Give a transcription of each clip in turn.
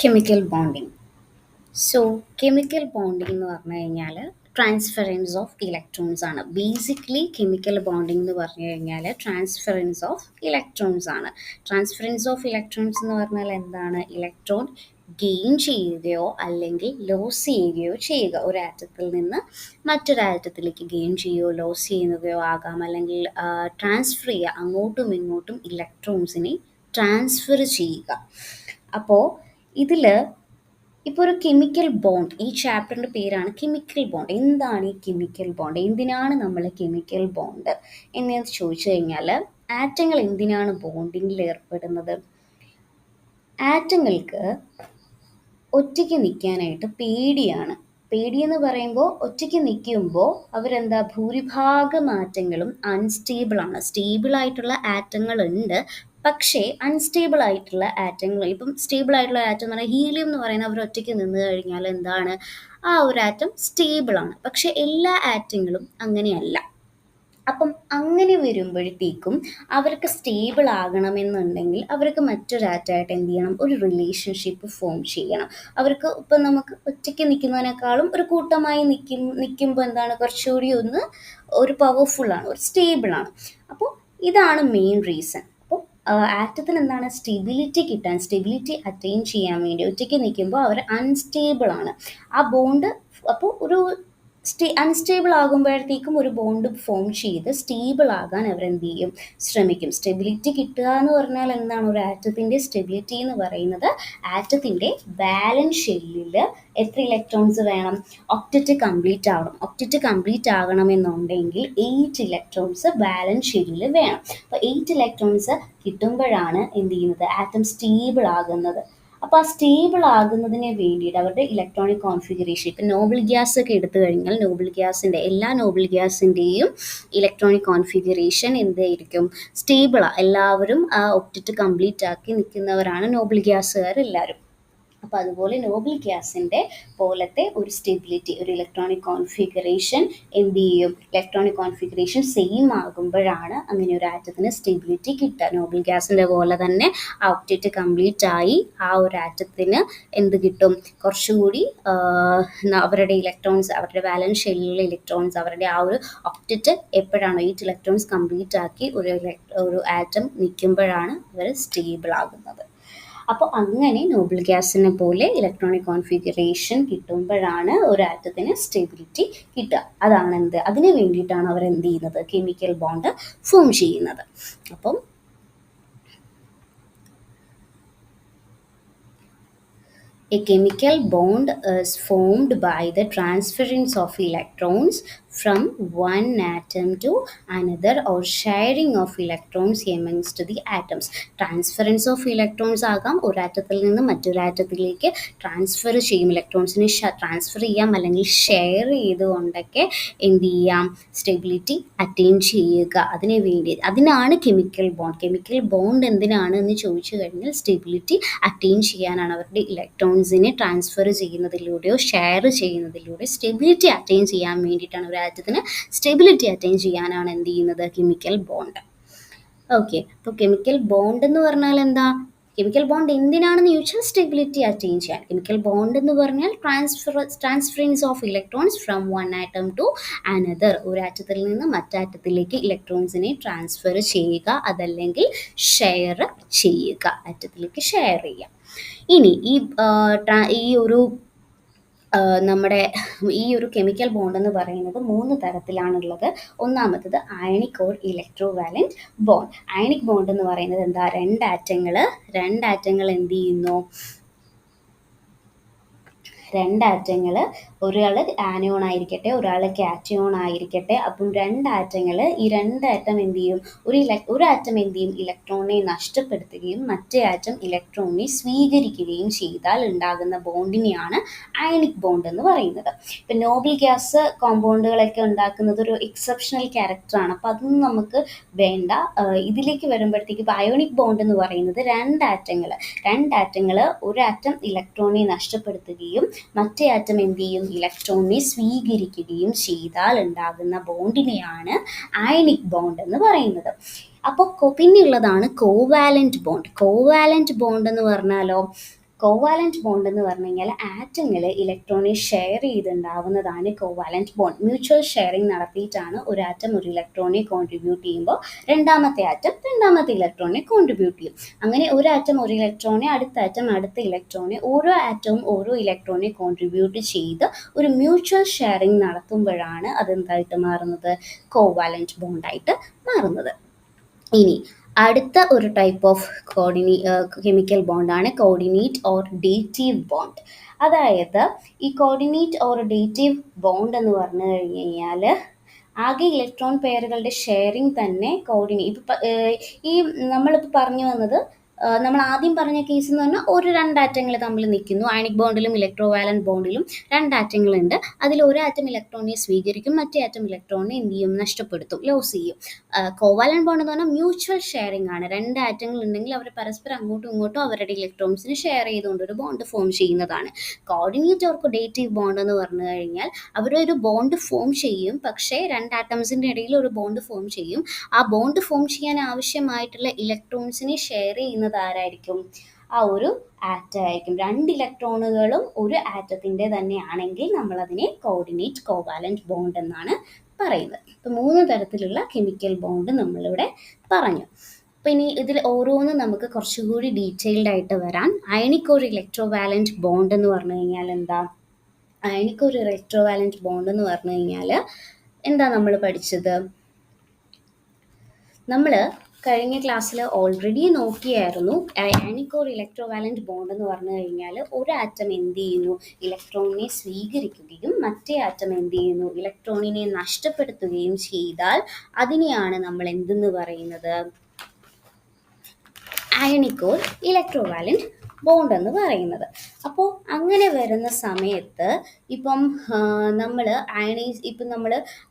Chemical bonding. So chemical bonding എന്ന് പറഞ്ഞു കഴിഞ്ഞാൽ ട്രാൻസ്ഫറൻസ് ഓഫ് ഇലക്ട്രോൺസ് ആണ്. ബേസിക്കലി കെമിക്കൽ ബോണ്ടിങ് എന്ന് പറഞ്ഞു കഴിഞ്ഞാൽ ട്രാൻസ്ഫറൻസ് ഓഫ് ഇലക്ട്രോൺസ് ആണ്. ട്രാൻസ്ഫറൻസ് ഓഫ് ഇലക്ട്രോൺസ് എന്ന് പറഞ്ഞാൽ എന്താണ്? ഇലക്ട്രോൺ ഗെയിൻ ചെയ്യുകയോ അല്ലെങ്കിൽ ലോസ് ചെയ്യുകയോ ചെയ്യുക. ഒരു ആറ്റത്തിൽ നിന്ന് മറ്റൊരു ആറ്റത്തിലേക്ക് ഗെയിൻ ചെയ്യുകയോ ലോസ് ചെയ്യുകയോ ആകാം, അല്ലെങ്കിൽ ട്രാൻസ്ഫർ ചെയ്യുക, അങ്ങോട്ടും ഇങ്ങോട്ടും ഇലക്ട്രോൺസിനെ ട്രാൻസ്ഫർ ചെയ്യുക. അപ്പോൾ ഇതിൽ ഇപ്പോൾ ഒരു കെമിക്കൽ ബോണ്ട്, ഈ ചാപ്റ്ററിൻ്റെ പേരാണ് കെമിക്കൽ ബോണ്ട്. എന്താണ് ഈ കെമിക്കൽ ബോണ്ട്? എന്തിനാണ് നമ്മൾ കെമിക്കൽ ബോണ്ട് എന്ന് ചോദിച്ചു കഴിഞ്ഞാൽ, ആറ്റങ്ങൾ എന്തിനാണ് ബോണ്ടിങ്ങിൽ ഏർപ്പെടുന്നത്? ആറ്റങ്ങൾക്ക് ഒറ്റയ്ക്ക് നിൽക്കാനായിട്ട് പേടിയാണ്. പേടിയെന്ന് പറയുമ്പോൾ ഒറ്റയ്ക്ക് നിൽക്കുമ്പോൾ അവരെന്താ, ഭൂരിഭാഗം ആറ്റങ്ങളും അൺസ്റ്റേബിൾ ആണ്. സ്റ്റേബിൾ ആയിട്ടുള്ള ആറ്റങ്ങൾ ഉണ്ട്, പക്ഷേ അൺസ്റ്റേബിൾ ആയിട്ടുള്ള ആറ്റങ്ങൾ, ഇപ്പം സ്റ്റേബിൾ ആയിട്ടുള്ള ആറ്റം എന്ന് പറഞ്ഞാൽ ഹീലിയം എന്ന് പറയുന്ന, അവർ ഒറ്റയ്ക്ക് നിന്ന് കഴിഞ്ഞാൽ എന്താണ്, ആ ഒരു ആറ്റം സ്റ്റേബിൾ ആണ്. പക്ഷേ എല്ലാ ആറ്റങ്ങളും അങ്ങനെയല്ല. അപ്പം അങ്ങനെ വരുമ്പോഴത്തേക്കും അവർക്ക് സ്റ്റേബിൾ ആകണമെന്നുണ്ടെങ്കിൽ അവർക്ക് മറ്റൊരാറ്റായിട്ട് എന്ത് ചെയ്യണം, ഒരു റിലേഷൻഷിപ്പ് ഫോം ചെയ്യണം. അവർക്ക് ഇപ്പം നമുക്ക് ഒറ്റയ്ക്ക് നിൽക്കുന്നതിനേക്കാളും ഒരു കൂട്ടമായി നിൽക്കുമ്പോൾ എന്താണ്, കുറച്ചുകൂടി ഒരു പവർഫുള്ളാണ്, ഒരു സ്റ്റേബിളാണ്. അപ്പോൾ ഇതാണ് മെയിൻ റീസൺ. അപ്പോൾ ആറ്റത്തിന് എന്താണ്, സ്റ്റെബിലിറ്റി കിട്ടാൻ, സ്റ്റെബിലിറ്റി അറ്റൈൻ ചെയ്യാൻ വേണ്ടി ഒറ്റയ്ക്ക് നിൽക്കുമ്പോൾ അവർ അൺസ്റ്റേബിൾ ആണ്. ആ ബോണ്ട് അപ്പോൾ ഒരു അൺസ്റ്റേബിൾ ആകുമ്പോഴത്തേക്കും ഒരു ബോണ്ട് ഫോം ചെയ്ത് സ്റ്റേബിൾ ആകാൻ അവരെന്ത് ചെയ്യും, ശ്രമിക്കും. സ്റ്റെബിലിറ്റി കിട്ടുക എന്ന് പറഞ്ഞാൽ എന്താണ്, ഒരു ആറ്റത്തിൻ്റെ സ്റ്റെബിലിറ്റി എന്ന് പറയുന്നത് ആറ്റത്തിൻ്റെ ബാലൻസ് ഷെല്ലിൽ എത്ര ഇലക്ട്രോൺസ് വേണം, ഒക്ടറ്റ് കംപ്ലീറ്റ് ആവണം. ഒക്ടറ്റ് കംപ്ലീറ്റ് ആകണമെന്നുണ്ടെങ്കിൽ 8 ഇലക്ട്രോൺസ് ബാലൻസ് ഷെല്ലിൽ വേണം. അപ്പോൾ 8 ഇലക്ട്രോൺസ് കിട്ടുമ്പോഴാണ് എന്ത് ചെയ്യുന്നത്, ആറ്റം സ്റ്റേബിൾ ആകുന്നത്. അപ്പോൾ ആ സ്റ്റേബിൾ ആകുന്നതിന് വേണ്ടിയിട്ട് അവരുടെ ഇലക്ട്രോണിക് കോൺഫിഗറേഷൻ, ഇപ്പം നോബിൾ ഗ്യാസ് ഒക്കെ എടുത്തു കഴിഞ്ഞാൽ എല്ലാ നോബിൾ ഗ്യാസിൻ്റെയും ഇലക്ട്രോണിക് കോൺഫിഗറേഷൻ എന്തായിരിക്കും, സ്റ്റേബിളാണ്. എല്ലാവരും ആ ഒക്ടറ്റ് കംപ്ലീറ്റ് ആക്കി നിൽക്കുന്നവരാണ് നോബിൾ ഗ്യാസുകാർ എല്ലാവരും. അപ്പോൾ അതുപോലെ നോബിൾ ഗ്യാസിൻ്റെ പോലത്തെ ഒരു സ്റ്റെബിലിറ്റി, ഒരു ഇലക്ട്രോണിക് കോൺഫിഗറേഷൻ എന്ത് ചെയ്യും, ഇലക്ട്രോണിക് കോൺഫിഗറേഷൻ സെയിം ആകുമ്പോഴാണ് അങ്ങനെ ഒരു ആറ്റത്തിന് സ്റ്റെബിലിറ്റി കിട്ടുക. നോബിൾ ഗ്യാസിൻ്റെ പോലെ തന്നെ ആ ഒക്ടറ്റ് കംപ്ലീറ്റ് ആയി ആ ഒരു ആറ്റത്തിന് എന്ത് കിട്ടും, കുറച്ചുകൂടി അവരുടെ ഇലക്ട്രോൺസ്, അവരുടെ ബാലൻസ് ഷെല്ലിലുള്ള ഇലക്ട്രോൺസ്, അവരുടെ ആ ഒരു ഒക്ടറ്റ് എപ്പോഴാണോ 8 ഇലക്ട്രോൺസ് കംപ്ലീറ്റ് ആക്കി ഒരു ആറ്റം നിൽക്കുമ്പോഴാണ് അവർ സ്റ്റേബിൾ ആകുന്നത്. അപ്പോൾ അങ്ങനെ നോബിൾ ഗ്യാസിനെ പോലെ ഇലക്ട്രോണിക് കോൺഫിഗറേഷൻ കിട്ടുമ്പോഴാണ് ഒരു ആറ്റത്തിന് സ്റ്റെബിലിറ്റി കിട്ടുക. അതാണ് എന്ത്, അതിന് വേണ്ടിയിട്ടാണ് അവർ എന്ത് ചെയ്യുന്നത്, കെമിക്കൽ ബോണ്ട് ഫോം ചെയ്യുന്നത്. അപ്പം a chemical bond is formed by the transference of electrons from one atom to another or sharing of electrons amongst the atoms. Transference of electrons ആകാം, ഒരു ആറ്റത്തിൽ നിന്ന് മറ്റൊരു ആറ്റത്തിലേക്ക് ട്രാൻസ്ഫർ ചെയ്യും, ഇലക്ട്രോൺസിനെ ട്രാൻസ്ഫർ ചെയ്യാം, അല്ലെങ്കിൽ ഷെയർ ചെയ്തുകൊണ്ടൊക്കെ എന്ത് ചെയ്യാം, സ്റ്റെബിലിറ്റി അറ്റൈൻ ചെയ്യുക. അതിനാണ് കെമിക്കൽ ബോണ്ട്. കെമിക്കൽ ബോണ്ട് എന്തിനാണ് എന്ന് ചോദിച്ചു കഴിഞ്ഞാൽ സ്റ്റെബിലിറ്റി അറ്റൈൻ ചെയ്യാനാണ്. അവരുടെ ഇലക്ട്രോൺസിനെ ട്രാൻസ്ഫർ ചെയ്യുന്നതിലൂടെയോ ഷെയർ ചെയ്യുന്നതിലൂടെ സ്റ്റെബിലിറ്റി അറ്റൈൻ ചെയ്യാൻ വേണ്ടിയിട്ടാണ്, ഒരു ആറ്റത്തിന് സ്റ്റെബിലിറ്റി അറ്റൈൻ ചെയ്യാനാണ് എന്ത് ചെയ്യുന്നത്, കെമിക്കൽ ബോണ്ട്. ഓക്കെ, അപ്പോൾ കെമിക്കൽ ബോണ്ട് എന്ന് പറഞ്ഞാൽ എന്താ, കെമിക്കൽ ബോണ്ട് എന്തിനാണെന്ന് ചോദിച്ചാൽ സ്റ്റെബിലിറ്റി അറ്റൈൻ ചെയ്യാൻ. കെമിക്കൽ ബോണ്ട് എന്ന് പറഞ്ഞാൽ transference of electrons from one atom to another, ഒരു ആറ്റത്തിൽ നിന്ന് മറ്റാറ്റത്തിലേക്ക് ഇലക്ട്രോൺസിനെ ട്രാൻസ്ഫർ ചെയ്യുക, അതല്ലെങ്കിൽ ഷെയർ ചെയ്യുക, ആറ്റത്തിലേക്ക് ഷെയർ ചെയ്യുക. ഇനി ഈ ഒരു നമ്മുടെ ഈ ഒരു കെമിക്കൽ ബോണ്ട് എന്ന് പറയുന്നത് 3 തരത്തിലാണുള്ളത്. ഒന്നാമത്തത് ionic or electrovalent bond. Ionic bond എന്ന് പറയുന്നത് എന്താ, രണ്ടാറ്റങ്ങൾ എന്ത് ചെയ്യുന്നു, രണ്ടാറ്റങ്ങൾ, ഒരാൾ ആനയോൺ ആയിരിക്കട്ടെ, ഒരാൾ കാറ്റയോൺ ആയിരിക്കട്ടെ. അപ്പം ഈ രണ്ടാറ്റം എന്ത് ചെയ്യും, ഒരു ആറ്റം എന്ത് ചെയ്യും, ഇലക്ട്രോണിനെ നഷ്ടപ്പെടുത്തുകയും മറ്റേ ആറ്റം ഇലക്ട്രോണിനെ സ്വീകരിക്കുകയും ചെയ്താൽ ഉണ്ടാകുന്ന ബോണ്ടിനെയാണ് അയണിക് ബോണ്ട് എന്ന് പറയുന്നത്. ഇപ്പം നോബിൾ ഗ്യാസ് കോമ്പൗണ്ടുകളൊക്കെ ഉണ്ടാക്കുന്നത് ഒരു എക്സെപ്ഷണൽ ക്യാരക്ടറാണ്, അപ്പം അതൊന്നും നമുക്ക് വേണ്ട. ഇതിലേക്ക് വരുമ്പോഴത്തേക്ക് ഇപ്പോൾ അയോണിക് ബോണ്ട് എന്ന് പറയുന്നത് രണ്ടാറ്റങ്ങൾ ഒരു ആറ്റം ഇലക്ട്രോണിനെ നഷ്ടപ്പെടുത്തുകയും മറ്റേ ആറ്റം എന്ത് ചെയ്യും, ഇലക്ട്രോണിനെ സ്വീകരിക്കുകയും ചെയ്താൽ ഉണ്ടാകുന്ന ബോണ്ടിനെയാണ് അയണിക് ബോണ്ട് എന്ന് പറയുന്നത്. അപ്പോൾ പിന്നെയുള്ളതാണ് കോവാലന്റ് ബോണ്ട്. കോവാലന്റ് ബോണ്ട് എന്ന് പറഞ്ഞാലോ, കോവാലന്റ് ബോണ്ട് എന്ന് പറഞ്ഞു കഴിഞ്ഞാൽ ആറ്റങ്ങൾ ഇലക്ട്രോണെ ഷെയർ ചെയ്തുണ്ടാവുന്നതാണ് കോവാലന്റ് ബോണ്ട്. മ്യൂച്വൽ ഷെയറിംഗ് നടത്തിയിട്ടാണ് ഒരു ആറ്റം ഒരു ഇലക്ട്രോണെ കോൺട്രിബ്യൂട്ട് ചെയ്യുമ്പോൾ രണ്ടാമത്തെ ആറ്റം രണ്ടാമത്തെ ഇലക്ട്രോണെ കോൺട്രിബ്യൂട്ട് ചെയ്യും. അങ്ങനെ ഒരു ആറ്റം ഒരു ഇലക്ട്രോണെ, അടുത്ത ആറ്റം അടുത്ത ഇലക്ട്രോണെ, ഓരോ ആറ്റവും ഓരോ ഇലക്ട്രോണെ കോൺട്രിബ്യൂട്ട് ചെയ്ത് ഒരു മ്യൂച്വൽ ഷെയറിംഗ് നടത്തുമ്പോഴാണ് അതെന്തായിട്ട് മാറുന്നത്, കോവാലന്റ് ബോണ്ടായിട്ട് മാറുന്നത്. ഇനി അടുത്ത ഒരു ടൈപ്പ് ഓഫ് കെമിക്കൽ ബോണ്ടാണ് കോർഡിനേറ്റ് ഓർ ഡേറ്റീവ് ബോണ്ട്. അതായത് ഈ കോർഡിനേറ്റ് ഓർ ഡേറ്റീവ് ബോണ്ട് എന്ന് പറഞ്ഞു കഴിഞ്ഞ് കഴിഞ്ഞാൽ ആകെ ഇലക്ട്രോൺ പെയറുകളുടെ ഷെയറിങ് തന്നെ കോർഡിനേറ്റ്. ഈ നമ്മളിപ്പോൾ പറഞ്ഞു വന്നത് നമ്മൾ ആദ്യം പറഞ്ഞ കേസ് എന്ന് പറഞ്ഞാൽ ഒരു രണ്ടാറ്റങ്ങൾ തമ്മിൽ നിൽക്കുന്നു. അയണിക് ബോണ്ടിലും ഇലക്ട്രോവാലന്റ് ബോണ്ടിലും രണ്ടാറ്റങ്ങളുണ്ട്. അതിൽ ഒരു ആറ്റം ഇലക്ട്രോണിനെ സ്വീകരിക്കും, മറ്റേ ആറ്റം ഇലക്ട്രോണിനെ എന്ത് ചെയ്യും, നഷ്ടപ്പെടുത്തും, ലോസ് ചെയ്യും. കോവാലന്റ് ബോണ്ട് എന്ന് പറഞ്ഞാൽ മ്യൂച്വൽ ഷെയറിംഗ് ആണ്. രണ്ട് ആറ്റങ്ങൾ ഉണ്ടെങ്കിൽ അവർ പരസ്പരം അങ്ങോട്ടും ഇങ്ങോട്ടും അവരുടെ ഇലക്ട്രോൺസിന് ഷെയർ ചെയ്തുകൊണ്ട് ഒരു ബോണ്ട് ഫോം ചെയ്യുന്നതാണ്. കോർഡിനേറ്റ് ഓർ ഡേറ്റീവ് ബോണ്ട് എന്ന് പറഞ്ഞു കഴിഞ്ഞാൽ അവരൊരു ബോണ്ട് ഫോം ചെയ്യും, പക്ഷേ രണ്ട് ആറ്റംസിൻ്റെ ഇടയിൽ ഒരു ബോണ്ട് ഫോം ചെയ്യും. ആ ബോണ്ട് ഫോം ചെയ്യാൻ ആവശ്യമായിട്ടുള്ള ഇലക്ട്രോൺസിനെ ഷെയർ ചെയ്യുന്നത് ആരായിരിക്കും, ആ ഒരു ആറ്റം ആയിരിക്കും. രണ്ട് ഇലക്ട്രോണുകളും ഒരു ആറ്റത്തിൻ്റെ തന്നെ ആണെങ്കിൽ നമ്മൾ അതിനെ കോർഡിനേറ്റ് കോവാലന്റ് ബോണ്ട് എന്നാണ് പറയുന്നത്. ഇപ്പം 3 തരത്തിലുള്ള കെമിക്കൽ ബോണ്ട് നമ്മളിവിടെ പറഞ്ഞു. അപ്പം ഇനി ഇതിൽ ഓരോന്നും നമുക്ക് കുറച്ചുകൂടി ഡീറ്റെയിൽഡ് ആയിട്ട് വരാം. അയണിക് ഒരു ഇലക്ട്രോവാലന്റ് ബോണ്ട് എന്ന് പറഞ്ഞു കഴിഞ്ഞാൽ എന്താ, അയണിക് ഒരു ഇലക്ട്രോവാലന്റ് ബോണ്ട് എന്ന് പറഞ്ഞു കഴിഞ്ഞാൽ എന്താ നമ്മൾ പഠിച്ചത്, നമ്മൾ കഴിഞ്ഞ ക്ലാസ്സിൽ ഓൾറെഡി നോക്കിയായിരുന്നു. അയണിക് ഒരു ഇലക്ട്രോവാലന്റ് ബോണ്ട് എന്ന് പറഞ്ഞു കഴിഞ്ഞാൽ ഒരു ആറ്റം എന്ത് ചെയ്യുന്നു, ഇലക്ട്രോണിനെ സ്വീകരിക്കുകയും മറ്റേ ആറ്റം എന്ത് ചെയ്യുന്നു, ഇലക്ട്രോണിനെ നഷ്ടപ്പെടുത്തുകയും ചെയ്താൽ അതിനെയാണ് നമ്മൾ എന്തെന്ന് പറയുന്നത്, അയണിക് ഒരു ഇലക്ട്രോവാലന്റ് ബോണ്ട് എന്ന് പറയുന്നത്. അപ്പോൾ അങ്ങനെ വരുന്ന സമയത്ത് ഇപ്പം നമ്മൾ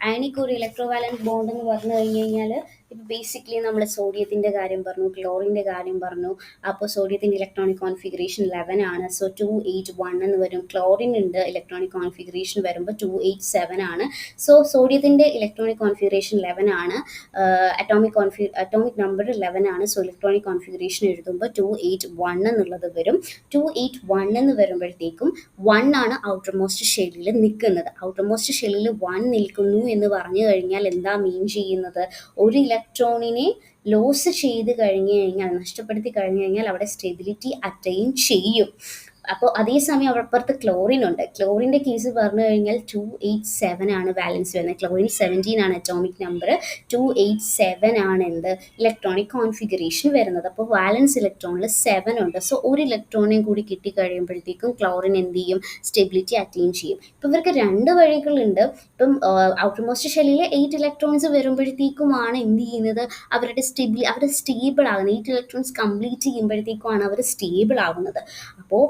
അയണിക് ഒരു ഇലക്ട്രോവാലന്റ് ബോണ്ട് എന്ന് പറഞ്ഞു കഴിഞ്ഞ് കഴിഞ്ഞാൽ ഇപ്പം ബേസിക്കലി നമ്മൾ സോഡിയത്തിൻ്റെ കാര്യം പറഞ്ഞു, ക്ലോറിൻ്റെ കാര്യം പറഞ്ഞു. അപ്പോൾ സോഡിയത്തിൻ്റെ ഇലക്ട്രോണിക് കോൺഫിഗറേഷൻ 11 ആണ്. സോ 281 എന്ന് വരും. ക്ലോറിൻ ഉണ്ട് ഇലക്ട്രോണിക് കോൺഫിഗറേഷൻ വരുമ്പോൾ 287 ആണ്. സോ സോഡിയത്തിൻ്റെ ഇലക്ട്രോണിക് കോൺഫിഗറേഷൻ 11 ആണ്, അറ്റോമിക് നമ്പർ 11 ആണ്. സോ ഇലക്ട്രോണിക് കോൺഫിഗറേഷൻ എഴുതുമ്പോൾ 281 എന്നുള്ളത് വരും. 281 എന്ന് വരുമ്പോഴത്തേക്കും 1 ആണ് ഔട്ടർ മോസ്റ്റ് ഷെല്ലിൽ നിൽക്കുന്നത്. ഔട്ടർ മോസ്റ്റ് ഷെല്ലിൽ 1 നിൽക്കുന്നു എന്ന് പറഞ്ഞു കഴിഞ്ഞാൽ എന്താ മീൻ ചെയ്യുന്നത്, ഒരു ഇലക്ട്രോണിനെ ലോസ് ചെയ്ത് കഴിഞ്ഞ് കഴിഞ്ഞാൽ, നഷ്ടപ്പെടുത്തി കഴിഞ്ഞ് കഴിഞ്ഞാൽ അവിടെ സ്റ്റെബിലിറ്റി അറ്റൈൻ ചെയ്യും. അപ്പോൾ അതേസമയം അപ്പുറത്ത് ക്ലോറിൻ ഉണ്ട്. ക്ലോറിൻ്റെ കേസ് പറഞ്ഞു കഴിഞ്ഞാൽ 287 ആണ് വാലൻസ് വരുന്നത്. ക്ലോറിൻ 17 ആണ് അറ്റോമിക് നമ്പർ, 287 ആണ് എന്ത് ഇലക്ട്രോണിക് കോൺഫിഗറേഷൻ വരുന്നത്. അപ്പോൾ വാലൻസ് ഇലക്ട്രോണിൽ 7 ഉണ്ട്. സോ ഒരു ഇലക്ട്രോണിനും കൂടി കിട്ടിക്കഴിയുമ്പോഴത്തേക്കും ക്ലോറിൻ എന്ത് ചെയ്യും, സ്റ്റെബിലിറ്റി അറ്റൈൻ ചെയ്യും. ഇപ്പം ഇവർക്ക് 2 വഴികളുണ്ട്. ഇപ്പം ഔട്ടർ മോസ്റ്റ് ഷെല്ലിൽ 8 ഇലക്ട്രോൺസ് വരുമ്പോഴത്തേക്കുമാണ് എന്ത് ചെയ്യുന്നത്, അവർ സ്റ്റേബിൾ ആകുന്നത്. 8 ഇലക്ട്രോൺസ് കംപ്ലീറ്റ് ചെയ്യുമ്പോഴത്തേക്കുമാണ് അവർ സ്റ്റേബിൾ ആകുന്നത്. അപ്പോൾ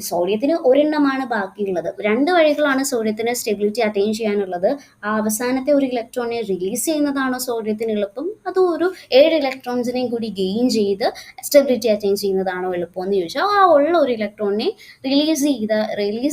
സോഡിയത്തിന് ഒരെണ്ണമാണ് ബാക്കിയുള്ളത്. 2 വഴികളാണ് സോഡിയത്തിന് സ്റ്റെബിലിറ്റി അറ്റൈൻ ചെയ്യാനുള്ളത്. ആ അവസാനത്തെ ഒരു ഇലക്ട്രോണിനെ റിലീസ് ചെയ്യുന്നതാണോ സോഡിയത്തിന് എളുപ്പം, അതോ ഒരു 7 ഇലക്ട്രോൺസിനെയും കൂടി ഗെയിൻ ചെയ്ത് സ്റ്റെബിലിറ്റി അറ്റൈൻ ചെയ്യുന്നതാണോ എളുപ്പം എന്ന് ചോദിച്ചാൽ ആ ഉള്ള ഒരു ഇലക്ട്രോണിനെ റിലീസ്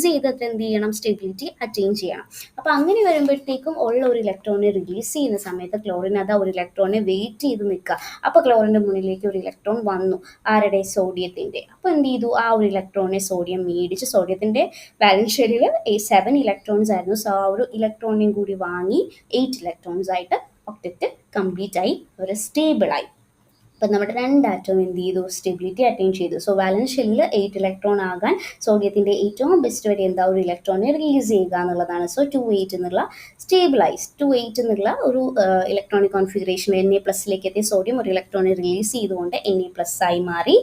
ചെയ്തിട്ട് എന്ത് ചെയ്യണം, സ്റ്റെബിലിറ്റി അറ്റൈൻ ചെയ്യണം. അപ്പോൾ അങ്ങനെ വരുമ്പോഴത്തേക്കും ഉള്ള ഒരു ഇലക്ട്രോണിനെ റിലീസ് ചെയ്യുന്ന സമയത്ത് ക്ലോറിൻ അത് ഒരു ഇലക്ട്രോണിനെ വെയിറ്റ് ചെയ്ത് നിൽക്കുക. അപ്പോൾ ക്ലോറിൻ്റെ മുന്നിലേക്ക് ഒരു ഇലക്ട്രോൺ വന്നു, ആരുടെ, സോഡിയത്തിൻ്റെ. അപ്പോൾ എന്ത് ചെയ്തു, ആ ഒരു ഇലക്ട്രോണിനെ സോഡിയം മേടിച്ച്, സോഡിയത്തിൻ്റെ വാലൻസ് ഷെല്ലിൽ 7 ഇലക്ട്രോൺസ് ആയിരുന്നു. സോ ആ ഒരു ഇലക്ട്രോണിനെയും കൂടി വാങ്ങി 8 ഇലക്ട്രോൺസ് ആയിട്ട് ഒക്ടറ്റ് കംപ്ലീറ്റ് ആയി, അവർ സ്റ്റേബിളായി. അപ്പം നമ്മുടെ 2 ആറ്റവും എന്ത് ചെയ്തു, സ്റ്റെബിലിറ്റി അറ്റൈൻ ചെയ്തു. സോ വാലൻസ് ഷെല്ലിൽ 8 ഇലക്ട്രോൺ ആകാൻ സോഡിയത്തിൻ്റെ ഏറ്റവും ബെസ്റ്റ് വരെ എന്താ, ഒരു ഇലക്ട്രോണിനെ റിലീസ് ചെയ്യുക എന്നുള്ളതാണ്. സോ 28 എന്നുള്ള സ്റ്റേബിളൈസ് 28 എന്നുള്ള ഒരു ഇലക്ട്രോണിക് കോൺഫിഗറേഷൻ Na+ലേക്ക് എത്തിയ സോഡിയം ഒരു ഇലക്ട്രോണിനെ റിലീസ് ചെയ്തുകൊണ്ട് Na+ ആയി മാറി,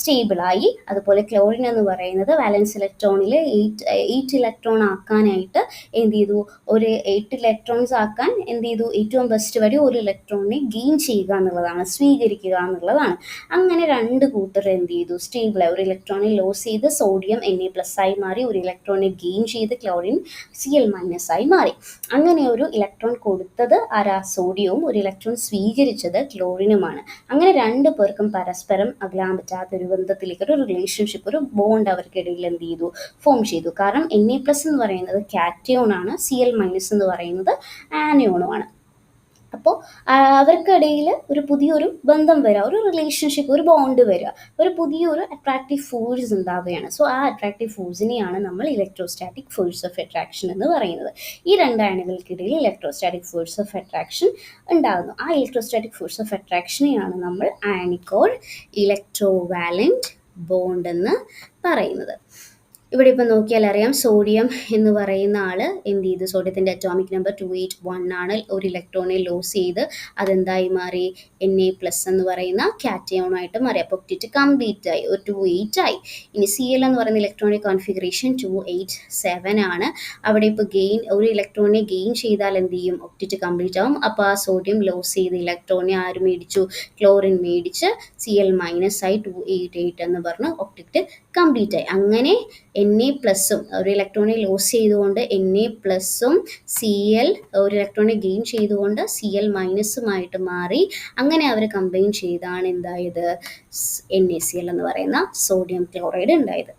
സ്റ്റേബിളായി. അതുപോലെ ക്ലോറിൻ എന്ന് പറയുന്നത് വാലൻസ് ഇലക്ട്രോണിൽ 8 ഇലക്ട്രോൺ ആക്കാനായിട്ട് എന്ത് ചെയ്തു, ഒരു 8 ഇലക്ട്രോൺസ് ആക്കാൻ എന്ത് ചെയ്തു, ഏറ്റവും ബെസ്റ്റ് വരെ ഒരു ഇലക്ട്രോണിനെ ഗെയിൻ ചെയ്യുക എന്നുള്ളതാണ്, സ്വീകരിക്കുക എന്നുള്ളതാണ്. അങ്ങനെ 2 കൂട്ടർ എന്ത് ചെയ്തു, സ്റ്റേബിളായി. ഒരു ഇലക്ട്രോണിനെ ലോസ് ചെയ്ത് സോഡിയം Na+ ആയി മാറി, ഒരു ഇലക്ട്രോണിനെ ഗെയിൻ ചെയ്ത് ക്ലോറിൻ Cl- ആയി മാറി. അങ്ങനെ ഒരു ഇലക്ട്രോൺ കൊടുത്തത് ആരാ, സോഡിയവും, ഒരു ഇലക്ട്രോൺ സ്വീകരിച്ചത് ക്ലോറിനുമാണ്. അങ്ങനെ 2 പേർക്കും പരസ്പരം അകലാൻ പറ്റാത്ത ഒരു ബന്ധത്തിലേക്ക്, ഒരു റിലേഷൻഷിപ്പ്, ഒരു ബോണ്ട് അവർക്കിടയിൽ എന്ത് ചെയ്തു, ഫോം ചെയ്തു. കാരണം Na+ എന്ന് പറയുന്നത് കാറ്റയോൺ ആണ്, Cl- എന്ന് പറയുന്നത് ആനയോണുമാണ്. അപ്പോൾ അവർക്കിടയിൽ ഒരു പുതിയൊരു ബന്ധം വരിക, ഒരു റിലേഷൻഷിപ്പ്, ഒരു ബോണ്ട് വരിക, ഒരു പുതിയൊരു അട്രാക്റ്റീവ് ഫോഴ്സ് ഉണ്ടാവുകയാണ്. സോ ആ അട്രാക്റ്റീവ് ഫോഴ്സിനെയാണ് നമ്മൾ ഇലക്ട്രോസ്റ്റാറ്റിക് ഫോഴ്സ് ഓഫ് അട്രാക്ഷൻ എന്ന് പറയുന്നത്. ഈ രണ്ട് അണുകൾക്കിടയിൽ ഇലക്ട്രോസ്റ്റാറ്റിക് ഫോഴ്സ് ഓഫ് അട്രാക്ഷൻ ഉണ്ടാകുന്നു. ആ ഇലക്ട്രോസ്റ്റാറ്റിക് ഫോഴ്സ് ഓഫ് അട്രാക്ഷനെയാണ് നമ്മൾ അയണിക് ഓർ ഇലക്ട്രോവാലന്റ് ബോണ്ട് എന്ന് പറയുന്നത്. ഇവിടെ ഇപ്പം നോക്കിയാൽ അറിയാം, സോഡിയം എന്ന് പറയുന്ന ആൾ എന്ത് ചെയ്തു, സോഡിയത്തിൻ്റെ അറ്റോമിക് നമ്പർ 281 ആണ്. ഒരു ഇലക്ട്രോണെ ലോസ് ചെയ്ത് അതെന്തായി മാറി, Na+ എന്ന് പറയുന്ന കാറ്റയോണായിട്ട് മാറി. അപ്പോൾ ഒക്ടറ്റ് കംപ്ലീറ്റ് ആയി, ഒരു 28 ആയി. ഇനി Cl എന്ന് പറയുന്ന ഇലക്ട്രോണിക് കോൺഫിഗറേഷൻ 287 ആണ്. അവിടെ ഇപ്പോൾ ഒരു ഇലക്ട്രോണിനെ ഗെയിൻ ചെയ്താൽ എന്ത് ചെയ്യും, ഒക്ടറ്റ് കംപ്ലീറ്റ് ആവും. അപ്പോൾ ആ സോഡിയം ലോസ് ചെയ്ത് ഇലക്ട്രോണിനെ ആര് മേടിച്ചു, ക്ലോറിൻ മേടിച്ച് Cl- ആയി 288 എന്ന് പറഞ്ഞ് ഒക്ടറ്റ് കംപ്ലീറ്റ് ആയി. അങ്ങനെ Na+ ഒരു ഇലക്ട്രോണെ ലോസ് ചെയ്തുകൊണ്ട് Na+ Cl ഒരു ഇലക്ട്രോണെ ഗെയിൻ ചെയ്തുകൊണ്ട് Cl- മാറി. അങ്ങനെ അവർ കമ്പൈൻ ചെയ്താണ് എന്തായത്, NaCl എന്ന് പറയുന്ന സോഡിയം ക്ലോറൈഡ് ഉണ്ടായത്,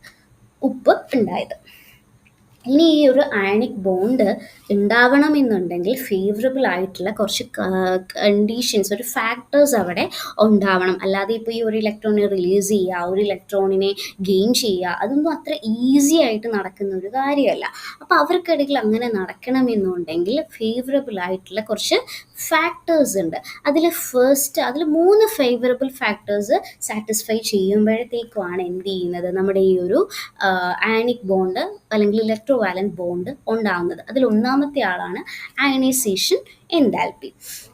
ഉപ്പ് ഉണ്ടായത്. ഇനി ഈ ഒരു അയണിക് ബോണ്ട് ഉണ്ടാവണമെന്നുണ്ടെങ്കിൽ ഫേവറബിൾ ആയിട്ടുള്ള കുറച്ച് കണ്ടീഷൻസ്, ഒരു ഫാക്ടേഴ്സ് അവിടെ ഉണ്ടാവണം. അല്ലാതെ ഇപ്പോൾ ഈ ഒരു ഇലക്ട്രോണിനെ റിലീസ് ചെയ്യുക, ഒരു ഇലക്ട്രോണിനെ ഗെയിൻ ചെയ്യുക, അതൊന്നും അത്ര ഈസി ആയിട്ട് നടക്കുന്ന ഒരു കാര്യമല്ല. അപ്പോൾ അവർക്കിടയിൽ അങ്ങനെ നടക്കണമെന്നുണ്ടെങ്കിൽ ഫേവറബിൾ ആയിട്ടുള്ള കുറച്ച് ഫാക്ടേഴ്സ് ഉണ്ട്. അതിൽ 3 ഫേവറബിൾ ഫാക്ടേഴ്സ് സാറ്റിസ്ഫൈ ചെയ്യുമ്പോഴത്തേക്കുമാണ് എന്ത് ചെയ്യുന്നത്, നമ്മുടെ ഈ ഒരു അയണിക് ബോണ്ട് അല്ലെങ്കിൽ ഇലക്ട്രോവാലന്റ് ബോണ്ട് ഉണ്ടാകുന്നത്. അതിൽ ഒന്നാമത്തെ ആളാണ് അയണൈസേഷൻ എൻതാൽപ്പി.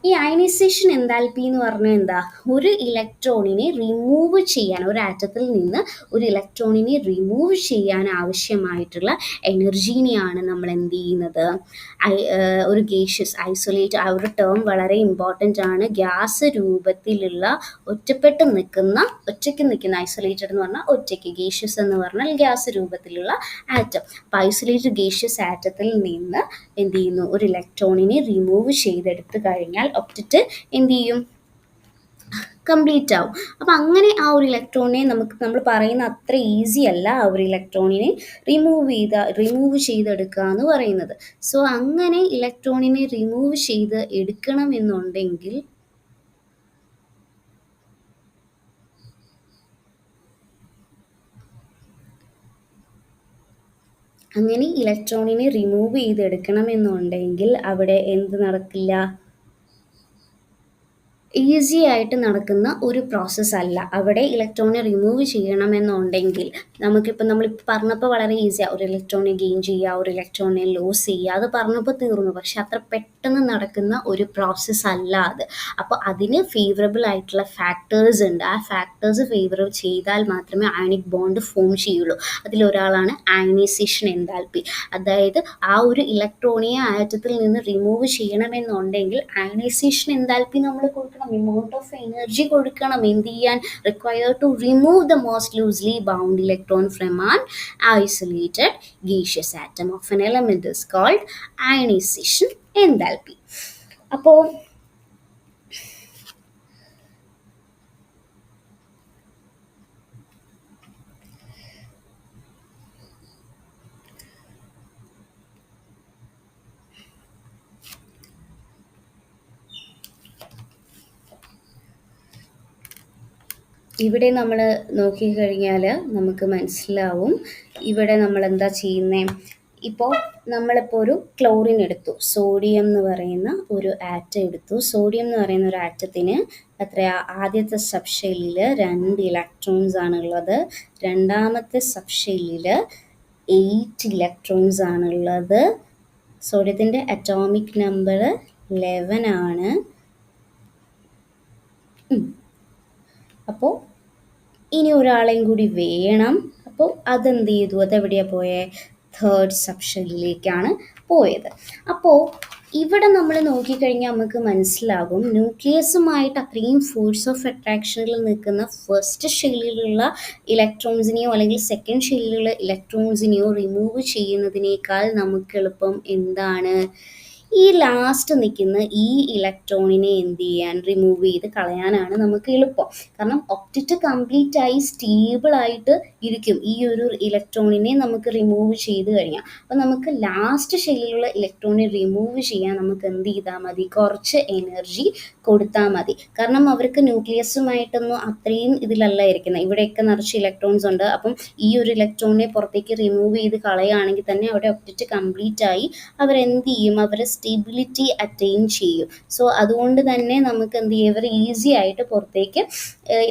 ഈ അയണൈസേഷൻ എൻതാൽപ്പി എന്ന് പറഞ്ഞാൽ എന്താ, ഒരു ഇലക്ട്രോണിനെ റിമൂവ് ചെയ്യാൻ, ഒരു ആറ്റത്തിൽ നിന്ന് ഒരു ഇലക്ട്രോണിനെ റിമൂവ് ചെയ്യാൻ ആവശ്യമായിട്ടുള്ള എനർജീനെയാണ് നമ്മൾ എന്ത് ചെയ്യുന്നത്, ഒരു ഗേഷ്യസ് ഐസൊലേറ്റ്, ആ ഒരു ടേം വളരെ ഇമ്പോർട്ടൻ്റ് ആണ്. ഗ്യാസ് രൂപത്തിലുള്ള ഒറ്റയ്ക്ക് നിൽക്കുന്ന ഐസൊലേറ്റഡ് എന്ന് പറഞ്ഞാൽ ഒറ്റയ്ക്ക്, ഗേഷ്യസ് എന്ന് പറഞ്ഞാൽ ഗ്യാസ് രൂപത്തിലുള്ള ആറ്റം. അപ്പോൾ ഐസൊലേറ്റഡ് ഗേഷ്യസ് ആറ്റത്തിൽ നിന്ന് എന്ത് ചെയ്യുന്നു, ഒരു ഇലക്ട്രോണിനെ റിമൂവ് ചെയ്തെടുത്ത് കഴിഞ്ഞാൽ ഒക്ടറ്റ് എന്ത് ചെയ്യും, കംപ്ലീറ്റ് ആവും. അപ്പം അങ്ങനെ ആ ഒരു ഇലക്ട്രോണിനെ നമ്മൾ പറയുന്ന അത്ര ഈസി അല്ല ആ ഒരു ഇലക്ട്രോണിനെ റിമൂവ് ചെയ്തെടുക്കുക എന്ന് പറയുന്നത്. സോ അങ്ങനെ ഇലക്ട്രോണിനെ റിമൂവ് ചെയ്ത് എടുക്കണമെന്നുണ്ടെങ്കിൽ അവിടെ എന്ത് നടക്കില്ല, ഈസി ആയിട്ട് നടക്കുന്ന ഒരു പ്രോസസ്സ് അല്ല. അവിടെ ഇലക്ട്രോണിനെ റിമൂവ് ചെയ്യണമെന്നുണ്ടെങ്കിൽ നമ്മളിപ്പോൾ പറഞ്ഞപ്പോൾ വളരെ ഈസിയാണ്, ഒരു ഇലക്ട്രോണിനെ ഗെയിൻ ചെയ്യുക, ഒരു ഇലക്ട്രോണിനെ ലോസ് ചെയ്യുക, അത് പറഞ്ഞപ്പോൾ തീർന്നു. പക്ഷെ അത്ര പെട്ടെന്ന് നടക്കുന്ന ഒരു പ്രോസസ്സ് അല്ല അത്. അപ്പോൾ അതിന് ഫേവറബിൾ ആയിട്ടുള്ള ഫാക്ടേഴ്സ് ഉണ്ട്. ആ ഫാക്ടേഴ്സ് ഫേവറബിൾ ചെയ്താൽ മാത്രമേ അയണിക് ബോണ്ട് ഫോം ചെയ്യുള്ളൂ. അതിലൊരാളാണ് അയണൈസേഷൻ എൻതാൽപ്പി. അതായത് ആ ഒരു ഇലക്ട്രോണിനെ ആറ്റത്തിൽ നിന്ന് റിമൂവ് ചെയ്യണമെന്നുണ്ടെങ്കിൽ അയണൈസേഷൻ എൻതാൽപ്പി നമ്മൾ കൊടുക്കണം, amount of energy കൊടുക്കണം. എന്ത് ചെയ്യാൻ, required to remove the most loosely bound electron from an isolated gaseous atom of an element is called ionization enthalpy. അപ്പോൾ ഇവിടെ നമ്മൾ നോക്കിക്കഴിഞ്ഞാൽ നമുക്ക് മനസ്സിലാവും, ഇവിടെ നമ്മൾ എന്താ ചെയ്യുന്നത്. ഇപ്പോൾ നമ്മളിപ്പോൾ ഒരു ക്ലോറിൻ എടുത്തു, സോഡിയം എന്ന് പറയുന്ന ഒരു ആറ്റം എടുത്തു. സോഡിയം എന്ന് പറയുന്ന ഒരു ആറ്റത്തിന് ആദ്യത്തെ സബ്ഷെല്ലിൽ 2 ഇലക്ട്രോൺസ് ആണുള്ളത്, രണ്ടാമത്തെ സബ്ഷെല്ലിൽ 8 ഇലക്ട്രോൺസ് ആണുള്ളത്. സോഡിയത്തിൻ്റെ അറ്റോമിക് നമ്പർ 11 ആണ്. അപ്പോൾ ഇനി ഒരാളെയും കൂടി വേണം. അപ്പോൾ അതെന്ത് ചെയ്തു, അതെവിടെയാണ് പോയത്, 3rd സബ്ഷെല്ലിലേക്കാണ് പോയത്. അപ്പോൾ ഇവിടെ നമ്മൾ നോക്കിക്കഴിഞ്ഞാൽ നമുക്ക് മനസ്സിലാകും, ന്യൂക്ലിയസുമായിട്ട് അത്രയും ഫോഴ്സ് ഓഫ് അട്രാക്ഷനിൽ നിൽക്കുന്ന ഫസ്റ്റ് ഷെല്ലിലുള്ള ഇലക്ട്രോൺസിനെയോ അല്ലെങ്കിൽ സെക്കൻഡ് ഷെല്ലിലുള്ള ഇലക്ട്രോൺസിനെയോ റിമൂവ് ചെയ്യുന്നതിനേക്കാൾ നമുക്ക് എളുപ്പം എന്താണ്, ഈ ലാസ്റ്റ് നിൽക്കുന്ന ഈ ഇലക്ട്രോണിനെ എന്ത് ചെയ്യാൻ, റിമൂവ് ചെയ്ത് കളയാനാണ് നമുക്ക് എളുപ്പം. കാരണം ഒക്ടറ്റ് കംപ്ലീറ്റ് ആയി സ്റ്റേബിൾ ആയിട്ട് ഇരിക്കും ഈ ഒരു ഇലക്ട്രോണിനെ നമുക്ക് റിമൂവ് ചെയ്ത് കഴിഞ്ഞാൽ. അപ്പോൾ നമുക്ക് ലാസ്റ്റ് ഷെല്ലിലുള്ള ഇലക്ട്രോണിനെ റിമൂവ് ചെയ്യാൻ നമുക്ക് എന്ത് ചെയ്താൽ മതി, കുറച്ച് എനർജി കൊടുത്താൽ മതി. കാരണം അവർക്ക് ന്യൂക്ലിയസുമായിട്ടൊന്നും അത്രയും ഇതിലല്ല ഇരിക്കുന്നത്, ഇവിടെയൊക്കെ നിറച്ച് ഇലക്ട്രോൺസ് ഉണ്ട്. അപ്പം ഈ ഒരു ഇലക്ട്രോണിനെ പുറത്തേക്ക് റിമൂവ് ചെയ്ത് കളയുകയാണെങ്കിൽ തന്നെ അവിടെ ഒക്ടറ്റ് കംപ്ലീറ്റ് ആയി അവരെന്ത് ചെയ്യും, അവർ സ്റ്റെബിലിറ്റി അറ്റൈൻ ചെയ്യും. സോ അതുകൊണ്ട് തന്നെ നമുക്ക് എന്ത് ചെയ്യും, അവർ ഈസി ആയിട്ട് പുറത്തേക്ക്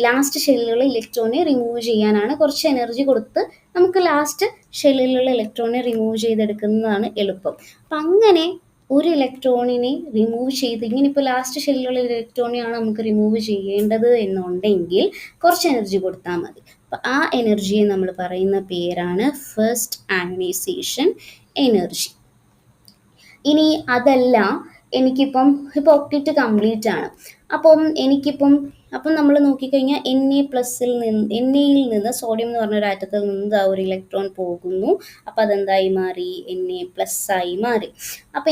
ലാസ്റ്റ് ഷെല്ലിലുള്ള ഇലക്ട്രോണിനെ റിമൂവ് ചെയ്യാനാണ്, കുറച്ച് എനർജി കൊടുത്ത് നമുക്ക് ലാസ്റ്റ് ഷെല്ലിലുള്ള ഇലക്ട്രോണിനെ റിമൂവ് ചെയ്തെടുക്കുന്നതാണ് എളുപ്പം. അപ്പം അങ്ങനെ ഒരു ഇലക്ട്രോണിനെ റിമൂവ് ചെയ്ത്, ഇങ്ങനെ ഇപ്പോൾ ലാസ്റ്റ് ഷെല്ലിലുള്ള ഇലക്ട്രോണിനെയാണ് നമുക്ക് റിമൂവ് ചെയ്യേണ്ടത് എന്നുണ്ടെങ്കിൽ കുറച്ച് എനർജി കൊടുത്താൽ മതി. അപ്പം ആ എനർജിയെ നമ്മൾ പറയുന്ന പേരാണ് ഫസ്റ്റ് അയണൈസേഷൻ എനർജി. ഇനി അതല്ല, എനിക്കിപ്പം ഇപ്പോൾ ഒക്ടറ്റ് കംപ്ലീറ്റ് ആണ്, അപ്പം നമ്മൾ നോക്കിക്കഴിഞ്ഞാൽ എയിൽ നിന്ന് സോഡിയം എന്ന് പറഞ്ഞ ഒരു ആറ്റത്തിൽ നിന്ന് ഒരു ഇലക്ട്രോൺ പോകുന്നു. അപ്പം അതെന്തായി മാറി, ആയി മാറി. അപ്പം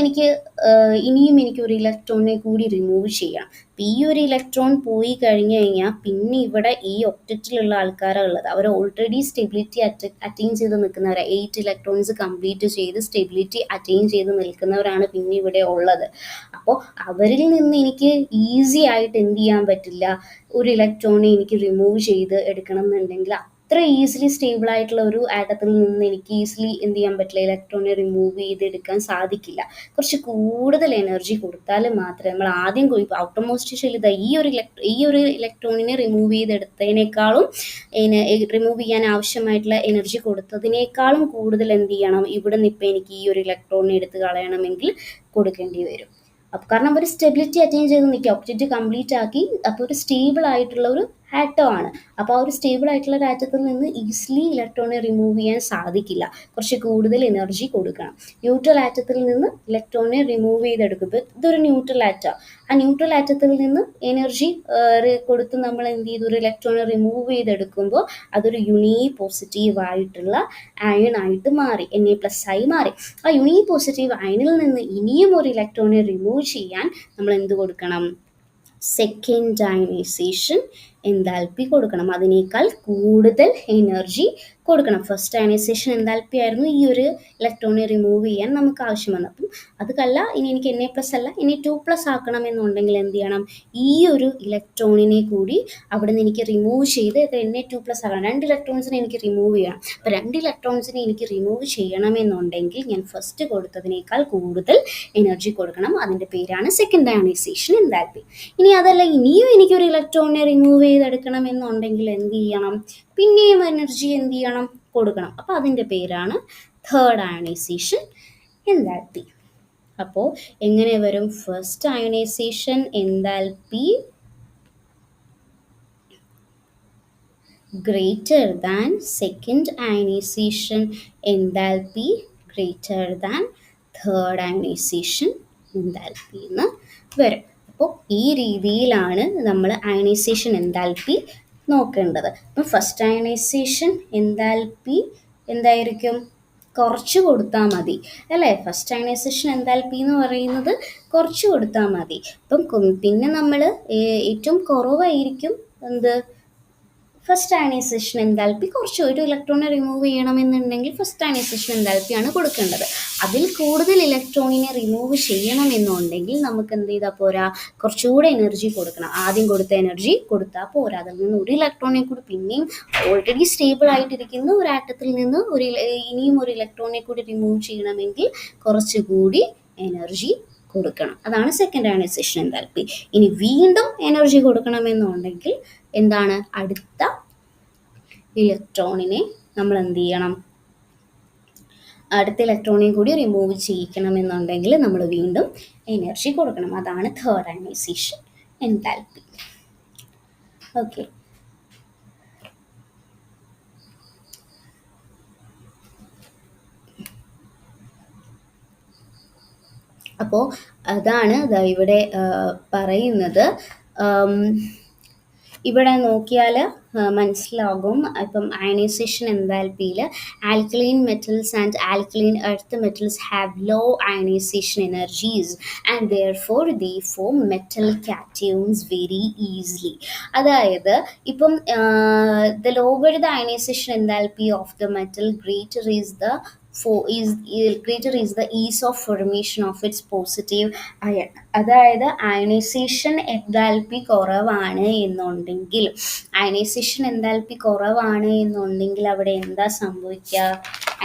ഇനിയും ഒരു ഇലക്ട്രോണിനെ കൂടി റിമൂവ് ചെയ്യണം. അപ്പം ഈ ഒരു ഇലക്ട്രോൺ പോയി കഴിഞ്ഞു കഴിഞ്ഞാൽ പിന്നെ ഇവിടെ ഈ ഒക്ടറ്റിലുള്ള ആൾക്കാരാണ് ഉള്ളത്. അവർ ഓൾറെഡി സ്റ്റെബിലിറ്റി അറ്റൈൻ ചെയ്ത് നിൽക്കുന്നവരാണ്. 8 ഇലക്ട്രോൺസ് കംപ്ലീറ്റ് ചെയ്ത് സ്റ്റെബിലിറ്റി അറ്റൈൻ ചെയ്ത് നിൽക്കുന്നവരാണ് പിന്നെ ഇവിടെ ഉള്ളത്. അപ്പോൾ അവരിൽ നിന്ന് എനിക്ക് ഈസി ആയിട്ട് എന്ത് ചെയ്യാൻ പറ്റില്ല, ഒരു ഇലക്ട്രോണിനെ എനിക്ക് റിമൂവ് ചെയ്ത് എടുക്കണം എന്നുണ്ടെങ്കിൽ അത്ര ഈസിലി സ്റ്റേബിൾ ആയിട്ടുള്ള ഒരു ആറ്റത്തിൽ നിന്ന് എനിക്ക് ഈസിലി എന്ത് ചെയ്യാൻ പറ്റില്ല, ഇലക്ട്രോണിനെ റിമൂവ് ചെയ്തെടുക്കാൻ സാധിക്കില്ല. കുറച്ച് കൂടുതൽ എനർജി കൊടുത്താൽ മാത്രമേ, നമ്മൾ ആദ്യം ഔട്ടർമോസ്റ്റ് ഷെല്ലിൽ ഈ ഒരു ഇലക്ട്രോണിനെ റിമൂവ് ചെയ്തെടുത്തതിനേക്കാളും റിമൂവ് ചെയ്യാൻ ആവശ്യമായിട്ടുള്ള എനർജി കൊടുത്തതിനേക്കാളും കൂടുതൽ എന്ത് ചെയ്യണം, ഇവിടെ നിന്ന് ഇപ്പം എനിക്ക് ഈ ഒരു ഇലക്ട്രോണിനെ എടുത്ത് കളയണമെങ്കിൽ കൊടുക്കേണ്ടി വരും. അപ്പോൾ കാരണം അവർ സ്റ്റെബിലിറ്റി അറ്റൈൻ ചെയ്ത് നിൽക്കുക, ഒക്ടറ്റ് കംപ്ലീറ്റ് ആക്കി. അപ്പോൾ ഒരു സ്റ്റേബിൾ ആയിട്ടുള്ള ഒരു ആറ്റം ആണ്. അപ്പോൾ ആ ഒരു സ്റ്റേബിൾ ആയിട്ടുള്ള ഒരു ആറ്റത്തിൽ നിന്ന് ഈസിലി ഇലക്ട്രോണിനെ റിമൂവ് ചെയ്യാൻ സാധിക്കില്ല, കുറച്ച് കൂടുതൽ എനർജി കൊടുക്കണം. ന്യൂട്രൽ ആറ്റത്തിൽ നിന്ന് ഇലക്ട്രോണിനെ റിമൂവ് ചെയ്തെടുക്കും. ഇപ്പോൾ ഇതൊരു ന്യൂട്രൽ ആറ്റം, ആ ന്യൂട്രൽ ആറ്റത്തിൽ നിന്ന് എനർജി കൊടുത്ത് നമ്മൾ എന്ത് ചെയ്തു, ഒരു ഇലക്ട്രോണിനെ റിമൂവ് ചെയ്തെടുക്കുമ്പോൾ അതൊരു പോസിറ്റീവ് ആയിട്ടുള്ള അയൺ ആയിട്ട് മാറി, ആയി മാറി. ആ പോസിറ്റീവ് അയണിൽ നിന്ന് ഇനിയും ഒരു ഇലക്ട്രോണിനെ റിമൂവ് ചെയ്യാൻ നമ്മൾ എന്ത് കൊടുക്കണം, സെക്കൻഡ് അയണൈസേഷൻ എൻതാൽപ്പി കൊടുക്കണം. അതിനേക്കാൾ കൂടുതൽ എനർജി കൊടുക്കണം. ഫസ്റ്റ് അയണൈസേഷൻ എൻതാൽപ്പി ആയിരുന്നു ഈ ഒരു ഇലക്ട്രോണിനെ റിമൂവ് ചെയ്യാൻ നമുക്ക് ആവശ്യം വന്നത്. അപ്പം അതല്ല, ഇനി എനിക്ക് Na+ അല്ല Na2+ ആക്കണം എന്നുണ്ടെങ്കിൽ എന്ത് ചെയ്യണം, ഈ ഒരു ഇലക്ട്രോണിനെ കൂടി അവിടെ നിന്ന് എനിക്ക് റിമൂവ് ചെയ്ത് Na2+ ആക്കണം. 2 ഇലക്ട്രോൺസിനെ എനിക്ക് റിമൂവ് ചെയ്യണം. അപ്പോൾ 2 ഇലക്ട്രോൺസിനെ എനിക്ക് റിമൂവ് ചെയ്യണമെന്നുണ്ടെങ്കിൽ ഞാൻ ഫസ്റ്റ് കൊടുത്തതിനേക്കാൾ കൂടുതൽ എനർജി കൊടുക്കണം. അതിൻ്റെ പേരാണ് സെക്കൻഡ് അയണൈസേഷൻ എൻതാൽപ്പി. ഇനി അതല്ല, ഇനിയും എനിക്കൊരു ഇലക്ട്രോണിനെ റിമൂവ് ചെയ്തെടുക്കണം എന്നുണ്ടെങ്കിൽ എന്ത് ചെയ്യണം, പിന്നെയും എനർജി എന്ത് ചെയ്യണം, കൊടുക്കണം. അപ്പോൾ അതിൻ്റെ പേരാണ് തേർഡ് അയണൈസേഷൻ എൻതാൽപ്പി. അപ്പോൾ എങ്ങനെ വരും, first ionisation enthalpy greater than second ionization enthalpy greater than third ionization enthalpy എന്ന് വരും. അപ്പോൾ ഈ രീതിയിലാണ് നമ്മൾ അയണൈസേഷൻ എൻതാൽപ്പി നോക്കേണ്ടത്. അപ്പം ഫസ്റ്റ് അയണൈസേഷൻ എൻതാൽപ്പി എന്തായിരിക്കും, കുറച്ച് കൊടുത്താൽ മതി അല്ലേ. ഫസ്റ്റ് അയണൈസേഷൻ എൻതാൽപ്പി എന്ന് പറയുന്നത് കുറച്ച് കൊടുത്താൽ മതി. അപ്പം പിന്നെ നമ്മൾ ഏറ്റവും കുറവായിരിക്കും എന്ത്, ഫസ്റ്റ് അയണൈസേഷൻ എൻതാൽപ്പി. കുറച്ച് ഒരു ഇലക്ട്രോണിനെ റിമൂവ് ചെയ്യണമെന്നുണ്ടെങ്കിൽ ഫസ്റ്റ് അയണൈസേഷൻ എൻതാൽപ്പിയാണ് കൊടുക്കേണ്ടത്. അതിൽ കൂടുതൽ ഇലക്ട്രോണിനെ റിമൂവ് ചെയ്യണമെന്നുണ്ടെങ്കിൽ നമുക്ക് എന്ത് ചെയ്താൽ പോരാ, കുറച്ചുകൂടെ എനർജി കൊടുക്കണം. ആദ്യം കൊടുത്ത എനർജി കൊടുത്താൽ പോരാ, അതിൽ നിന്ന് ഒരു ഇലക്ട്രോണിനെ കൂടി, പിന്നെയും ഓൾറെഡി സ്റ്റേബിൾ ആയിട്ടിരിക്കുന്ന ഒരു ആറ്റത്തിൽ നിന്ന് ഇനിയും ഒരു ഇലക്ട്രോണിനെ കൂടി റിമൂവ് ചെയ്യണമെങ്കിൽ കുറച്ചുകൂടി എനർജി കൊടുക്കണം. അതാണ് സെക്കൻഡ് അയണൈസേഷൻ എൻതാൽപ്പി. ഇനി വീണ്ടും എനർജി കൊടുക്കണമെന്നുണ്ടെങ്കിൽ എന്താണ്, അടുത്ത ഇലക്ട്രോണിനെ നമ്മൾ എന്ത് ചെയ്യണം, അടുത്ത ഇലക്ട്രോണിനെ കൂടി റിമൂവ് ചെയ്യിക്കണമെന്നുണ്ടെങ്കിൽ നമ്മൾ വീണ്ടും എനർജി കൊടുക്കണം. അതാണ് തേർഡ് അയണൈസേഷൻ എൻതാൽപ്പി. ഓക്കെ, അപ്പോൾ അതാണ് ഇവിടെ പറയുന്നത്. ഇവിടെ നോക്കിയാൽ മനസ്സിലാകും. ഇപ്പം അയണൈസേഷൻ എൻതാൽപ്പിയിൽ alkaline metals and alkaline earth metals have low ionisation energies and therefore they form metal cations very easily. അതായത് ഇപ്പം the lower the ionisation enthalpy of the metal greater is the ease of formation of its positive ion. അതായത് ionisation enthalpy കുറവാണ് എന്നുണ്ടെങ്കിൽ അവിടെ എന്താ സംഭവിക്കുക?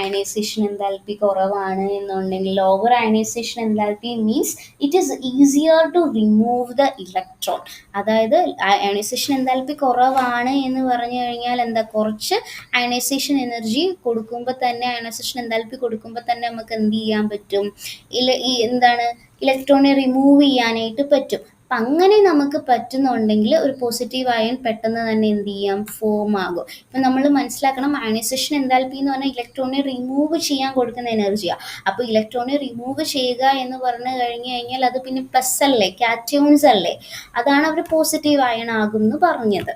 Ionisation enthalpy കുറവാണ് എന്നുണ്ടെങ്കിൽ lower ionisation enthalpy means it is easier to remove the electron. അതായത് ionisation enthalpy കുറവാണ് എന്ന് പറഞ്ഞു കഴിഞ്ഞാൽ എന്താ, കുറച്ച് അയണൈസേഷൻ എനർജി കൊടുക്കുമ്പോൾ തന്നെ, അയണൈസേഷൻ എൻതാൽപ്പി കൊടുക്കുമ്പോൾ തന്നെ നമുക്ക് എന്ത് ചെയ്യാൻ പറ്റും? ഇലക്ട്രോണെ റിമൂവ് ചെയ്യാനായിട്ട് പറ്റും. അപ്പം അങ്ങനെ നമുക്ക് പറ്റുന്നുണ്ടെങ്കിൽ ഒരു പോസിറ്റീവ് അയൺ പെട്ടെന്ന് തന്നെ എന്ത് ചെയ്യാം? ഫോം ആകും. ഇപ്പം നമ്മൾ മനസ്സിലാക്കണം, അയണൈസേഷൻ എൻതാൽപ്പി എന്ന് പറഞ്ഞാൽ ഇലക്ട്രോണെ റിമൂവ് ചെയ്യാൻ കൊടുക്കുന്ന എനർജിയാണ്. അപ്പോൾ ഇലക്ട്രോണെ റിമൂവ് ചെയ്യുക എന്ന് പറഞ്ഞു കഴിഞ്ഞാൽ അത് പിന്നെ പ്ലസ് അല്ലേ, കാറ്റയൂൺസ് അല്ലേ, അതാണ് അവർ പോസിറ്റീവ് അയൺ ആകും എന്ന് പറഞ്ഞത്.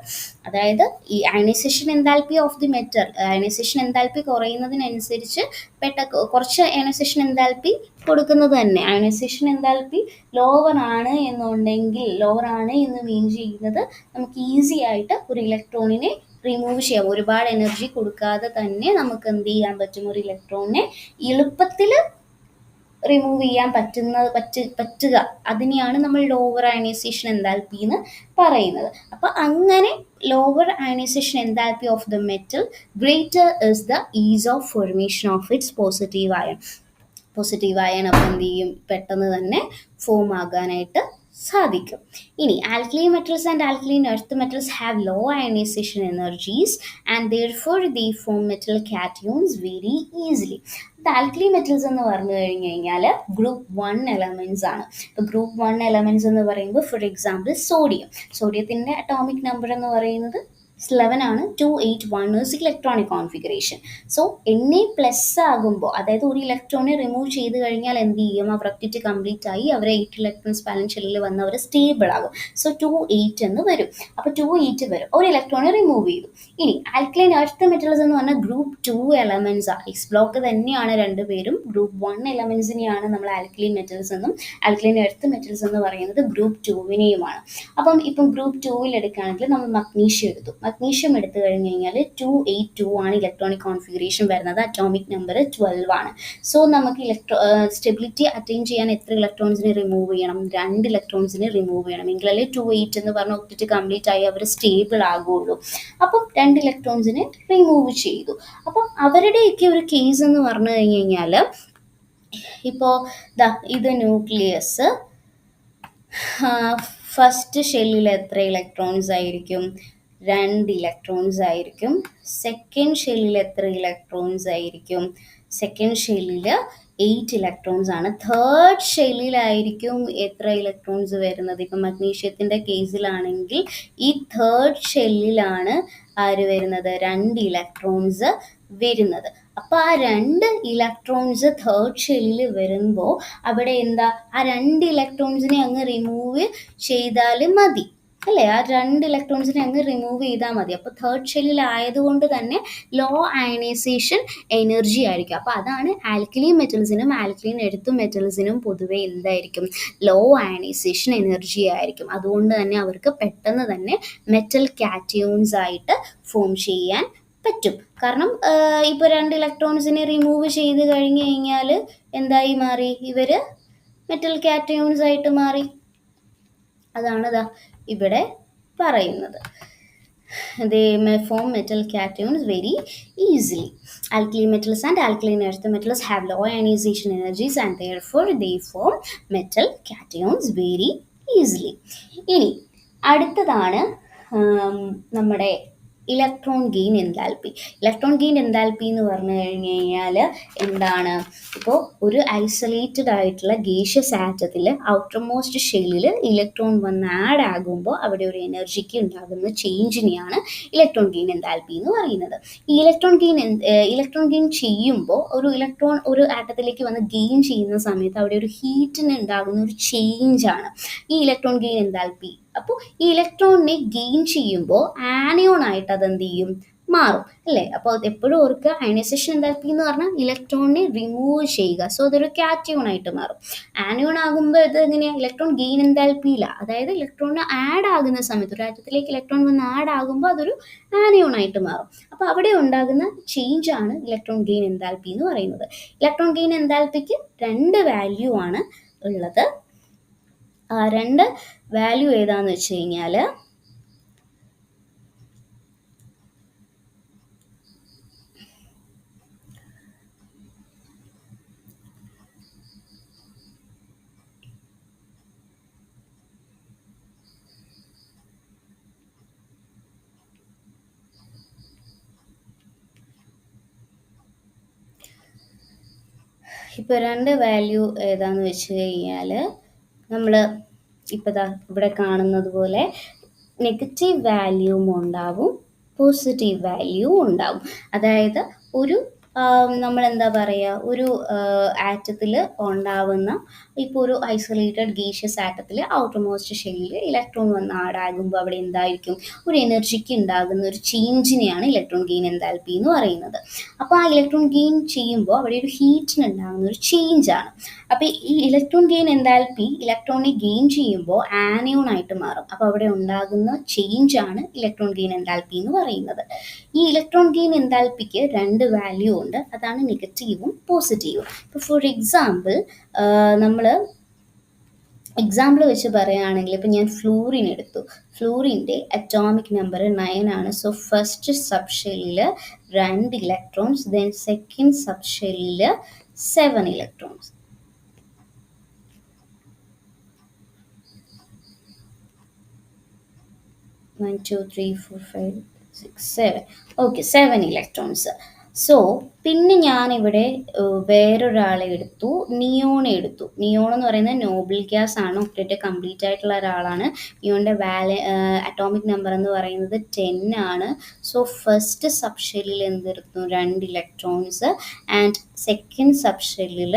അതായത് ഈ ionisation enthalpy of the metal, ionisation enthalpy കുറയുന്നതിനനുസരിച്ച് കുറച്ച് അയണൈസേഷൻ എൻതാൽപ്പി കൊടുക്കുന്നത് തന്നെ. അയണൈസേഷൻ എൻതാൽപ്പി ലോവർ ആണ് എന്ന് മീൻ ചെയ്യുന്നത് നമുക്ക് ഈസി ആയിട്ട് ഒരു ഇലക്ട്രോണിനെ റിമൂവ് ചെയ്യാം. ഒരുപാട് എനർജി കൊടുക്കാതെ തന്നെ നമുക്ക് എന്ത് ചെയ്യാൻ പറ്റും? ഒരു ഇലക്ട്രോണിനെ എളുപ്പത്തിൽ റിമൂവ് ചെയ്യാൻ പറ്റുക. അതിനെയാണ് നമ്മൾ ലോവർ അയണൈസേഷൻ എൻതാൽപ്പി എന്ന് പറയുന്നത്. അപ്പോൾ അങ്ങനെ lower ionisation enthalpy of the metal greater is the ease of formation of its positive ion. അപ്പം എന്ത് ചെയ്യും? പെട്ടെന്ന് തന്നെ ഫോം ആകാനായിട്ട് സാധിക്കും. ഇനി alkaline metals and alkaline earth metals have low ionisation energies and therefore they form metal cations very easily. Alkali metals എന്ന് പറഞ്ഞു കഴിഞ്ഞാൽ ഗ്രൂപ്പ് 1 എലമെൻറ്റ്സ് ആണ്. ഇപ്പോൾ ഗ്രൂപ്പ് 1 എലമെൻറ്റ്സ് എന്ന് പറയുമ്പോൾ ഫോർ എക്സാമ്പിൾ സോഡിയത്തിൻ്റെ അറ്റോമിക് നമ്പർ എന്ന് പറയുന്നത് 11 ആണ്. 281 is electronic configuration. So Na+ ആകുമ്പോൾ, അതായത് ഒരു ഇലക്ട്രോണെ റിമൂവ് ചെയ്ത് കഴിഞ്ഞാൽ എന്ത് ചെയ്യും? അവർ ഒക്ടറ്റ് കംപ്ലീറ്റ് ആയി അവർ 8 ഇലക്ട്രോൺസ് ബാലൻസ് ഷെല്ലിൽ വന്ന് അവർ സ്റ്റേബിൾ ആകും. സോ 28 എന്ന് വരും. അപ്പോൾ 28 വരും, ഒരു ഇലക്ട്രോണെ റിമൂവ് ചെയ്തു. ഇനി ആൽക്കലൈൻ എർത്ത് മെറ്റൽസ് എന്ന് പറഞ്ഞാൽ ഗ്രൂപ്പ് 2 എലമെൻറ്റ്സ് ആണ്. എക്സ് ബ്ലോക്ക് തന്നെയാണ് രണ്ടുപേരും. ഗ്രൂപ്പ് 1 എലമെൻറ്റ്സിനെയാണ് നമ്മൾ ആൽക്കലൈൻ മെറ്റൽസ് എന്നും ആൽക്കലൈൻ എർത്ത് മെറ്റൽസ് എന്ന് പറയുന്നത് ഗ്രൂപ്പ് 2വിനെയുമാണ്. ഇപ്പം ഗ്രൂപ്പ് 2വിൽ എടുക്കുകയാണെങ്കിൽ നമ്മൾ മഗ്നീഷ്യം എടുത്തു. മഗ്നീഷ്യം എടുത്തു കഴിഞ്ഞ് കഴിഞ്ഞാൽ 282 ആണ് ഇലക്ട്രോണിക് കോൺഫിഗറേഷൻ വരുന്നത്. അറ്റോമിക് നമ്പർ 12 ആണ്. സോ നമുക്ക് സ്റ്റെബിലിറ്റി അറ്റൈൻ ചെയ്യാൻ എത്ര ഇലക്ട്രോൺസിനെ റിമൂവ് ചെയ്യണം? 2 ഇലക്ട്രോൺസിനെ റിമൂവ് ചെയ്യണം. എങ്കിലല്ലേ 28 എന്ന് പറഞ്ഞ ഒക്ടറ്റ് കംപ്ലീറ്റ് ആയി അവർ സ്റ്റേബിൾ ആകുള്ളൂ. അപ്പം 2 ഇലക്ട്രോൺസിനെ റിമൂവ് ചെയ്തു. അപ്പം അവരുടെയൊക്കെ ഒരു കേസ് എന്ന് പറഞ്ഞു കഴിഞ്ഞ് കഴിഞ്ഞാൽ, ഇപ്പോൾ ഇത് ന്യൂക്ലിയസ്, ഫസ്റ്റ് ഷെല്ലിൽ എത്ര ഇലക്ട്രോൺസ് ആയിരിക്കും? 2 ഇലക്ട്രോൺസ് ആയിരിക്കും. സെക്കൻഡ് ഷെല്ലിൽ എത്ര ഇലക്ട്രോൺസ് ആയിരിക്കും? സെക്കൻഡ് ഷെല്ലിൽ 8 ഇലക്ട്രോൺസ് ആണ്. തേർഡ് ഷെല്ലിലായിരിക്കും എത്ര ഇലക്ട്രോൺസ് വരുന്നത്? ഇപ്പം മഗ്നീഷ്യത്തിൻ്റെ കേസിലാണെങ്കിൽ ഈ തേർഡ് ഷെല്ലിലാണ് ആര് വരുന്നത്? 2 ഇലക്ട്രോൺസ് വരുന്നത്. അപ്പോൾ ആ 2 ഇലക്ട്രോൺസ് തേർഡ് ഷെല്ലിൽ വരുമ്പോൾ അവിടെ എന്താ, ആ 2 ഇലക്ട്രോൺസിനെ അങ്ങ് റിമൂവ് ചെയ്താൽ മതി അല്ലേ? ആ 2 ഇലക്ട്രോൺസിനെ അങ്ങ് റിമൂവ് ചെയ്താൽ മതി. അപ്പോൾ തേർഡ് ഷെല്ലിൽ ആയതുകൊണ്ട് തന്നെ ലോ അയണൈസേഷൻ എനർജി ആയിരിക്കും. അപ്പോൾ അതാണ് ആൽക്കലൈൻ മെറ്റൽസിനും ആൽക്കലൈൻ എർത്ത് മെറ്റൽസിനും പൊതുവെ എന്തായിരിക്കും? ലോ അയണൈസേഷൻ എനർജി ആയിരിക്കും. അതുകൊണ്ട് തന്നെ അവർക്ക് പെട്ടെന്ന് തന്നെ മെറ്റൽ കാറ്റയൂൺസ് ആയിട്ട് ഫോം ചെയ്യാൻ പറ്റും. കാരണം ഇപ്പോൾ 2 ഇലക്ട്രോൺസിനെ റിമൂവ് ചെയ്ത് കഴിഞ്ഞ് കഴിഞ്ഞാൽ എന്തായി മാറി? ഇവർ മെറ്റൽ കാറ്റയൂൺസ് ആയിട്ട് മാറി. അതാണ് ഇവിടെ പറയുന്നത്. They may form metal cations very easily. Alkali metals and alkaline earth metals have low ionization energies and therefore they form metal cations very easily. ഇനി അടുത്തതാണ് നമ്മുടെ electron gain enthalpy. Electron gain enthalpy എന്ന് പറഞ്ഞു കഴിഞ്ഞ് കഴിഞ്ഞാൽ എന്താണ്? ഇപ്പോൾ ഒരു ഐസൊലേറ്റഡ് ആയിട്ടുള്ള ഗേഷ്യസ് ആറ്റത്തിൽ ഔട്ടർ മോസ്റ്റ് ഷെല്ലിൽ ഇലക്ട്രോൺ വന്ന് ആഡ് ആകുമ്പോൾ അവിടെ ഒരു എനർജിക്ക് ഉണ്ടാകുന്ന ചേഞ്ചിനെയാണ് ഇലക്ട്രോൺ ഗെയിൻ എൻതാൽപ്പി എന്ന് പറയുന്നത്. ഈ ഇലക്ട്രോൺ ഗെയിൻ ചെയ്യുമ്പോൾ ഒരു ഇലക്ട്രോൺ ഒരു ആറ്റത്തിലേക്ക് വന്ന് ഗെയിൻ ചെയ്യുന്ന സമയത്ത് അവിടെ ഒരു ഹീറ്റിന് ഉണ്ടാകുന്ന ഒരു ചേഞ്ചാണ് ഈ ഇലക്ട്രോൺ ഗെയിൻ എൻതാൽപ്പി അപ്പോൾ ഈ ഇലക്ട്രോണിനെ ഗെയിൻ ചെയ്യുമ്പോൾ ആനിയോൺ ആയിട്ട് അതെന്ത് ചെയ്യും, മാറും അല്ലേ. അപ്പോൾ എപ്പോഴും ഓർക്കുക, അയണൈസേഷൻ എന്താൽപ്പി എന്ന് പറഞ്ഞാൽ ഇലക്ട്രോണിനെ റിമൂവ് ചെയ്യുക. സോ അതൊരു കാറ്റയോൺ ആയിട്ട് മാറും. ആനിയോൺ ആകുമ്പോൾ ഇത് എങ്ങനെയാണ്, ഇലക്ട്രോൺ ഗെയിൻ എന്താൽപ്പിയില്ല, അതായത് ഇലക്ട്രോണിന് ആഡ് ആകുന്ന സമയത്ത്, ഒരു ആറ്റത്തിലേക്ക് ഇലക്ട്രോൺ വന്ന് ആഡ് ആകുമ്പോൾ അതൊരു ആനിയോൺ ആയിട്ട് മാറും. അപ്പോൾ അവിടെ ഉണ്ടാകുന്ന ചേഞ്ച് ആണ് ഇലക്ട്രോൺ ഗെയിൻ എന്താൽപ്പി എന്ന് പറയുന്നത്. ഇലക്ട്രോൺ ഗെയിൻ എന്താൽപ്പിക്ക് രണ്ട് വാല്യൂ ആണ് ഉള്ളത്. ആ രണ്ട് വാല്യൂ ഏതാന്ന് വെച്ച് കഴിഞ്ഞാൽ ഇപ്പോൾ രണ്ട് വാല്യൂ ഏതാന്ന് വെച്ച് കഴിഞ്ഞാൽ നമ്മൾ ഇപ്പോൾ ഇവിടെ കാണുന്നത് പോലെ നെഗറ്റീവ് വാല്യൂവും ഉണ്ടാവും, പോസിറ്റീവ് വാല്യൂ ഉണ്ടാവും. അതായത് ഒരു നമ്മൾ എന്താ പറയുക, ഒരു ആറ്റത്തിൽ ഉണ്ടാവുന്ന, ഇപ്പോൾ ഒരു ഐസൊലേറ്റഡ് ഗീഷ്യസ് ആറ്റത്തിൽ ഔട്ടർമോസ്റ്റ് ഷെല്ലിൽ ഇലക്ട്രോൺ വന്ന് ആഡാകുമ്പോൾ അവിടെ എന്തായിരിക്കും, ഒരു എനർജിക്ക് ഉണ്ടാകുന്ന ഒരു ചേഞ്ചിനെയാണ് ഇലക്ട്രോൺ ഗെയിൻ എന്താൽപ്പി എന്ന് പറയുന്നത്. അപ്പോൾ ആ ഇലക്ട്രോൺ ഗെയിൻ ചെയ്യുമ്പോൾ അവിടെ ഒരു ഹീറ്റിന് ഉണ്ടാകുന്ന ഒരു ചേഞ്ചാണ്. അപ്പോൾ ഈ ഇലക്ട്രോൺ ഗെയിൻ എന്താൽപ്പി ഇലക്ട്രോണിനെ ഗെയിൻ ചെയ്യുമ്പോൾ ആനിയോൺ ആയിട്ട് മാറും. അപ്പോൾ അവിടെ ഉണ്ടാകുന്ന ചേഞ്ചാണ് ഇലക്ട്രോൺ ഗെയിൻ എന്താൽപ്പി എന്ന് പറയുന്നത്. ഈ ഇലക്ട്രോൺ ഗെയിൻ എന്താൽപ്പിക്ക് രണ്ട് വാല്യൂ ഉണ്ട്, അതാണ് നെഗറ്റീവും പോസിറ്റീവും. ഇപ്പോൾ ഫോർ എക്സാമ്പിൾ നമ്മൾ എക്സാമ്പിൾ വെച്ച് പറയുകയാണെങ്കിൽ, ഇപ്പം ഞാൻ ഫ്ലൂറിൻ എടുത്തു. ഫ്ലൂറിൻ്റെ അറ്റോമിക് നമ്പർ 9 ആണ്. സോ ഫസ്റ്റ് സബ് ഷെല്ലിൽ 2 ഇലക്ട്രോൺസ്, ദെൻ സെക്കൻഡ് സബ് ഷെല്ലിൽ 7 ഇലക്ട്രോൺസ്. Okay, 7 electrons. സോ പിന്നെ ഞാനിവിടെ വേറൊരാളെ എടുത്തു, നിയോൺ എടുത്തു. നിയോൺ എന്ന് പറയുന്നത് നോബിൾ ഗ്യാസ് ആണ്, ഒക്ടേറ്റ് കംപ്ലീറ്റ് ആയിട്ടുള്ള ഒരാളാണ്. നിയോണിൻ്റെ അറ്റോമിക് നമ്പർ എന്ന് പറയുന്നത് 10 ആണ്. സോ ഫസ്റ്റ് സബ് ഷെല്ലിൽ എന്തെടുത്തു, 2 ഇലക്ട്രോൺസ്, ആൻഡ് സെക്കൻഡ് സബ് ഷെല്ലിൽ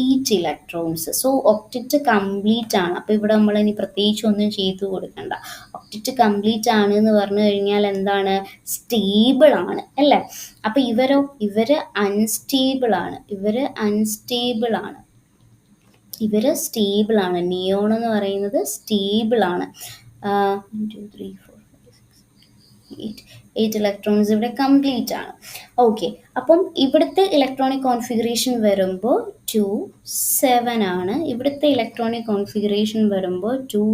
8 ഇലക്ട്രോൺസ്. സോ ഒക്ടറ്റ് കംപ്ലീറ്റ് ആണ്. അപ്പോൾ ഇവിടെ നമ്മൾ ഇനി പ്രത്യേകിച്ച് ഒന്നും ചെയ്തു കൊടുക്കണ്ട. ഒക്ടറ്റ് കംപ്ലീറ്റ് ആണ് എന്ന് പറഞ്ഞു കഴിഞ്ഞാൽ എന്താണ്, സ്റ്റേബിൾ ആണ് അല്ലേ. അപ്പോൾ ഇവര് അൺസ്റ്റേബിൾ ആണ്, ഇവര് സ്റ്റേബിൾ ആണ്. നിയോൺ എന്ന് പറയുന്നത് സ്റ്റേബിൾ ആണ്. 8 ഇലക്ട്രോൺസ് ഇവിടെ കംപ്ലീറ്റ് ആണ്. ഓക്കെ, അപ്പം ഇവിടുത്തെ ഇലക്ട്രോണിക് കോൺഫിഗറേഷൻ വരുമ്പോൾ 2 7 ആണ്. ഇവിടുത്തെ ഇലക്ട്രോണിക് കോൺഫിഗറേഷൻ വരുമ്പോൾ 2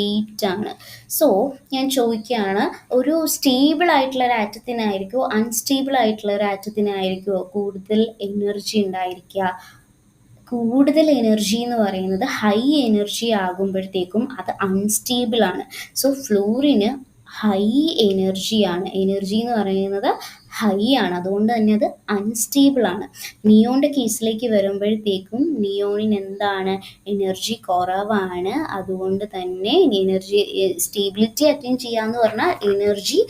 8 ആണ്. സോ ഞാൻ ചോദിക്കുകയാണ്, ഒരു സ്റ്റേബിൾ ആയിട്ടുള്ള ഒരു ആറ്റത്തിനായിരിക്കുമോ അൺസ്റ്റേബിൾ ആയിട്ടുള്ള ഒരു ആറ്റത്തിനായിരിക്കുമോ കൂടുതൽ എനർജി ഉണ്ടായിരിക്കുക? കൂടുതൽ എനർജി എന്ന് പറയുന്നത് ഹൈ എനർജി ആകുമ്പോഴത്തേക്കും അത് അൺസ്റ്റേബിൾ ആണ്. സോ ഫ്ലൂറിന് ഹൈ എനർജിയാണ്, എനർജി എന്ന് പറയുന്നത് ഹൈ ആണ്, അതുകൊണ്ട് തന്നെ അത് അൺസ്റ്റേബിൾ ആണ്. നിയോണിൻ്റെ കേസിലേക്ക് വരുമ്പോഴത്തേക്കും നിയോണിന് എന്താണ്, എനർജി കുറവാണ്. അതുകൊണ്ട് തന്നെ എനർജി സ്റ്റേബിലിറ്റി അറ്റൈൻ ചെയ്യാന്ന് പറഞ്ഞാൽ എനർജി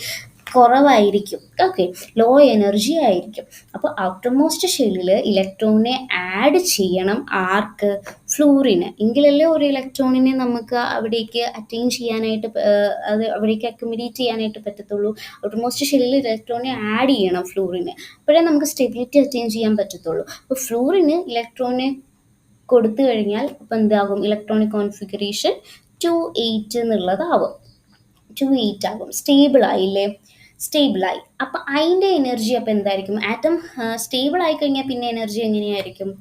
കുറവായിരിക്കും. ഓക്കെ, ലോ എനർജി ആയിരിക്കും. അപ്പോൾ ഔട്ടർമോസ്റ്റ് ഷെല്ലിൽ ഇലക്ട്രോണിനെ ആഡ് ചെയ്യണം, ആർക്ക്, ഫ്ലൂറിന്. എങ്കിലല്ലേ ഒരു ഇലക്ട്രോണിനെ നമുക്ക് അവിടേക്ക് അറ്റൈൻ ചെയ്യാനായിട്ട്, അത് അവിടേക്ക് അക്യുമുലേറ്റ് ചെയ്യാനായിട്ട് പറ്റത്തുള്ളൂ. ഔട്ടർമോസ്റ്റ് ഷെല്ലിൽ ഇലക്ട്രോണിനെ ആഡ് ചെയ്യണം ഫ്ലൂറിന്, അപ്പോഴേ നമുക്ക് സ്റ്റെബിലിറ്റി അറ്റൈൻ ചെയ്യാൻ പറ്റത്തുള്ളൂ. അപ്പോൾ ഫ്ലൂറിന് ഇലക്ട്രോണിനെ കൊടുത്തു കഴിഞ്ഞാൽ ഇപ്പം എന്താകും, ഇലക്ട്രോണിക് കോൺഫിഗറേഷൻ 2 8 എന്നുള്ളതാവും. 2 8 ആകും. സ്റ്റേബിൾ ആയില്ലേ, സ്റ്റേബിളായി. അപ്പം അതിൻ്റെ എനർജി അപ്പം എന്തായിരിക്കും, ആറ്റം സ്റ്റേബിൾ ആയി കഴിഞ്ഞാൽ പിന്നെ എനർജി എങ്ങനെയായിരിക്കും,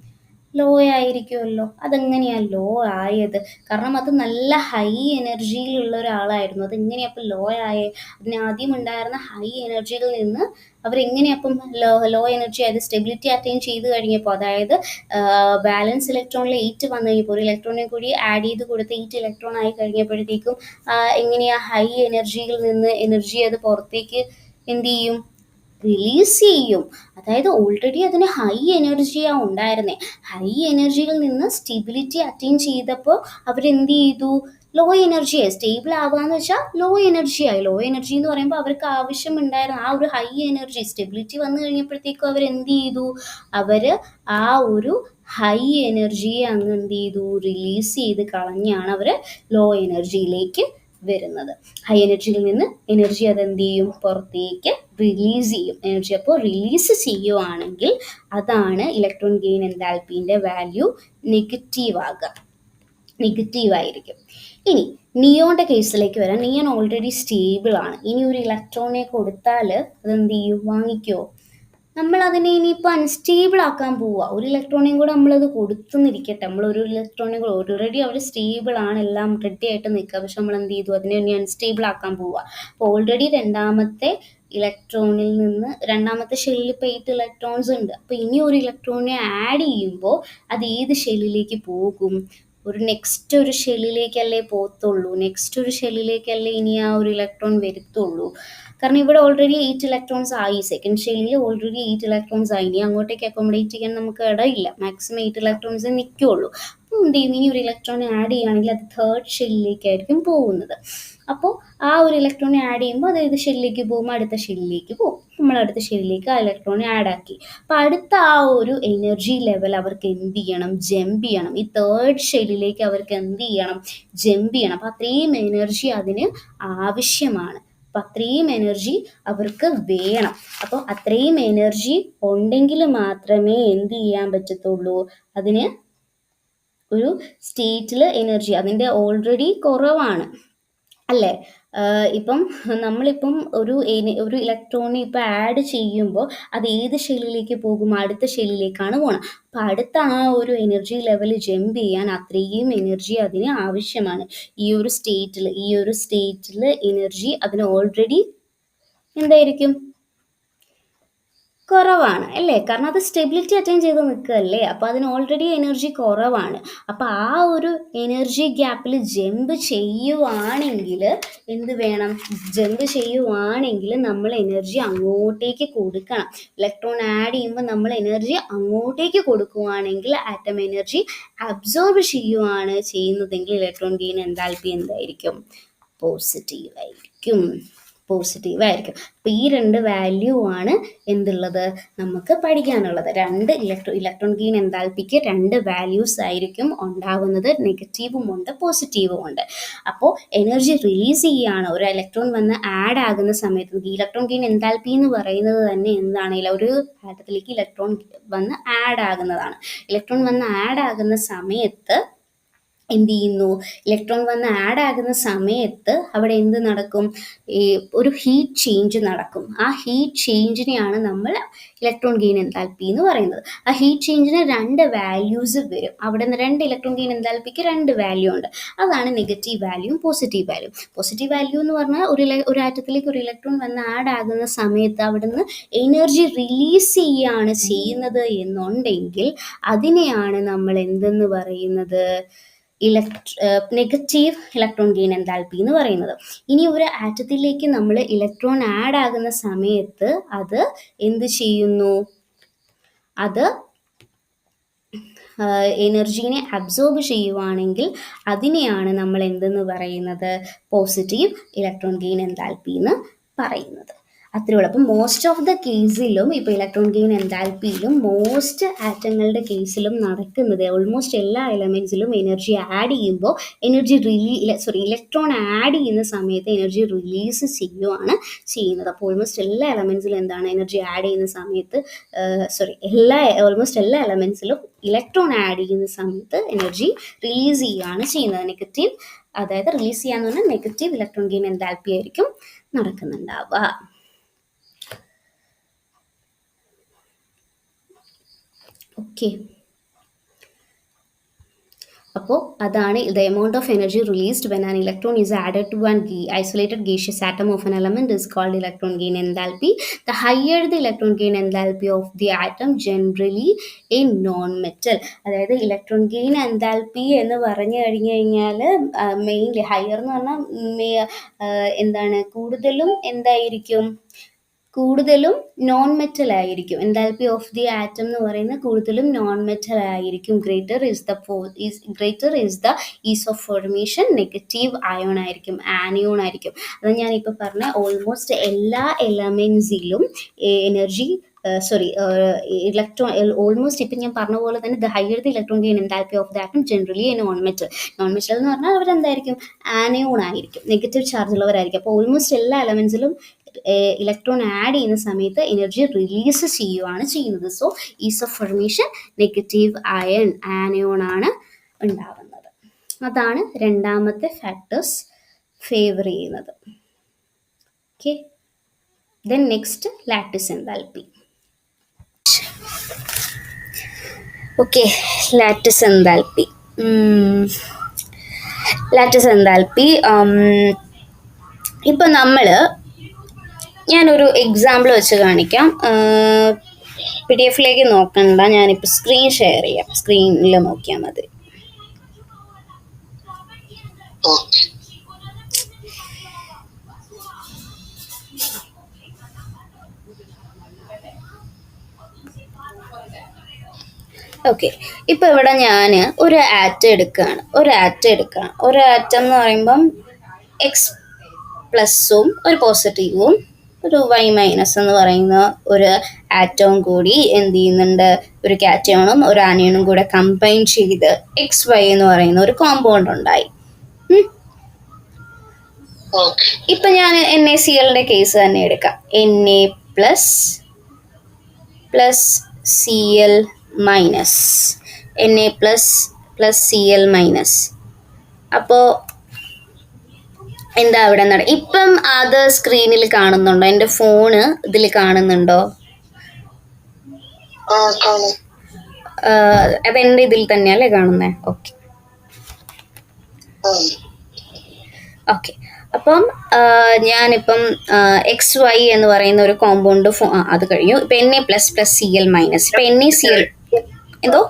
ലോ ആയിരിക്കുമല്ലോ. അതെങ്ങനെയാണ് ലോ ആയത്, കാരണം അത് നല്ല ഹൈ എനർജിയിലുള്ള ഒരാളായിരുന്നു. അതെങ്ങനെയപ്പം ലോ ആയേ, അതിന് ആദ്യം ഉണ്ടായിരുന്ന ഹൈ എനർജിയിൽ നിന്ന് അവരെങ്ങനെയപ്പം ലോ എനർജി ആയത്, സ്റ്റെബിലിറ്റി അറ്റൈൻ ചെയ്ത് കഴിഞ്ഞപ്പോൾ, അതായത് ബാലൻസ് ഇലക്ട്രോണിൽ 8 വന്നു കഴിഞ്ഞപ്പോൾ ഒരു ഇലക്ട്രോണിനെ കൂടി ആഡ് ചെയ്ത് കൊടുത്ത് 8 ഇലക്ട്രോൺ ആയി കഴിഞ്ഞപ്പോഴത്തേക്കും എങ്ങനെയാണ് ഹൈ എനർജിയിൽ നിന്ന് എനർജി അത് പുറത്തേക്ക് എന്ത് ചെയ്യും, റിലീസ് ചെയ്യും. അതായത് ഓൾറെഡി അതിന് ഹൈ എനർജിയാണ് ഉണ്ടായിരുന്നത്. ഹൈ എനർജിയിൽ നിന്ന് സ്റ്റെബിലിറ്റി അറ്റൈൻ ചെയ്തപ്പോൾ അവരെന്ത് ചെയ്തു, ലോ എനർജിയായി. സ്റ്റേബിൾ ആവാന്ന് വെച്ചാൽ ലോ എനർജിയായി. ലോ എനർജി എന്ന് പറയുമ്പോൾ അവർക്ക് ആവശ്യമുണ്ടായിരുന്ന ആ ഒരു ഹൈ എനർജി, സ്റ്റെബിലിറ്റി വന്നു കഴിഞ്ഞപ്പോഴത്തേക്കും അവരെന്ത് ചെയ്തു, അവർ ആ ഒരു ഹൈ എനർജിയെ അങ്ങ് എന്ത് ചെയ്തു, റിലീസ് ചെയ്ത് കളഞ്ഞാണ് അവർ ലോ എനർജിയിലേക്ക് വരുന്നത്. ഹൈ എനർജിയിൽ നിന്ന് എനർജി അതെന്ത് ചെയ്യും, പുറത്തേക്ക് റിലീസ് ചെയ്യും. എനർജി അപ്പോൾ റിലീസ് ചെയ്യുവാണെങ്കിൽ അതാണ് ഇലക്ട്രോൺ ഗെയിൻ എൻതാൽപ്പീൻ്റെ വാല്യൂ നെഗറ്റീവ് ആകുക, നെഗറ്റീവ് ആയിരിക്കും. ഇനി നിയോന്റെ കേസിലേക്ക് വരാം. നിയോൺ ഓൾറെഡി സ്റ്റേബിൾ ആണ്. ഇനി ഒരു ഇലക്ട്രോണിനെ കൊടുത്താൽ അതെന്ത് ചെയ്യും, വാങ്ങിക്കോ? നമ്മൾ അതിനെ ഇനിയിപ്പോൾ അൺസ്റ്റേബിൾ ആക്കാൻ പോവുക. ഒരു ഇലക്ട്രോണിയും കൂടെ നമ്മളത് കൊടുത്തുന്നിരിക്കട്ടെ, നമ്മൾ ഒരു ഇലക്ട്രോണിയും കൂടെ ഓൾറെഡി അവർ സ്റ്റേബിൾ ആണ്, എല്ലാം റെഡി ആയിട്ട് നിൽക്കുക, പക്ഷെ നമ്മൾ എന്ത് ചെയ്തു, അതിനെ ഇനി അൺസ്റ്റേബിൾ ആക്കാൻ പോവുക. അപ്പോൾ ഓൾറെഡി രണ്ടാമത്തെ ഇലക്ട്രോണിൽ നിന്ന്, രണ്ടാമത്തെ ഷെല്ലിൽ ഇപ്പോൾ 8 ഇലക്ട്രോൺസ് ഉണ്ട്. അപ്പോൾ ഇനി ഒരു ഇലക്ട്രോണിനെ ആഡ് ചെയ്യുമ്പോൾ അത് ഏത് ഷെല്ലിലേക്ക് പോകും, നെക്സ്റ്റ് ഒരു ഷെല്ലിലേക്കല്ലേ പോകത്തുള്ളൂ, നെക്സ്റ്റ് ഒരു ഷെല്ലിലേക്കല്ലേ ഇനി ആ ഒരു ഇലക്ട്രോൺ വരുത്തുള്ളൂ. കാരണം ഇവിടെ ഓൾറെഡി 8 ഇലക്ട്രോൺസ് ആയി, സെക്കൻഡ് ഷെല്ലിൽ ഓൾറെഡി 8 ഇലക്ട്രോൺസ് ആയി. ഇനി അങ്ങോട്ടേക്ക് അക്കോമഡേറ്റ് ചെയ്യാൻ നമുക്ക് ഇടയില്ല, മാക്സിമം 8 ഇലക്ട്രോൺസേ നിൽക്കുകയുള്ളൂ. അപ്പോൾ എന്ത് ചെയ്യും, ഇനി ഒരു ഇലക്ട്രോൺ ആഡ് ചെയ്യുകയാണെങ്കിൽ അത് തേർഡ് ഷെല്ലിലേക്കായിരിക്കും പോകുന്നത്. അപ്പോൾ ആ ഒരു ഇലക്ട്രോണെ ആഡ് ചെയ്യുമ്പോൾ അത് ഏത് ഷെല്ലിലേക്ക് പോകും, അടുത്ത ഷെല്ലിലേക്ക് പോകും. നമ്മൾ അടുത്ത ഷെല്ലിലേക്ക് ആ ഇലക്ട്രോണെ ആഡ് ആക്കി. അപ്പോൾ അടുത്ത ആ ഒരു എനർജി ലെവൽ അവർക്ക് എന്ത് ചെയ്യണം, ജമ്പ് ചെയ്യണം. ഈ തേർഡ് ഷെല്ലിലേക്ക് അവർക്ക് എന്ത് ചെയ്യണം, ജമ്പ് ചെയ്യണം. അപ്പോൾ അത്രയും എനർജി അതിന് ആവശ്യമാണ്. അപ്പം അത്രയും എനർജി അവർക്ക് വേണം. അപ്പോൾ അത്രയും എനർജി ഉണ്ടെങ്കിൽ മാത്രമേ എന്ത് ചെയ്യാൻ പറ്റത്തുള്ളൂ, അതിന് ഒരു സ്റ്റേറ്റിൽ എനർജി അതിൻ്റെ ഓൾറെഡി കുറവാണ് അല്ലേ. ഇപ്പം നമ്മളിപ്പം ഒരു ഇലക്ട്രോണിനെ ഇപ്പം ആഡ് ചെയ്യുമ്പോൾ അത് ഏത് ഷെല്ലിലേക്ക് പോകും, അടുത്ത ഷെല്ലിലേക്കാണ് പോകണം. അപ്പം അടുത്ത ആ ഒരു എനർജി ലെവൽ ജമ്പ് ചെയ്യാൻ അത്രയും എനർജി അതിന് ആവശ്യമാണ്. ഈ ഒരു സ്റ്റേറ്റിൽ എനർജി അതിന് ഓൾറെഡി എന്തായിരിക്കും, കുറവാണ് അല്ലേ. കാരണം അത് സ്റ്റെബിലിറ്റി അറ്റൈൻ ചെയ്ത് നിൽക്കുകയല്ലേ. അപ്പോൾ അതിന് ഓൾറെഡി എനർജി കുറവാണ്. അപ്പോൾ ആ ഒരു എനർജി ഗ്യാപ്പിൽ ജമ്പ് ചെയ്യുവാണെങ്കിൽ എന്ത് വേണം, ജമ്പ് ചെയ്യുവാണെങ്കിൽ നമ്മൾ എനർജി അങ്ങോട്ടേക്ക് കൊടുക്കണം. ഇലക്ട്രോൺ ആഡ് ചെയ്യുമ്പോൾ നമ്മൾ എനർജി അങ്ങോട്ടേക്ക് കൊടുക്കുവാണെങ്കിൽ ആറ്റം എനർജി അബ്സോർബ് ചെയ്യുവാണ് ചെയ്യുന്നതെങ്കിൽ ഇലക്ട്രോൺ ഗെയിൻ എൻതാൽപ്പി എന്തായിരിക്കും, പോസിറ്റീവ് ആയിരിക്കും. അപ്പോൾ ഈ രണ്ട് വാല്യൂ ആണ് എന്തുള്ളത്, നമുക്ക് പഠിക്കാനുള്ളത്. ഇലക്ട്രോൺ ഗെയിൻ എൻതാൽപ്പിക്ക് 2 വാല്യൂസ് ആയിരിക്കും ഉണ്ടാവുന്നത്, നെഗറ്റീവും ഉണ്ട് പോസിറ്റീവും ഉണ്ട്. അപ്പോൾ എനർജി റിലീസ് ചെയ്യുകയാണ് ഒരു ഇലക്ട്രോൺ വന്ന് ആഡ് ആകുന്ന സമയത്ത്. ഇലക്ട്രോൺ ഗെയിൻ എൻതാൽപ്പി എന്ന് പറയുന്നത് തന്നെ എന്താണെങ്കിലും ഒരു ആറ്റത്തിലേക്ക് ഇലക്ട്രോൺ വന്ന് ആഡ് ആകുന്നതാണ്. ഇലക്ട്രോൺ വന്ന് ആഡ് ആകുന്ന സമയത്ത് എന്ത് ചെയ്യുന്നു, ഇലക്ട്രോൺ വന്ന് ആഡ് ആകുന്ന സമയത്ത് അവിടെ എന്ത് നടക്കും, ഒരു ഹീറ്റ് ചേഞ്ച് നടക്കും. ആ ഹീറ്റ് ചേഞ്ചിനെയാണ് നമ്മൾ ഇലക്ട്രോൺ ഗെയിൻ എൻതാൽപ്പി എന്ന് പറയുന്നത്. ആ ഹീറ്റ് ചേഞ്ചിന് 2 വാല്യൂസ് വരും. അവിടെ നിന്ന് 2 ഇലക്ട്രോൺ ഗെയിൻ എൻതാൽപ്പിക്ക് 2 വാല്യൂ ഉണ്ട്. അതാണ് നെഗറ്റീവ് വാല്യൂവും പോസിറ്റീവ് വാല്യൂ. പോസിറ്റീവ് വാല്യൂ എന്ന് പറഞ്ഞാൽ ഒരു ആറ്റത്തിലേക്ക് ഒരു ഇലക്ട്രോൺ വന്ന് ആഡ് ആകുന്ന സമയത്ത് അവിടെ നിന്ന് എനർജി റിലീസ് ചെയ്യുകയാണ് ചെയ്യുന്നത് എന്നുണ്ടെങ്കിൽ അതിനെയാണ് നമ്മൾ എന്തെന്ന് പറയുന്നത്, നെഗറ്റീവ് ഇലക്ട്രോൺ ഗെയിൻ എൻതാൽപ്പി എന്ന് പറയുന്നത്. ഇനി ഒരു ആറ്റത്തിലേക്ക് നമ്മൾ ഇലക്ട്രോൺ ആഡ് ആകുന്ന സമയത്ത് അത് എന്ത് ചെയ്യുന്നു, അത് എനർജീനെ അബ്സോർബ് ചെയ്യുവാണെങ്കിൽ അതിനെയാണ് നമ്മൾ എന്തെന്ന് പറയുന്നത്, പോസിറ്റീവ് ഇലക്ട്രോൺ ഗെയിൻ എൻതാൽപ്പി എന്ന് പറയുന്നത്. അത്രയുള്ളൂ. അപ്പം മോസ്റ്റ് ഓഫ് ദ കേസിലും ഇപ്പോൾ ഇലക്ട്രോൺ ഗെയിൻ എൻതാൽപ്പിയിലും മോസ്റ്റ് ആറ്റങ്ങളുടെ കേസിലും നടക്കുന്നത്, ഓൾമോസ്റ്റ് എല്ലാ എലമെൻസിലും എനർജി ആഡ് ചെയ്യുമ്പോൾ ഇലക്ട്രോൺ ആഡ് ചെയ്യുന്ന സമയത്ത് എനർജി റിലീസ് ചെയ്യുവാണ് ചെയ്യുന്നത്. അപ്പോൾ ഓൾമോസ്റ്റ് എല്ലാ എലമെൻസിലും എന്താണ്, എനർജി ആഡ് ചെയ്യുന്ന സമയത്ത് ഓൾമോസ്റ്റ് എല്ലാ എലമെൻസിലും ഇലക്ട്രോൺ ആഡ് ചെയ്യുന്ന സമയത്ത് എനർജി റിലീസ് ചെയ്യുകയാണ് ചെയ്യുന്നത്. നെഗറ്റീവ്, അതായത് റിലീസ് ചെയ്യാന്ന് പറഞ്ഞാൽ നെഗറ്റീവ് ഇലക്ട്രോൺ ഗെയിൻ എൻതാൽപ്പി ആയിരിക്കും നടക്കുന്നുണ്ടാവുക. ഓക്കെ, അപ്പോൾ അതാണ് the amount of energy released when an electron is added to an isolated gaseous atom of an element is called electron gain enthalpy. The higher the electron gain enthalpy of the atom, generally a non-metal. അതായത് electron gain enthalpy എന്ന് പറഞ്ഞു കഴിഞ്ഞു കഴിഞ്ഞാൽ mainly higher എന്ന് പറഞ്ഞാൽ എന്താണ്, കൂടുതലും എന്തായിരിക്കും, കൂടുതലും നോൺ മെറ്റൽ ആയിരിക്കും. എൻതാൽപ്പി ഓഫ് ദി ആറ്റം എന്ന് പറയുന്നത് കൂടുതലും നോൺ മെറ്റൽ ആയിരിക്കും. Greater is the ease of formation, negative ion ആയിരിക്കും, ആനിയോൺ ആയിരിക്കും. അത് ഞാനിപ്പോൾ പറഞ്ഞ ഓൾമോസ്റ്റ് എല്ലാ എലമെൻസിലും എനർജി ഓൾമോസ്റ്റ് ഇപ്പം ഞാൻ പറഞ്ഞ പോലെ തന്നെ the higher the electron gain enthalpy of the atom generally non metal എന്ന് പറഞ്ഞാൽ അവരെന്തായിരിക്കും, ആനയോൺ ആയിരിക്കും, നെഗറ്റീവ് ചാർജ് ഉള്ളവരായിരിക്കും. അപ്പോൾ ഓൾമോസ്റ്റ് എല്ലാ എലമെൻസിലും ഇലക്ട്രോൺ ആഡ് ചെയ്യുന്ന സമയത്ത് എനർജി റിലീസ് ചെയ്യുകയാണ് ചെയ്യുന്നത്. So is of formation negative iron anion ആണ് ഉണ്ടാവുന്നത്. അതാണ് രണ്ടാമത്തെ ഫാക്ടേഴ്സ് ഫേവർ ചെയ്യുന്നത്. Okay, then next lattice enthalpy. Okay, lattice enthalpy. Lattice enthalpy ഇപ്പം ഞാനൊരു എക്സാമ്പിൾ വെച്ച് കാണിക്കാം. PDF നോക്കണ്ട, ഞാനിപ്പോൾ സ്ക്രീൻ ഷെയർ ചെയ്യാം, സ്ക്രീനിൽ നോക്കിയാൽ മതി. ഓക്കെ, ഇപ്പോൾ ഇവിടെ ഞാൻ ഒരു ആറ്റം എടുക്കുകയാണ്. ഒരു ആറ്റം എന്ന് പറയുമ്പം എക്സ് പ്ലസ്സും ഒരു പോസിറ്റീവും ഒരു വൈ മൈനസ് എന്ന് പറയുന്ന ഒരു ആറ്റവും കൂടി എന്ത് ചെയ്യുന്നുണ്ട്, ഒരു കാറ്റയോണും ഒരു ആനയോണും കൂടെ കമ്പൈൻ ചെയ്ത് XY എന്ന് പറയുന്ന ഒരു കോമ്പൗണ്ട് ഉണ്ടായി. ഇപ്പം ഞാൻ NaClന്റെ കേസ് തന്നെ എടുക്കാം. Na plus Cl minus, Na plus Cl minus. അപ്പോൾ എന്താ അവിടെ ഇപ്പം അത് സ്ക്രീനിൽ കാണുന്നുണ്ടോ? എൻ്റെ ഫോണ് ഇതിൽ കാണുന്നുണ്ടോ? അതെൻ്റെ ഇതിൽ തന്നെയല്ലേ കാണുന്നത്? ഓക്കെ ഓക്കെ അപ്പം ഞാനിപ്പം XY എന്ന് പറയുന്ന ഒരു കോമ്പൗണ്ട് അത് കഴിഞ്ഞു. ഇപ്പം Na പ്ലസ് Cl മൈനസ്. ഇപ്പം NaCl എന്തോ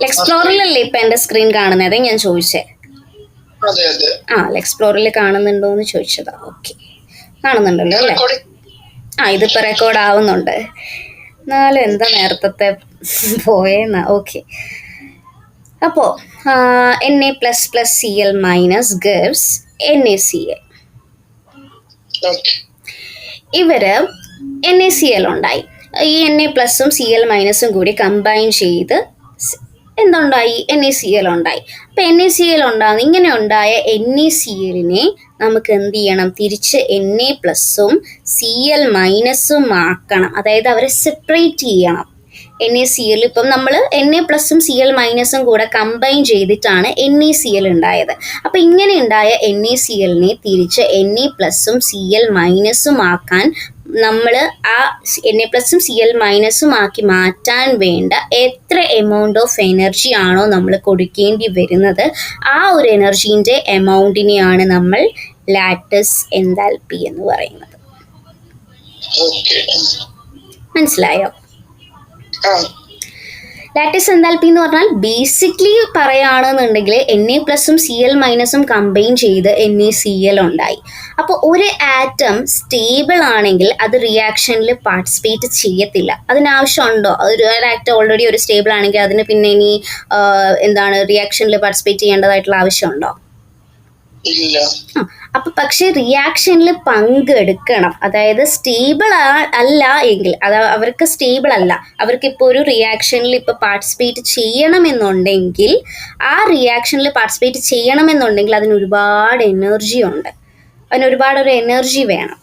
എക്സ്പ്ലോറിലല്ലേ ഇപ്പം എൻ്റെ സ്ക്രീൻ കാണുന്നത്? ഞാൻ ചോദിച്ചേ. എക്സ്പ്ലോറിൽ കാണുന്നുണ്ടോ എന്ന് ചോദിച്ചതാ. ഓക്കെ, കാണുന്നുണ്ടല്ലോ അല്ലേ? ഇതിപ്പോൾ റെക്കോർഡ് ആവുന്നുണ്ട്. എന്നാലും എന്താ നേരത്തെ പോയെന്നാ. ഓക്കെ, അപ്പോൾ Na plus Cl minus gives NaCl. ഇവര് NaCl ഉണ്ടായി. ഈ Na പ്ലസും Cl മൈനസും കൂടി കമ്പൈൻ ചെയ്ത് എന്തുണ്ടായി? NaCl ഉണ്ടായി. അപ്പം NaCl ഉണ്ടാകുന്ന ഇങ്ങനെ ഉണ്ടായ NaClനെ നമുക്ക് എന്ത് ചെയ്യണം? തിരിച്ച് Na പ്ലസും Cl മൈനസും ആക്കണം. അതായത് അവരെ സെപ്പറേറ്റ് ചെയ്യണം. NaCl ഇപ്പം നമ്മൾ Na പ്ലസും Cl മൈനസും കൂടെ കമ്പൈൻ ചെയ്തിട്ടാണ് NaCl ഉണ്ടായത്. അപ്പം ഇങ്ങനെ ഉണ്ടായ NaClനെ തിരിച്ച് Na പ്ലസും Cl മൈനസും ആക്കാൻ നമ്മൾ ആ Na പ്ലസും Cl മൈനസും ആക്കി മാറ്റാൻ വേണ്ട എത്ര എമൗണ്ട് ഓഫ് എനർജി ആണോ നമ്മൾ കൊടുക്കേണ്ടി വരുന്നത്, ആ ഒരു എനർജീൻ്റെ എമൗണ്ടിനെയാണ് നമ്മൾ ലാറ്റിസ് എൻതാൽപ്പി എന്ന് പറയുന്നത്. മനസ്സിലായോ? ലാറ്റിസ് എൻതാൽപ്പി എന്ന് പറഞ്ഞാൽ ബേസിക്കലി പറയുകയാണെന്നുണ്ടെങ്കിൽ Na പ്ലസും Cl മൈനസും കമ്പൈൻ ചെയ്ത് NaCl ഉണ്ടായി. അപ്പോൾ ഒരു ആറ്റം സ്റ്റേബിൾ ആണെങ്കിൽ അത് റിയാക്ഷനിൽ പാർട്ടിസിപ്പേറ്റ് ചെയ്യത്തില്ല. അതിനാവശ്യമുണ്ടോ? ഒരു ആറ്റം ഓൾറെഡി ഒരു സ്റ്റേബിൾ ആണെങ്കിൽ അതിന് പിന്നെ ഇനി റിയാക്ഷനിൽ പാർട്ടിസിപ്പേറ്റ് ചെയ്യേണ്ടതായിട്ടുള്ള ആവശ്യമുണ്ടോ? അപ്പൊ പക്ഷെ റിയാക്ഷനിൽ പങ്കെടുക്കണം. അതായത് സ്റ്റേബിൾ അല്ല എങ്കിൽ, അവർക്ക് സ്റ്റേബിൾ അല്ല, അവർക്ക് ഇപ്പോൾ ഒരു റിയാക്ഷനിൽ ഇപ്പോൾ പാർട്ടിസിപ്പേറ്റ് ചെയ്യണമെന്നുണ്ടെങ്കിൽ, ആ റിയാക്ഷനിൽ പാർട്ടിസിപ്പേറ്റ് ചെയ്യണമെന്നുണ്ടെങ്കിൽ അതിന് ഒരുപാട് എനർജി ഉണ്ട്, ഒരു എനർജി വേണം.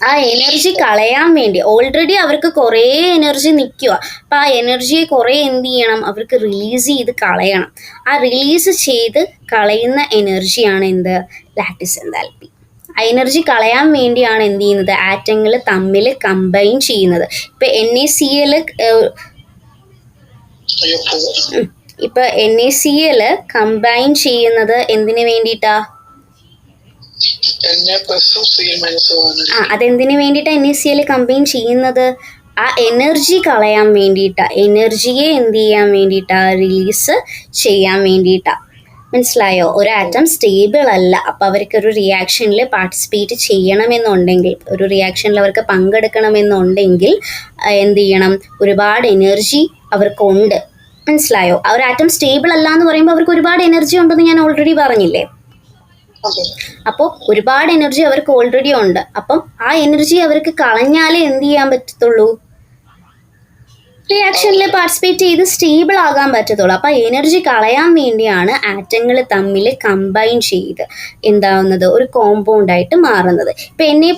ആ എനർജി കളയാൻ വേണ്ടി ഓൾറെഡി അവർക്ക് കുറേ എനർജി നിൽക്കുക. അപ്പം ആ എനർജിയെ കുറേ എന്ത് ചെയ്യണം? അവർക്ക് റിലീസ് ചെയ്ത് കളയണം. ആ റിലീസ് ചെയ്ത് കളയുന്ന എനർജിയാണ് ലാറ്റിസ് എൻതാൽപ്പി. ആ എനർജി കളയാൻ വേണ്ടിയാണ് എന്ത് ചെയ്യുന്നത്? ആറ്റങ്ങൾ തമ്മിൽ കമ്പൈൻ ചെയ്യുന്നത്. ഇപ്പം NaCl കമ്പൈൻ ചെയ്യുന്നത് എന്തിനു വേണ്ടിയിട്ടാ? അതെന്തിനു വേണ്ടിയിട്ടാണ് NaCl കമ്പൈൻ ചെയ്യുന്നത്? ആ എനർജി കളയാൻ വേണ്ടിയിട്ടാ, എനർജിയെ എന്ത് ചെയ്യാൻ വേണ്ടിയിട്ടാ? റിലീസ് ചെയ്യാൻ വേണ്ടിയിട്ടാ. മനസ്സിലായോ? ഒരു ആറ്റം സ്റ്റേബിൾ അല്ല, അപ്പോൾ അവർക്കൊരു റിയാക്ഷനിൽ പാർട്ടിസിപ്പേറ്റ് ചെയ്യണമെന്നുണ്ടെങ്കിൽ, ഒരു റിയാക്ഷനിൽ അവർക്ക് പങ്കെടുക്കണമെന്നുണ്ടെങ്കിൽ എന്ത് ചെയ്യണം? ഒരുപാട് എനർജി അവർക്കുണ്ട്. മനസ്സിലായോ? ഒരു ആറ്റം സ്റ്റേബിൾ അല്ല എന്ന് പറയുമ്പോൾ അവർക്ക് ഒരുപാട് എനർജി ഉണ്ടെന്ന് ഞാൻ ഓൾറെഡി പറഞ്ഞില്ലേ? അതെ. അപ്പോൾ ഒരുപാട് എനർജി അവർക്ക് ഓൾറെഡി ഉണ്ട്. അപ്പം ആ എനർജി അവർക്ക് കളഞ്ഞാലേ എന്ത് ചെയ്യാൻ പറ്റത്തുള്ളൂ? റിയാക്ഷനിൽ പാർട്ടിസിപ്പേറ്റ് ചെയ്ത് സ്റ്റേബിൾ ആകാൻ പറ്റത്തുള്ളൂ. അപ്പോൾ എനർജി കളയാൻ വേണ്ടിയാണ് ആറ്റങ്ങൾ തമ്മിൽ കമ്പൈൻ ചെയ്ത് എന്താവുന്നത്, ഒരു കോമ്പൗണ്ട് ആയിട്ട് മാറുന്നത്. ഇപ്പം Na+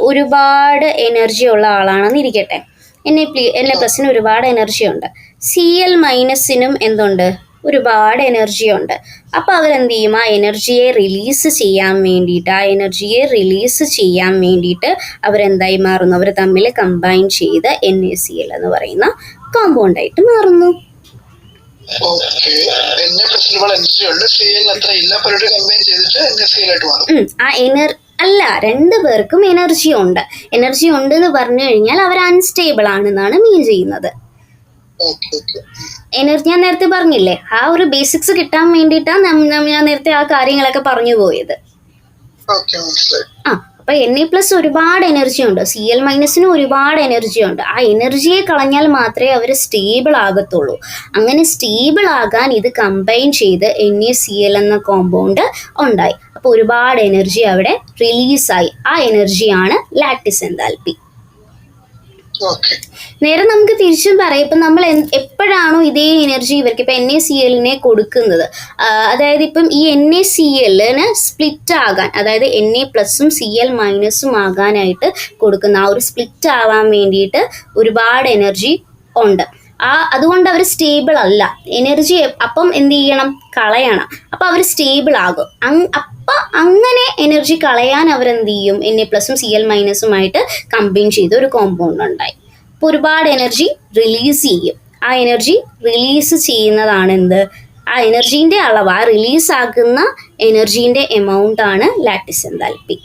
ഒരുപാട് എനർജി ഉള്ള ആളാണെന്ന് ഇരിക്കട്ടെ. Na+ന് ഒരുപാട് എനർജി ഉണ്ട്. Cl- എന്തുണ്ട്? ഒരുപാട് എനർജി ഉണ്ട്. അപ്പോൾ അവരെന്ത് ചെയ്യും? ആ എനർജിയെ റിലീസ് ചെയ്യാൻ വേണ്ടിയിട്ട് അവരെന്തായി മാറുന്നു? അവർ തമ്മിൽ കമ്പൈൻ ചെയ്ത് NaCl എന്ന് പറയുന്ന കോമ്പൗണ്ട് ആയിട്ട് മാറുന്നു. അല്ല, രണ്ടു പേർക്കും എനർജി ഉണ്ട്. എനർജി ഉണ്ടെന്ന് പറഞ്ഞു കഴിഞ്ഞാൽ അവർ അൺസ്റ്റേബിൾ ആണെന്നാണ് മീൻ ചെയ്യുന്നത്. എനർജി ഞാൻ നേരത്തെ പറഞ്ഞില്ലേ, ആ ഒരു ബേസിക്സ് കിട്ടാൻ വേണ്ടിയിട്ടാണ് ഞാൻ നേരത്തെ ആ കാര്യങ്ങളൊക്കെ പറഞ്ഞു പോയത്. അപ്പൊ Na+ ഒരുപാട് എനർജി ഉണ്ട്, Cl- ഒരുപാട് എനർജി ഉണ്ട്. ആ എനർജിയെ കളഞ്ഞാൽ മാത്രമേ അവർ സ്റ്റേബിൾ ആകത്തുള്ളൂ. അങ്ങനെ സ്റ്റേബിൾ ആകാൻ ഇത് കമ്പൈൻ ചെയ്ത് NaCl എന്ന കോമ്പൗണ്ട് ഉണ്ടായി. അപ്പോൾ ഒരുപാട് എനർജി അവിടെ റിലീസായി. ആ എനർജിയാണ് ലാറ്റിസ് എൻതാൽപ്പി. നേരെ നമുക്ക് തിരിച്ചും പറയാം. ഇപ്പം നമ്മൾ എപ്പോഴാണോ ഇതേ എനർജി ഇവർക്ക് ഇപ്പം NaCl കൊടുക്കുന്നത്, അതായത് ഇപ്പം ഈ NaCl സ്പ്ലിറ്റ് ആകാൻ, അതായത് Na+ഉം Cl- ആകാനായിട്ട് കൊടുക്കുന്ന ആ ഒരു സ്പ്ലിറ്റ് ആവാൻ വേണ്ടിയിട്ട് ഒരുപാട് എനർജി ഉണ്ട്. അതുകൊണ്ട് അവർ സ്റ്റേബിൾ അല്ല. എനർജി അപ്പം എന്ത് ചെയ്യണം? കളയണം. അപ്പം അവർ സ്റ്റേബിൾ ആകും. അപ്പം അങ്ങനെ എനർജി കളയാൻ അവരെന്ത് ചെയ്യും? Na+ഉം Cl- കമ്പൈൻ ചെയ്ത് ഒരു കോമ്പൗണ്ട് ഉണ്ടായി. അപ്പോൾ ഒരുപാട് എനർജി റിലീസ് ചെയ്യും. ആ എനർജി റിലീസ് ചെയ്യുന്നതാണ് എന്ത്? ആ എനർജീൻ്റെ അളവ്, ആ റിലീസാക്കുന്ന എനർജീൻ്റെ എമൗണ്ട് ആണ് ലാറ്റിസ് എൻതാൽപ്പി.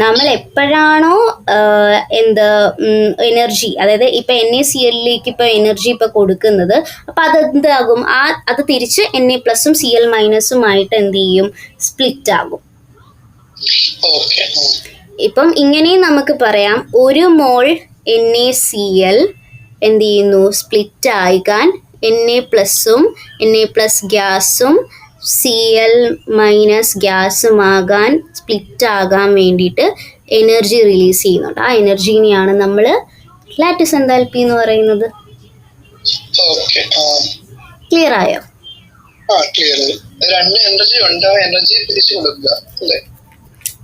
നമ്മൾ എപ്പോഴാണോ എനർജി, അതായത് ഇപ്പം NaCl ഇപ്പോൾ എനർജി ഇപ്പോൾ കൊടുക്കുന്നത്, അപ്പം അതെന്താകും? അത് തിരിച്ച് Na+ഉം Cl- എന്ത് ചെയ്യും? സ്പ്ലിറ്റ് ആകും. ഇപ്പം ഇങ്ങനെയും നമുക്ക് പറയാം, 1 മോൾ NaCl എന്ത് ചെയ്യുന്നു? സ്പ്ലിറ്റ് ആകാൻ Na+ഉം Na+ ഗ്യാസും Cl- ഗ്യാസും ആകാൻ, സ്പ്ലിറ്റ് ആകാൻ വേണ്ടിയിട്ട് എനർജി റിലീസ് ചെയ്യുന്നുണ്ട്. ആ എനർജീനെയാണ് നമ്മൾ ലാറ്റിസ് എൻതാൽപ്പി എന്ന് പറയുന്നത്. ക്ലിയർ ആയോ?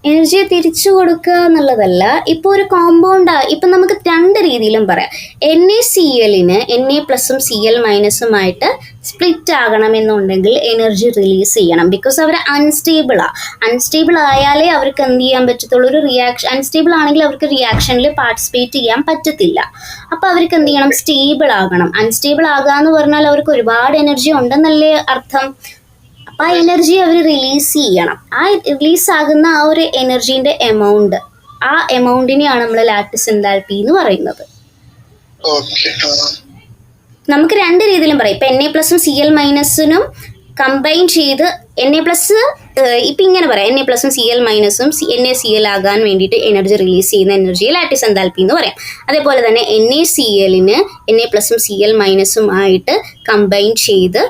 എനർജിയെ തിരിച്ചു കൊടുക്കുക എന്നുള്ളതല്ല. ഇപ്പോൾ ഒരു കോമ്പൗണ്ട്, ഇപ്പം നമുക്ക് രണ്ട് രീതിയിലും പറയാം. NaCl-ന് Na+ഉം Cl- സ്പ്ലിറ്റ് ആകണമെന്നുണ്ടെങ്കിൽ എനർജി റിലീസ് ചെയ്യണം. ബിക്കോസ് അവർ അൺസ്റ്റേബിൾ ആയാലേ അവർക്ക് എന്ത് ചെയ്യാൻ പറ്റത്തുള്ളൂ? ഒരു റിയാക്ഷൻ. അൺസ്റ്റേബിൾ ആണെങ്കിൽ അവർക്ക് റിയാക്ഷനിൽ പാർട്ടിസിപ്പേറ്റ് ചെയ്യാൻ പറ്റത്തില്ല. അപ്പോൾ അവർക്ക് എന്ത് ചെയ്യണം? സ്റ്റേബിൾ ആകണം. അൺസ്റ്റേബിൾ ആകുക എന്ന് പറഞ്ഞാൽ അവർക്ക് ഒരുപാട് എനർജി ഉണ്ടെന്നല്ലേ അർത്ഥം. അപ്പം ആ എനർജി അവർ റിലീസ് ചെയ്യണം. ആ റിലീസാകുന്ന ആ ഒരു എനർജീൻ്റെ എമൗണ്ട്, ആ എമൗണ്ടിനെയാണ് നമ്മൾ ലാറ്റിസ് എൻതാൽപ്പി എന്ന് പറയുന്നത്. നമുക്ക് രണ്ട് രീതിയിലും പറയാം. ഇപ്പം Na+ഉം Cl- കമ്പൈൻ ചെയ്ത് ഇപ്പം ഇങ്ങനെ പറയാം, Na+ഉം Cl- NaCl ആകാൻ വേണ്ടിയിട്ട് എനർജി റിലീസ് ചെയ്യുന്ന എനർജിയെ ലാറ്റിസ് എൻതാൽപ്പി എന്ന് പറയാം. അതേപോലെ തന്നെ NaCl-ന് Na+ഉം Cl- കമ്പൈൻ ചെയ്ത്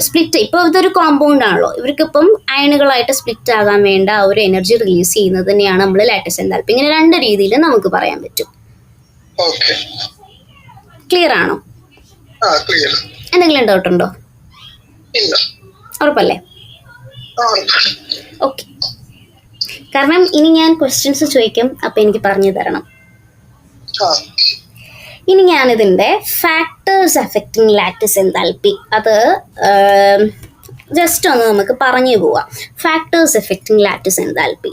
സ്പ്ലിറ്റ്, ഇപ്പോൾ ഇതൊരു കോമ്പൗണ്ട് ആണല്ലോ, ഇവർക്കിപ്പം അയണുകളായിട്ട് സ്പ്ലിറ്റ് ആകാൻ വേണ്ട ആ ഒരു എനർജി റിലീസ് ചെയ്യുന്നത് തന്നെയാണ് നമ്മൾ ലാറ്റിസ് എൻതാൽപ്പി. ഇങ്ങനെ രണ്ട് രീതിയിൽ നമുക്ക് പറയാൻ പറ്റും. ക്ലിയർ ആണോ? എന്തെങ്കിലും ഡൗട്ട് ഉണ്ടോ? ഉറപ്പല്ലേ? ഓക്കെ. കാരണം ഇനി ഞാൻ ക്വസ്റ്റ്യൻസ് ചോദിക്കും, അപ്പം എനിക്ക് പറഞ്ഞു തരണം. ഇനി ഞാനിതിൻ്റെ ഫാക്ടേഴ്സ് അഫക്റ്റിംഗ് ലാറ്റിസ് എൻതാൽപ്പി, അത് ജസ്റ്റ് ഒന്ന് നമുക്ക് പറഞ്ഞു പോവാം. ഫാക്ടേഴ്സ് എഫക്റ്റിംഗ് ലാറ്റിസ് എൻതാൽപ്പി,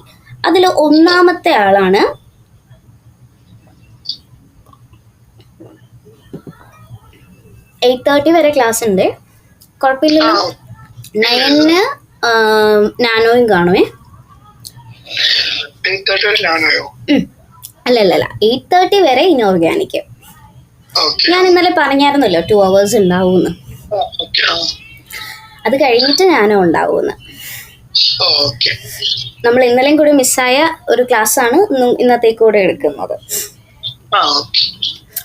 അതിൽ ഒന്നാമത്തെ ആളാണ് 8:30 വരെ ക്ലാസ് ഉണ്ട്, കുഴപ്പമില്ലല്ലോ. 9-ന് നാനോയും കാണുമേ. അല്ലല്ല 8:30 വരെ ഇനോർഗാനിക്. ഞാൻ ഇന്നലെ പറഞ്ഞായിരുന്നല്ലോ 2 hours ഉണ്ടാവുമെന്ന്. അത് കഴിഞ്ഞിട്ട് നാനോ ഉണ്ടാവുമെന്ന്. നമ്മൾ ഇന്നലെയും കൂടി മിസ്സായ ഒരു ക്ലാസ്സാണ് ഇന്നത്തേക്കൂടെ എടുക്കുന്നത്.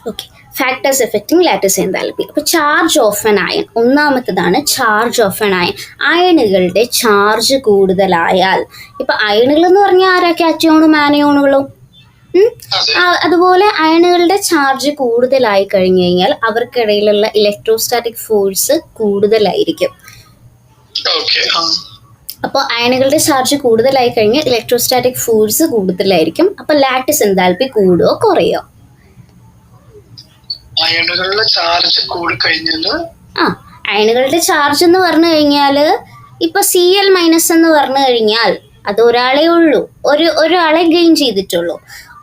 Okay. Factors affecting lattice enthalpy. അപ്പോൾ ചാർജ് ഓഫ് എൻ അയൺ, ഒന്നാമത്തതാണ് ചാർജ് ഓഫ് എൻ അയൺ. അയണുകളുടെ ചാർജ് കൂടുതലായാൽ, ഇപ്പം അയണുകൾ എന്ന് പറഞ്ഞാൽ ആരാ? കാറ്റയോണും ആനയോണുകളും. അതുപോലെ അയണുകളുടെ ചാർജ് കൂടുതലായി കഴിഞ്ഞു കഴിഞ്ഞാൽ അവർക്കിടയിലുള്ള ഇലക്ട്രോസ്റ്റാറ്റിക് ഫോഴ്സ് കൂടുതലായിരിക്കും. അപ്പോൾ അയണുകളുടെ ചാർജ് കൂടുതലായി കഴിഞ്ഞാൽ ഇലക്ട്രോസ്റ്റാറ്റിക് ഫോഴ്സ് കൂടുതലായിരിക്കും. അപ്പോൾ ലാറ്റിസ് എൻതാൽപ്പി കൂടുകയോ കുറയോ? അയണുകളുടെ ചാർജ് കൂടിക്കഴിഞ്ഞാൽ അയണുകളുടെ ചാർജ് എന്ന് പറഞ്ഞു കഴിഞ്ഞാൽ ഇപ്പൊ Cl മൈനസ് എന്ന് പറഞ്ഞു കഴിഞ്ഞാൽ അത് ഒരാളേ ഉള്ളൂ, ഒരാളെ ഗെയിൻ ചെയ്തിട്ടുള്ളൂ.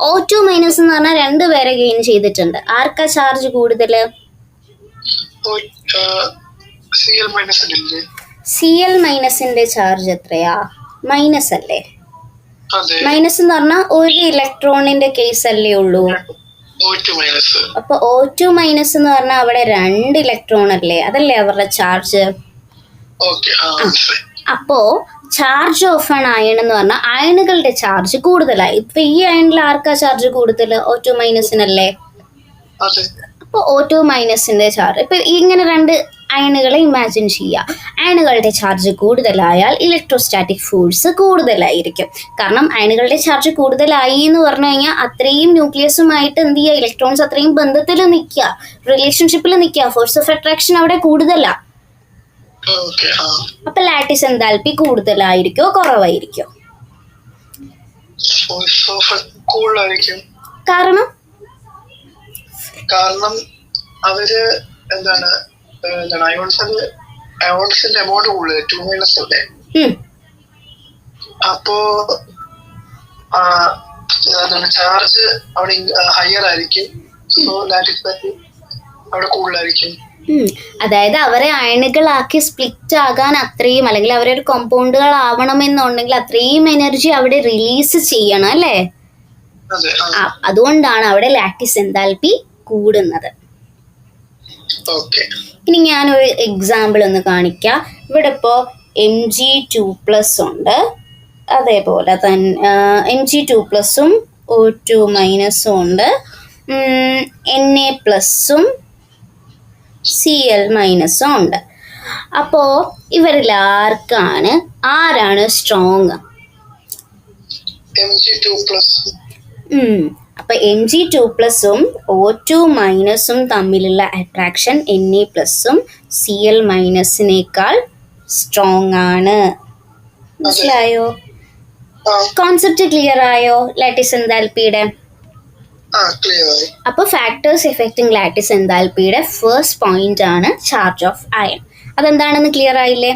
O2 മൈനസ് എന്ന് പറഞ്ഞാൽ 2 പേരെ ഗെയിൻ ചെയ്തിട്ടുണ്ട്. ആർക്കാ ചാർജ് കൂടുതൽ? Cl മൈനസിന്റെ ചാർജ് എത്രയാ? മൈനസ് അല്ലേ? മൈനസ് എന്ന് പറഞ്ഞാൽ ഒരു ഇലക്ട്രോണിന്റെ കേസ് അല്ലേ ഉള്ളൂ. അപ്പൊ O2 മൈനസ് എന്ന് പറഞ്ഞാൽ അവിടെ 2 ഇലക്ട്രോൺ അല്ലേ, അതല്ലേ അവരുടെ ചാർജ്. അപ്പോ ചാർജ് ഓഫ് ആൻ അയൺ എന്ന് പറഞ്ഞാൽ അയണുകളുടെ ചാർജ് കൂടുതലായി. ഇപ്പൊ ഈ അയണിൽ ആർക്കാ ചാർജ് കൂടുതൽ? O2 മൈനസിനല്ലേ. അപ്പൊ O2 മൈനസിന്റെ ചാർജ്, ഇപ്പൊ ഇങ്ങനെ 2 അയണുകളെ ഇമാജിൻ ചെയ്യുക. അയണുകളുടെ ചാർജ് കൂടുതലായാൽ ഇലക്ട്രോസ്റ്റാറ്റിക് ഫോഴ്സ് കൂടുതലായിരിക്കും. കാരണം അയണുകളുടെ ചാർജ് കൂടുതലായി എന്ന് പറഞ്ഞു കഴിഞ്ഞാൽ അത്രയും ന്യൂക്ലിയസുമായിട്ട് എന്ത് ചെയ്യുക? ഇലക്ട്രോൺസ് അത്രയും ബന്ധത്തിൽ നിൽക്കുക, റിലേഷൻഷിപ്പിൽ നിൽക്കുക. ഫോഴ്സ് ഓഫ് അട്രാക്ഷൻ അവിടെ കൂടുതലാണ്. അപ്പൊ ലാറ്റിസ് എൻതാൽപ്പി കൂടുതലായിരിക്കോ കുറവായിരിക്കോ? കാരണം അവര് എന്താണ് അയോൺസിന്റെ എമൗണ്ട് കൂടുതൽ 2 മൈനസ് അല്ലേ. അപ്പോ ചാർജ് അവിടെ ഹയർ ആയിരിക്കും. സോ ലാറ്റിസ് അവിടെ കൂടുതലായിരിക്കും. അതായത് അവരെ അയണുകളാക്കി സ്പ്ലിറ്റ് ആകാൻ അത്രയും, അല്ലെങ്കിൽ അവരൊരു കോമ്പൗണ്ടുകൾ ആവണമെന്നുണ്ടെങ്കിൽ അത്രയും എനർജി അവിടെ റിലീസ് ചെയ്യണം അല്ലേ. അതുകൊണ്ടാണ് അവിടെ ലാറ്റിസ് എൻതാൽപ്പി കൂടുന്നത്. ഇനി ഞാനൊരു എക്സാമ്പിൾ ഒന്ന് കാണിക്കാം. ഇവിടെ ഇപ്പോൾ Mg2+ ഉണ്ട്, അതേപോലെ തന്നെ Mg2+ഉം O2 മൈനസും ഉണ്ട്, Na+ഉം Cl മൈനസും ഉണ്ട്. അപ്പോൾ ഇവരിൽ ആരാണ് സ്ട്രോങ്? അപ്പൊ Mg2+ഉം O2 മൈനസും തമ്മിലുള്ള അട്രാക്ഷൻ Na+ഉം Cl മൈനസിനേക്കാൾ സ്ട്രോങ് ആണ്. മനസ്സിലായോ? കോൺസെപ്റ്റ് ക്ലിയർ ആയോ ലാറ്റിസ് എൻതാൽപ്പിയുടെ? അപ്പൊ ഫാക്ടേഴ്സ് എഫക്റ്റിംഗ് ലാറ്റിസ് എൻതാൽപ്പിയുടെ ഫസ്റ്റ് പോയിന്റ് ആണ് ചാർജ് ഓഫ് അയൺ. അതെന്താണെന്ന് ക്ലിയർ ആയില്ലേ?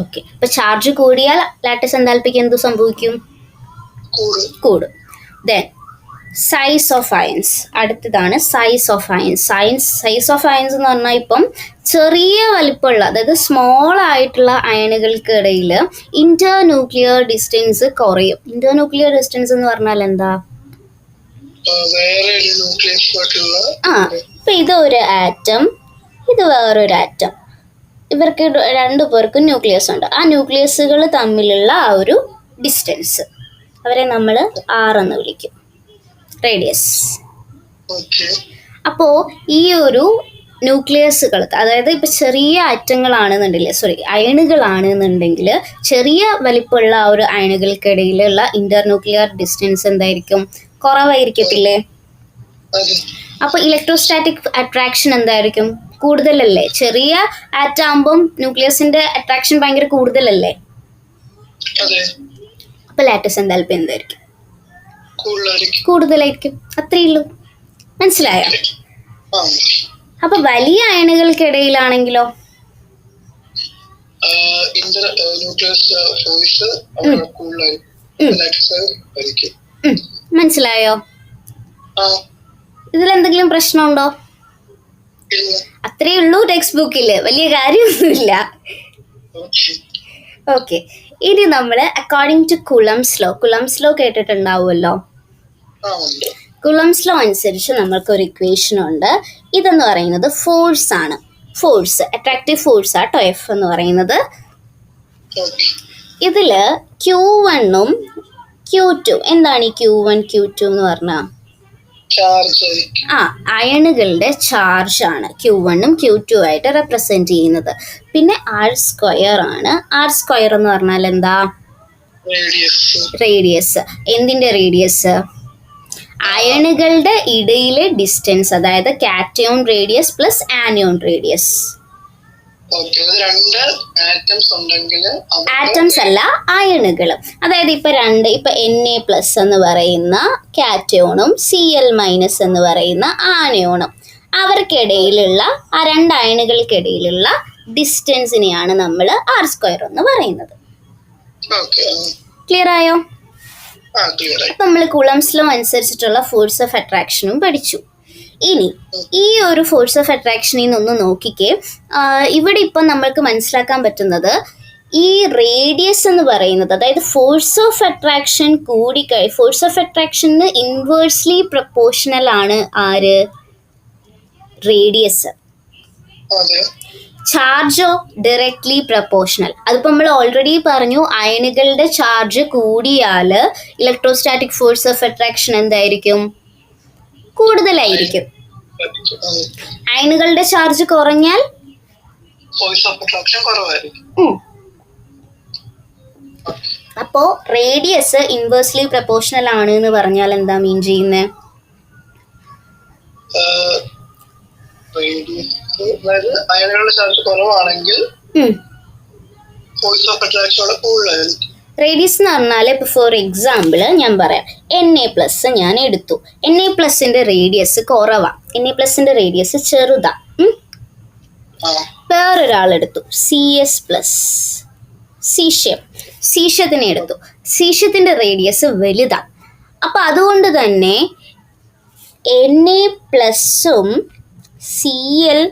ഓക്കെ. അപ്പൊ ചാർജ് കൂടിയാൽ ലാറ്റിസ് എൻതാൽപ്പിക്ക് എന്ത് സംഭവിക്കും? കൂടും. Then size of ions. അടുത്തതാണ് size of ions. Size of ions എന്ന് പറഞ്ഞാൽ ഇപ്പം ചെറിയ വലിപ്പമുള്ള, അതായത് സ്മോൾ ആയിട്ടുള്ള അയണുകൾക്കിടയിൽ ഇന്റർന്യൂക്ലിയർ ഡിസ്റ്റൻസ് കുറയും. ഇന്റർന്യൂക്ലിയർ ഡിസ്റ്റൻസ് എന്ന് പറഞ്ഞാൽ എന്താ? ഇപ്പൊ ഇതൊരു ആറ്റം, ഇത് വേറൊരു ആറ്റം. ഇവർക്ക് 2 പേർക്കും ന്യൂക്ലിയസ് ഉണ്ട്. ആ ന്യൂക്ലിയസുകൾ തമ്മിലുള്ള ആ ഒരു ഡിസ്റ്റൻസ്, അവരെ നമ്മൾ R എന്ന് വിളിക്കും, റേഡിയസ്. അപ്പോ ഈ ഒരു ന്യൂക്ലിയസുകൾ, അതായത് ഇപ്പൊ ചെറിയ അയണുകളാണെന്നുണ്ടെങ്കിൽ ചെറിയ വലിപ്പമുള്ള ആ ഒരു അയണുകൾക്കിടയിലുള്ള ഇന്റർന്യൂക്ലിയർ ഡിസ്റ്റൻസ് എന്തായിരിക്കും? കുറവായിരിക്കത്തില്ലേ? അപ്പൊ ഇലക്ട്രോസ്റ്റാറ്റിക് അട്രാക്ഷൻ എന്തായിരിക്കും? കൂടുതലല്ലേ? ചെറിയ ആറ്റാകുമ്പം ന്യൂക്ലിയസിന്റെ അട്രാക്ഷൻ ഭയങ്കര കൂടുതലല്ലേ? അപ്പൊ ലാറ്റിസ് എൻതാൽപ്പി എന്തായിരിക്കും? കൂടുതലായിരിക്കും. അത്രയേ ഉള്ളൂ. മനസ്സിലായോ? അപ്പൊ വലിയ അയണുകൾക്കിടയിലാണെങ്കിലോ? മനസ്സിലായോ? ഇതിലെന്തെങ്കിലും പ്രശ്നമുണ്ടോ? അത്രയേ ഉള്ളൂ. ടെക്സ്റ്റ് ബുക്കില് വലിയ കാര്യമൊന്നുമില്ല. ഓക്കെ. ഇനി നമ്മൾ അക്കോർഡിംഗ് ടു കുളംസ് ലോ കേട്ടിട്ടുണ്ടാവുമല്ലോ. കുളംസ് ലോ അനുസരിച്ച് നമ്മൾക്കൊരു ഇക്വേഷൻ ഉണ്ട്. ഇതെന്ന് പറയുന്നത് ഫോഴ്സ് ആണ്. അട്രാക്റ്റീവ് ഫോഴ്സ് ആട്ടോ F എന്ന് പറയുന്നത്. ഇതില് Q1ഉം Q2, എന്താണ് ഈ Q1 Q2 എന്ന് പറഞ്ഞാൽ? ചാർജ് അയണുകളുടെ ചാർജ് ആണ് Q1 ഉം Q2 ആയിട്ട് റെപ്രസെന്റ് ചെയ്യുന്നത്. പിന്നെ R² ആണ്. R² എന്ന് പറഞ്ഞാൽ എന്താ? റേഡിയസ്. എന്തിന്റെ റേഡിയസ്? അയണുകളുടെ ഇടയിലെ ഡിസ്റ്റൻസ്, അതായത് cation radius plus anion radius. Atoms അല്ല, അയണുകൾ. അതായത് ഇപ്പൊ Na+ എന്ന് പറയുന്ന കാറ്റയോണും Cl- എന്ന് പറയുന്ന ആനയോണും, അവർക്കിടയിലുള്ള ആ രണ്ട് അയണുകൾക്കിടയിലുള്ള ഡിസ്റ്റൻസിനെയാണ് നമ്മൾ R² എന്ന് പറയുന്നത്. ക്ലിയർ ആയോ? അപ്പൊ നമ്മൾ കുളംസ് ലോ അനുസരിച്ചിട്ടുള്ള ഫോഴ്സ് ഓഫ് അട്രാക്ഷനും പഠിച്ചു. ഇനി ഈ ഒരു ഫോഴ്സ് ഓഫ് അട്രാക്ഷനിൽ നിന്നൊന്ന് നോക്കിക്കേ. ഇവിടെ ഇപ്പം നമ്മൾക്ക് മനസ്സിലാക്കാൻ പറ്റുന്നത് ഈ റേഡിയസ് എന്ന് പറയുന്നത്, അതായത് force of attraction force of അട്രാക്ഷന് ഇൻവേഴ്സ്ലി പ്രൊപ്പോർഷണൽ ആണ് ആര്? റേഡിയസ്. ചാർജോ ഡയറക്ട്ലി പ്രൊപ്പോർഷണൽ. അതിപ്പോൾ നമ്മൾ ഓൾറെഡി പറഞ്ഞു, അയണുകളുടെ ചാർജ് കൂടിയാൽ ഇലക്ട്രോസ്റ്റാറ്റിക് ഫോഴ്സ് ഓഫ് അട്രാക്ഷൻ എന്തായിരിക്കും? കൂടുതലായിരിക്കും. അയണുകളുടെ ചാർജ് കുറഞ്ഞാൽ ഫോഴ്സ് ഓഫ് അട്രാക്ഷൻ കുറവായിരിക്കും. അപ്പോ റേഡിയസ് ഇൻവേഴ്സ്ലി പ്രൊപ്പോർഷണൽ ആണ് എന്ന് പറഞ്ഞാൽ എന്താ മീൻ ചെയ്യുന്നത്? അയണുകളുടെ ചാർജ് കുറവാണെങ്കിൽ ഫോഴ്സ് ഓഫ് അട്രാക്ഷൻ കൂടുതലായിരിക്കും. റേഡിയസ് എന്ന് പറഞ്ഞാൽ ഇപ്പോൾ ഫോർ എക്സാമ്പിൾ ഞാൻ പറയാം, Na+ ഞാൻ എടുത്തു. Na+ന്റെ റേഡിയസ് കുറവാണ്, Na+ന്റെ റേഡിയസ് ചെറുതാ. വേറൊരാളെടുത്തു Cs+, സീഷ്യത്തിനെ എടുത്തു. സീഷ്യത്തിന്റെ റേഡിയസ് വലുതാ. അപ്പൊ അതുകൊണ്ട് തന്നെ Na+ഉം Cl-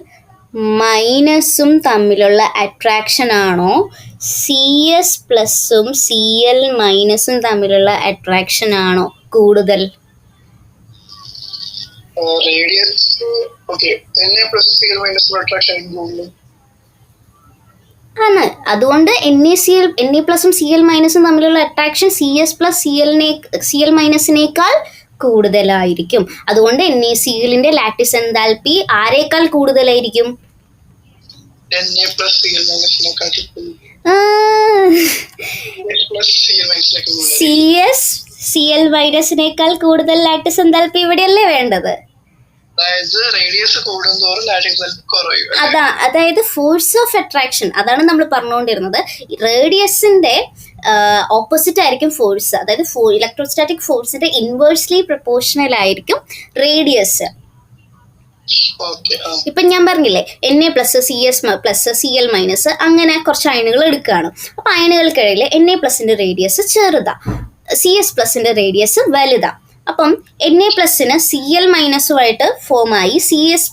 തമ്മിലുള്ള അട്രാക്ഷൻ ആണോ Cs+ഉം Cl- തമ്മിലുള്ള അട്രാക്ഷൻ ആണോ കൂടുതൽ? ആണ്. അതുകൊണ്ട് Na+ഉം Cl- തമ്മിലുള്ള അട്രാക്ഷൻ Cs+Cl- കൂടുതലായിരിക്കും. അതുകൊണ്ട് NaClന്റെ ലാറ്റിസ് എൻതാൽപ്പി ആരേക്കാൾ കൂടുതലായിരിക്കും? Cl- കൂടുതൽ ലാറ്റിസ് എൻതാൽപ്പി ഇവിടെയല്ലേ വേണ്ടത്? അതായത് ഫോഴ്സ് ഓഫ് അട്രാക്ഷൻ, അതാണ് നമ്മൾ പറഞ്ഞുകൊണ്ടിരുന്നത്. റേഡിയസിന്റെ ഓപ്പോസിറ്റ് ആയിരിക്കും ഫോഴ്സ്, അതായത് ഇലക്ട്രോസ്റ്റാറ്റിക് ഫോഴ്സിന്റെ ഇൻവേഴ്സ്ലി പ്രൊപ്പോർഷണൽ ആയിരിക്കും റേഡിയസ്. ഇപ്പൊ ഞാൻ പറഞ്ഞില്ലേ, Na+, Cs+, Cl- അങ്ങനെ കുറച്ച് അയണുകൾ എടുക്കുകയാണ്. അപ്പൊ അയണുകൾക്കിടയിൽ Na+ന്റെ റേഡിയസ് ചെറുതാ, Cs+ന്റെ റേഡിയസ് വലുതാ. അപ്പം Na+ന് Cl- ഫോം ആയി, Cs+,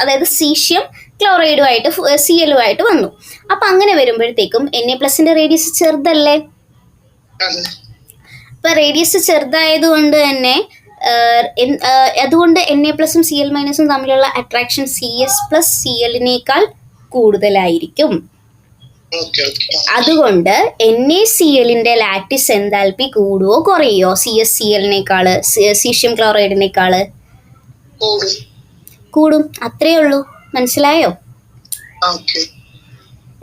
അതായത് സീഷ്യം ക്ലോറൈഡുമായിട്ട് Cl- വന്നു. അപ്പൊ അങ്ങനെ വരുമ്പോഴത്തേക്കും Na+ന്റെ റേഡിയസ് ചെറുതല്ലേ? അപ്പൊ റേഡിയസ് ചെറുതായതുകൊണ്ട് തന്നെ അതുകൊണ്ട് Na+ഉം Cl- തമ്മിലുള്ള അട്രാക്ഷൻ Cs+Cl കൂടുതലായിരിക്കും. അതുകൊണ്ട് NaClന്റെ ലാറ്റിസ് എൻതാൽപ്പി കൂടുവോ കുറയോ CsCl സീഷ്യം ക്ലോറൈഡിനേക്കാള്? കൂടും. അത്രേ ഉള്ളൂ. മനസ്സിലായോ?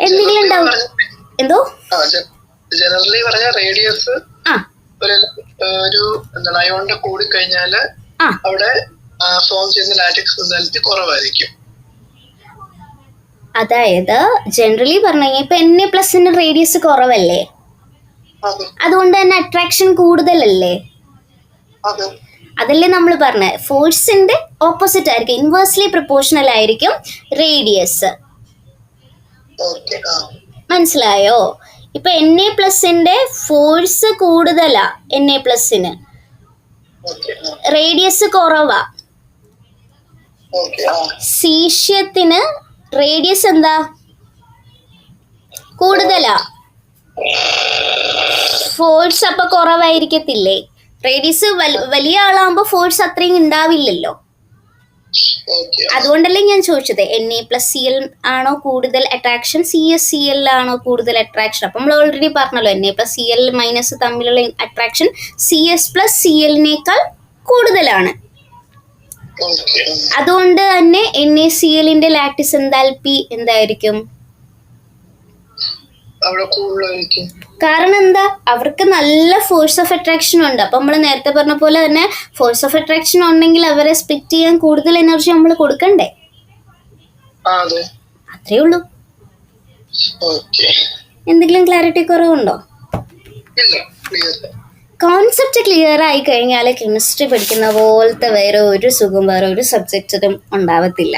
എന്തെങ്കിലും ഡൗട്ട്? എന്തോ ജനറലി പറഞ്ഞ റേഡിയസ് ഒരു അയോണിന്റെ കൂടി കഴിഞ്ഞാല് അവിടെ ഫോം ചെയ്യുന്ന ലാറ്റിസ് എൻതാൽപ്പി കുറവായിരിക്കും. അതായത് ജനറലി പറഞ്ഞു കഴിഞ്ഞാൽ ഇപ്പൊ Na+ന്റെ റേഡിയസ് കുറവല്ലേ, അതുകൊണ്ട് തന്നെ അട്രാക്ഷൻ കൂടുതലല്ലേ? അതല്ലേ നമ്മൾ പറഞ്ഞ ഫോഴ്സിന്റെ ഓപ്പോസിറ്റ് ആയിരിക്കും, ഇൻവേഴ്സ്ലി പ്രൊപ്പോർഷണൽ ആയിരിക്കും റേഡിയസ്. മനസ്സിലായോ? ഇപ്പൊ Na+ന്റെ ഫോഴ്സ് കൂടുതലാ, Na+ന് റേഡിയസ് കുറവാ. സീഷ്യത്തിന് റേഡിയസ് എന്താ? കൂടുതലാ. ഫോഴ്സ് അപ്പൊ കുറവായിരിക്കത്തില്ലേ? റേഡിയസ് വലിയ ആളാകുമ്പോ ഫോഴ്സ് അത്രയും ഉണ്ടാവില്ലല്ലോ. അതുകൊണ്ടല്ലേ ഞാൻ ചോദിച്ചത് Na+Cl ആണോ കൂടുതൽ അട്രാക്ഷൻ, CsCl ആണോ കൂടുതൽ അട്രാക്ഷൻ? അപ്പം നമ്മൾ ഓൾറെഡി പറഞ്ഞല്ലോ, Na+Cl- തമ്മിലുള്ള അട്രാക്ഷൻ Cs+Cl കൂടുതലാണ്. അതുകൊണ്ട് തന്നെ NaClന്റെ ലാറ്റിസ് എൻതാൽപ്പി എന്തായിരിക്കും? കാരണം എന്താ, അവർക്ക് നല്ല ഫോഴ്സ് ഓഫ് അട്രാക്ഷൻ ഉണ്ട്. അപ്പൊ നമ്മൾ നേരത്തെ പറഞ്ഞ പോലെ തന്നെ ഫോഴ്സ് ഓഫ് അട്രാക്ഷൻ ഉണ്ടെങ്കിൽ അവരെ സ്പ്ലിറ്റ് ചെയ്യാൻ കൂടുതൽ എനർജി നമ്മൾ കൊടുക്കണ്ടേ? അത്രേ ഉള്ളൂ. എന്തെങ്കിലും ക്ലാരിറ്റി കുറവുണ്ടോ? കോൺസെപ്റ്റ് ക്ലിയർ ആയി കഴിഞ്ഞാൽ കെമിസ്ട്രി പഠിക്കുന്ന പോലത്തെ വേറെ ഒരു സുഖം വേറെ ഒരു സബ്ജക്റ്റിലും ഉണ്ടാവത്തില്ല.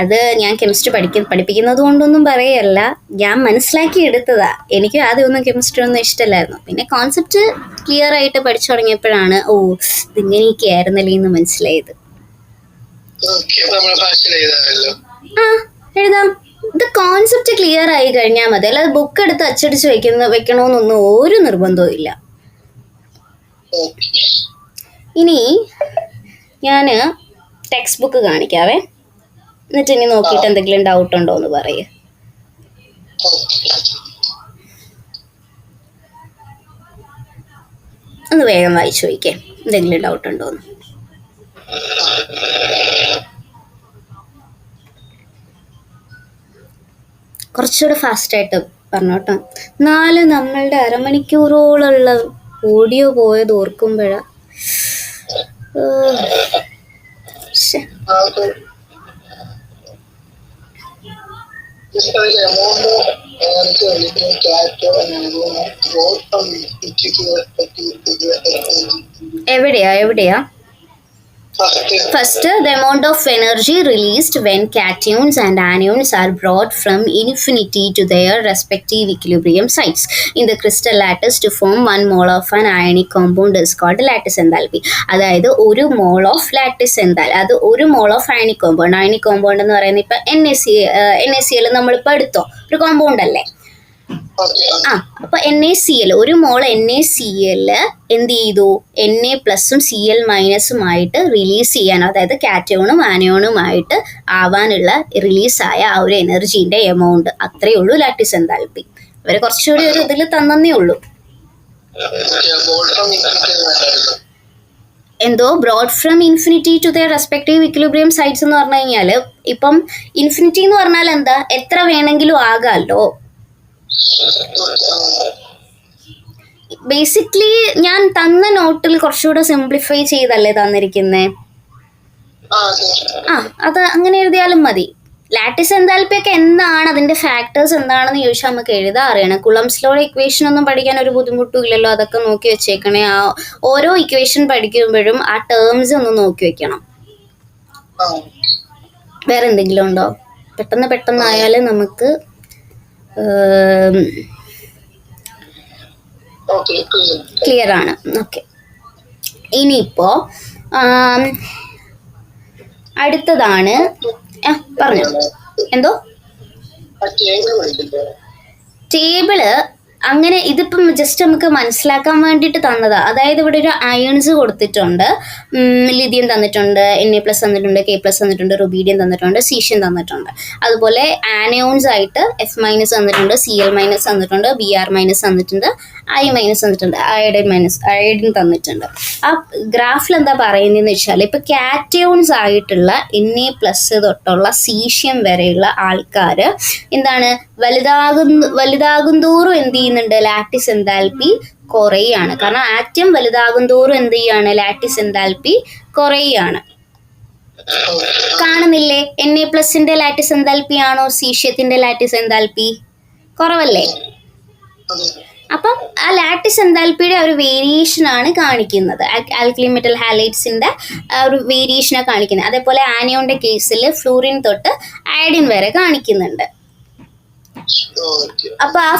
അത് ഞാൻ കെമിസ്ട്രി പഠിപ്പിക്കുന്നത് കൊണ്ടൊന്നും പറയല്ല, ഞാൻ മനസ്സിലാക്കി എടുത്തതാ. എനിക്ക് ആദ്യമൊന്നും കെമിസ്ട്രി ഒന്നും ഇഷ്ടമല്ലായിരുന്നു. പിന്നെ കോൺസെപ്റ്റ് ക്ലിയർ ആയിട്ട് പഠിച്ചു തുടങ്ങിയപ്പോഴാണ് ഇതിങ്ങനെയൊക്കെ ആയിരുന്നല്ലേ എന്ന് മനസ്സിലായത്. എഴുതാം. ഇത് കോൺസെപ്റ്റ് ക്ലിയർ ആയി കഴിഞ്ഞാൽ മതി, അല്ലാതെ ബുക്ക് എടുത്ത് അച്ചടിച്ച് വെക്കണമെന്നൊന്നും ഒരു നിർബന്ധവും ഇല്ല. ഇനി ഞാൻ ടെക്സ്റ്റ് ബുക്ക് കാണിക്കാവേ, എന്നിട്ട് ഇനി നോക്കിയിട്ട് എന്തെങ്കിലും ഡൗട്ട് ഉണ്ടോ എന്ന് പറയൂ. ഒന്ന് വേഗം വായിച്ചു നോക്കിക്കേ, എന്തെങ്കിലും ഡൗട്ട് ഉണ്ടോന്ന്. കുറച്ചുകൂടെ ഫാസ്റ്റായിട്ട് പറഞ്ഞോട്ടോ. നമ്മളുടെ അരമണിക്കൂറോളമുള്ള ഓഡിയോ പോയത് ഓർക്കുമ്പോഴാ. എവിടെയാ? First, the amount of energy released when cations and anions are brought from infinity to their respective equilibrium sites in the crystal lattice to form 1 mole of an ionic compound is called lattice enthalpy. അതായത് ഒരു mole of lattice എന്തൽ, അത് ഒരു mole of ionic compound. Ionic compound എന്ന് പറയുന്നത് ഇപ്പൊ NaCl നമ്മളിപ്പോൾ എടുത്തോ, ഒരു കോമ്പൗണ്ട് അല്ലേ? അപ്പൊ NaCl, ഒരു മോൾ NaCl എന്ത് ചെയ്തു? Na+ഉം Cl- റിലീസ് ചെയ്യാൻ, അതായത് കാറ്റയോണും ആനയോണുമായിട്ട് ആവാനുള്ള റിലീസായ ആ ഒരു എനർജീന്റെ എമൗണ്ട്, അത്രയേ ഉള്ളൂ ലാറ്റിസ് എൻതാൽപ്പി. അവര് കുറച്ചുകൂടി ഒരു ഇതിൽ തന്നേ ഉള്ളൂ. എന്തോ brought from infinity to their respective equilibrium sites എന്ന് പറഞ്ഞു കഴിഞ്ഞാൽ, ഇപ്പം ഇൻഫിനിറ്റി എന്ന് പറഞ്ഞാൽ എന്താ, എത്ര വേണമെങ്കിലും ആകാമല്ലോ. ബേസിക്കലി ഞാൻ തന്ന നോട്ടിൽ കുറച്ചുകൂടെ സിംപ്ലിഫൈ ചെയ്തല്ലേ തന്നിരിക്കുന്നേ. അത് അങ്ങനെ എഴുതിയാലും മതി. ലാറ്റിസ് എൻതാൽപ്പി ഒക്കെ എന്താണ്, അതിന്റെ ഫാക്ടേഴ്സ് എന്താണെന്ന് ചോദിച്ചാൽ നമുക്ക് എഴുതാൻ അറിയണം. കുളംബ്സ് ലോയുടെ ഇക്വേഷൻ ഒന്നും പഠിക്കാൻ ഒരു ബുദ്ധിമുട്ടും ഇല്ലല്ലോ, അതൊക്കെ നോക്കി വെച്ചേക്കണേ. ഓരോ ഇക്വേഷൻ പഠിക്കുമ്പോഴും ആ ടേംസ് ഒന്ന് നോക്കി വെക്കണം. വേറെ എന്തെങ്കിലും ഉണ്ടോ? പെട്ടെന്നായാലും നമുക്ക് ക്ലിയർ ആണ്. ഓക്കെ, ഇനിയിപ്പോ അടുത്തതാണ്. പറഞ്ഞു. എന്തോ ടേബിള് അങ്ങനെ ഇതിപ്പം ജസ്റ്റ് നമുക്ക് മനസ്സിലാക്കാൻ വേണ്ടിയിട്ട് തന്നതാ. അതായത് ഇവിടെ ഒരു അയൺസ് കൊടുത്തിട്ടുണ്ട്, ലിഥിയം തന്നിട്ടുണ്ട്, Na+ തന്നിട്ടുണ്ട്, K+ തന്നിട്ടുണ്ട്, റുബീഡിയം തന്നിട്ടുണ്ട്, സീഷ്യം തന്നിട്ടുണ്ട്. അതുപോലെ ആനയോൺസ് ആയിട്ട് F- തന്നിട്ടുണ്ട്, Cl- തന്നിട്ടുണ്ട്, Br- തന്നിട്ടുണ്ട്, I- തന്നിട്ടുണ്ട്, അയഡിൻ തന്നിട്ടുണ്ട്. ആ ഗ്രാഫിൽ എന്താ പറയുന്നതെന്ന് വെച്ചാൽ, ഇപ്പൊ കാറ്റയോൺസ് ആയിട്ടുള്ള Na+ തൊട്ടുള്ള സീഷ്യം വരെയുള്ള ആൾക്കാർ എന്താണ്, വലുതാകും തോറും എന്ത് ചെയ്യുന്നുണ്ട്, ലാറ്റിസ് എൻതാൽപ്പി കുറയാണ്. കാരണം ആറ്റം വലുതാകും തോറും എന്ത് ചെയ്യാണ്, ലാറ്റിസ് എൻതാൽപ്പി കുറയാണ്. കാണുന്നില്ലേ? Na+ന്റെ ലാറ്റിസ് എൻതാൽപ്പി ആണോ സീഷ്യത്തിന്റെ ലാറ്റിസ് എൻതാൽപ്പി? കുറവല്ലേ? അപ്പം ആ ലാറ്റിസ് എൻതാൽപ്പിയുടെ ഒരു വേരിയേഷൻ ആണ് കാണിക്കുന്നത്. ആൽക്കലി മെറ്റൽ ഹാലൈറ്റ്സിന്റെ ഒരു വേരിയേഷനാണ് കാണിക്കുന്നത്. അതേപോലെ ആനയോന്റെ കേസിൽ ഫ്ലൂറിൻ തൊട്ട് അയഡിൻ വരെ കാണിക്കുന്നുണ്ട്. അപ്പൊ ആ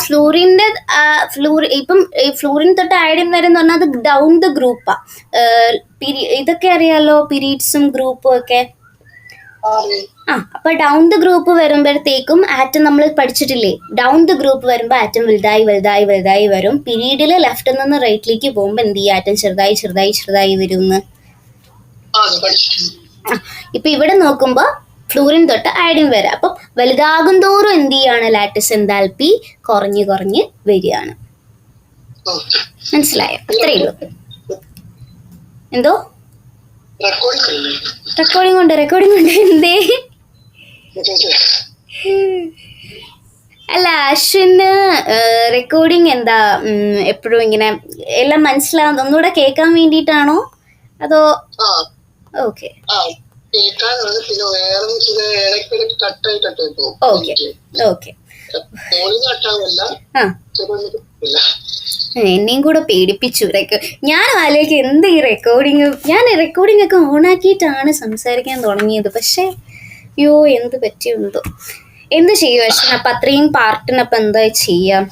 ഇപ്പം ഫ്ലൂറിൻ തൊട്ട് അയഡിൻ വരെ എന്ന് പറഞ്ഞാൽ അത് ഡൗൺ ദ ഗ്രൂപ്പാ. ഇതൊക്കെ അറിയാലോ, പീരീഡ്സും ഗ്രൂപ്പും ഒക്കെ. അപ്പൊ ഡൗൺ ദ ഗ്രൂപ്പ് വരുമ്പോഴത്തേക്കും ആറ്റം നമ്മൾ പഠിച്ചിട്ടില്ലേ, ഡൗൺ ദ ഗ്രൂപ്പ് വരുമ്പോൾ ആറ്റം വലുതായി വരും. പീരീഡില് ലെഫ്റ്റിൽ നിന്ന് റൈറ്റിലേക്ക് പോകുമ്പോൾ എന്ത് ചെയ്യും, ആറ്റം ചെറുതായി വരുമെന്ന്. ഇപ്പൊ ഇവിടെ നോക്കുമ്പോ ഫ്ലൂറിൻ തൊട്ട് അയഡിൻ വരെ. അപ്പം വലുതാകും തോറും എന്ത് ചെയ്യാണ്, ലാറ്റിസ് എൻതാൽപ്പി കുറഞ്ഞ് വരികയാണ്. മനസ്സിലായോ? അത്രേ ഉള്ളൂ. എന്തോ റെക്കോർഡിംഗ് ഉണ്ട് എന്തേ? അല്ല അശ്വിന് റെക്കോർഡിംഗ് എന്താ എപ്പോഴും ഇങ്ങനെ എല്ലാം മനസ്സിലാവുന്ന ഒന്നുകൂടെ കേൾക്കാൻ വേണ്ടിയിട്ടാണോ അതോ? ഓക്കെ ഓക്കെ എന്നെയും കൂടെ പേടിപ്പിച്ചു. ഞാൻ ആലോചിക്കും എന്ത് ഈ റെക്കോർഡിങ്, ഞാൻ റെക്കോർഡിംഗ് ഒക്കെ ഓണാക്കിയിട്ടാണ് സംസാരിക്കാൻ തുടങ്ങിയത്. പക്ഷെ അയ്യോ എന്ത് പറ്റിയെന്തോ. എന്ത് ചെയ്യും അശ്വിൻ? അപ്പൊ അത്രയും പാർട്ടിനപ്പം എന്താ ചെയ്യാം?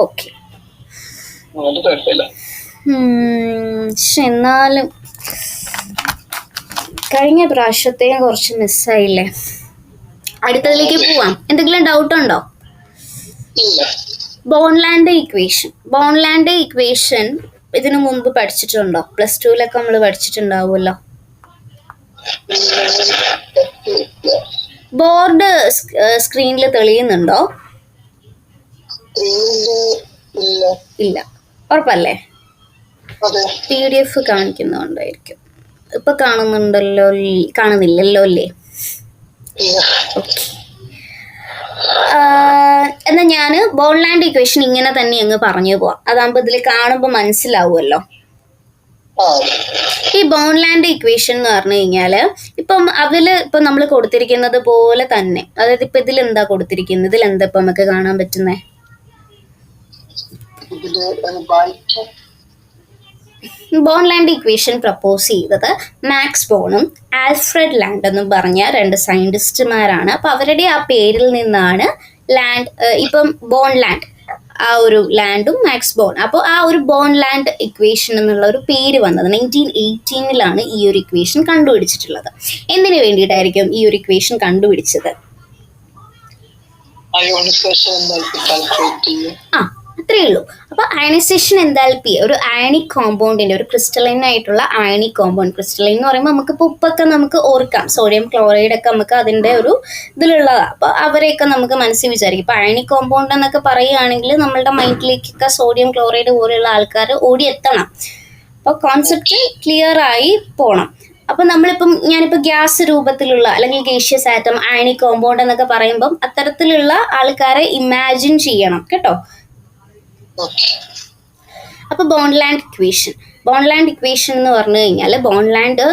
ഓക്കെ പക്ഷെ എന്നാലും കഴിഞ്ഞ പ്രാവശ്യത്തെയും കുറച്ച് മിസ്സായില്ലേ. അടുത്തതിലേക്ക് പോവാം. എന്തെങ്കിലും ഡൗട്ട് ഉണ്ടോ? ബോൺലാൻഡ് ഇക്വേഷൻ ഇതിനു മുമ്പ് പഠിച്ചിട്ടുണ്ടോ? +2 നമ്മൾ പഠിച്ചിട്ടുണ്ടാവുമല്ലോ. ബോർഡ് സ്ക്രീനിൽ തെളിയുന്നുണ്ടോ? ഇല്ല, ഉറപ്പല്ലേ? PDF കാണിക്കുന്നുണ്ടായിരിക്കും. ഇപ്പൊ കാണുന്നില്ലല്ലോ അല്ലേ? ഓക്കെ, എന്നാൽ ഞാൻ ബോൺലാൻഡ് ഇക്വേഷൻ ഇങ്ങനെ തന്നെ അങ്ങ് പറഞ്ഞു പോവാം. അതാകുമ്പോൾ ഇതിൽ കാണുമ്പോൾ മനസ്സിലാവുമല്ലോ. ഈ ബോൺലാൻഡ് ഇക്വേഷൻ എന്ന് പറഞ്ഞു കഴിഞ്ഞാല് ഇപ്പം ഇപ്പം നമ്മൾ കൊടുത്തിരിക്കുന്നത് പോലെ തന്നെ, അതായത് ഇപ്പൊ ഇതിൽ എന്താ കൊടുത്തിരിക്കുന്നത്, ഇതിൽ എന്താ ഇപ്പൊ നമുക്ക് കാണാൻ പറ്റുന്നേ? ബോൺലാൻഡ് ഇക്വേഷൻ പ്രപ്പോസ് ചെയ്തത് മാക്സ് ബോണും ആൽഫ്രഡ് ലാൻഡെന്നും പറഞ്ഞ 2 സയന്റിസ്റ്റുമാരാണ്. അപ്പൊ അവരുടെ ആ പേരിൽ നിന്നാണ് ഇപ്പം ബോൺലാൻഡ്, ആ ഒരു ലാൻഡും മാക്സ് ബോൺ. അപ്പോൾ ആ ഒരു ബോൺലാൻഡ് ഇക്വേഷൻ എന്നുള്ള ഒരു പേര് വന്നത് 1918 ഈ ഒരു ഇക്വേഷൻ കണ്ടുപിടിച്ചിട്ടുള്ളത്. എന്തിനു വേണ്ടിയിട്ടായിരിക്കും ഈ ഒരു ഇക്വേഷൻ കണ്ടുപിടിച്ചത്? അത്രയേ ഉള്ളൂ. അപ്പൊ അയണൈസേഷൻ എൻതാൽപ്പി, ഒരു അയണിക് കോമ്പൗണ്ടിന്റെ, ഒരു ക്രിസ്റ്റലൈൻ ആയിട്ടുള്ള അയണിക് കോമ്പൗണ്ട്. ക്രിസ്റ്റലൈൻ എന്ന് പറയുമ്പോൾ നമുക്കിപ്പോൾ ഉപ്പൊക്കെ നമുക്ക് ഓർക്കാം, സോഡിയം ക്ലോറൈഡ് ഒക്കെ നമുക്ക് അതിന്റെ ഒരു ഇതിലുള്ളതാണ്. അപ്പൊ അവരെയൊക്കെ നമുക്ക് മനസ്സിൽ വിചാരിക്കും. ഇപ്പൊ അയണിക് കോമ്പൗണ്ട് എന്നൊക്കെ പറയുകയാണെങ്കിൽ നമ്മളുടെ മൈൻഡിലേക്കൊക്കെ സോഡിയം ക്ലോറൈഡ് പോലെയുള്ള ആൾക്കാർ ഓടിയെത്തണം. അപ്പൊ കോൺസെപ്റ്റ് ക്ലിയർ ആയി പോണം. അപ്പൊ ഞാനിപ്പോൾ ഗ്യാസ് രൂപത്തിലുള്ള അല്ലെങ്കിൽ ഗേഷ്യസ് ആറ്റം, അയണിക് കോമ്പൗണ്ട് എന്നൊക്കെ പറയുമ്പം അത്തരത്തിലുള്ള ആൾക്കാരെ ഇമാജിൻ ചെയ്യണം കേട്ടോ. അപ്പൊ ബോൺലാൻഡ് ഇക്വേഷൻ എന്ന് പറഞ്ഞു കഴിഞ്ഞാൽ ബോൺലാൻഡ്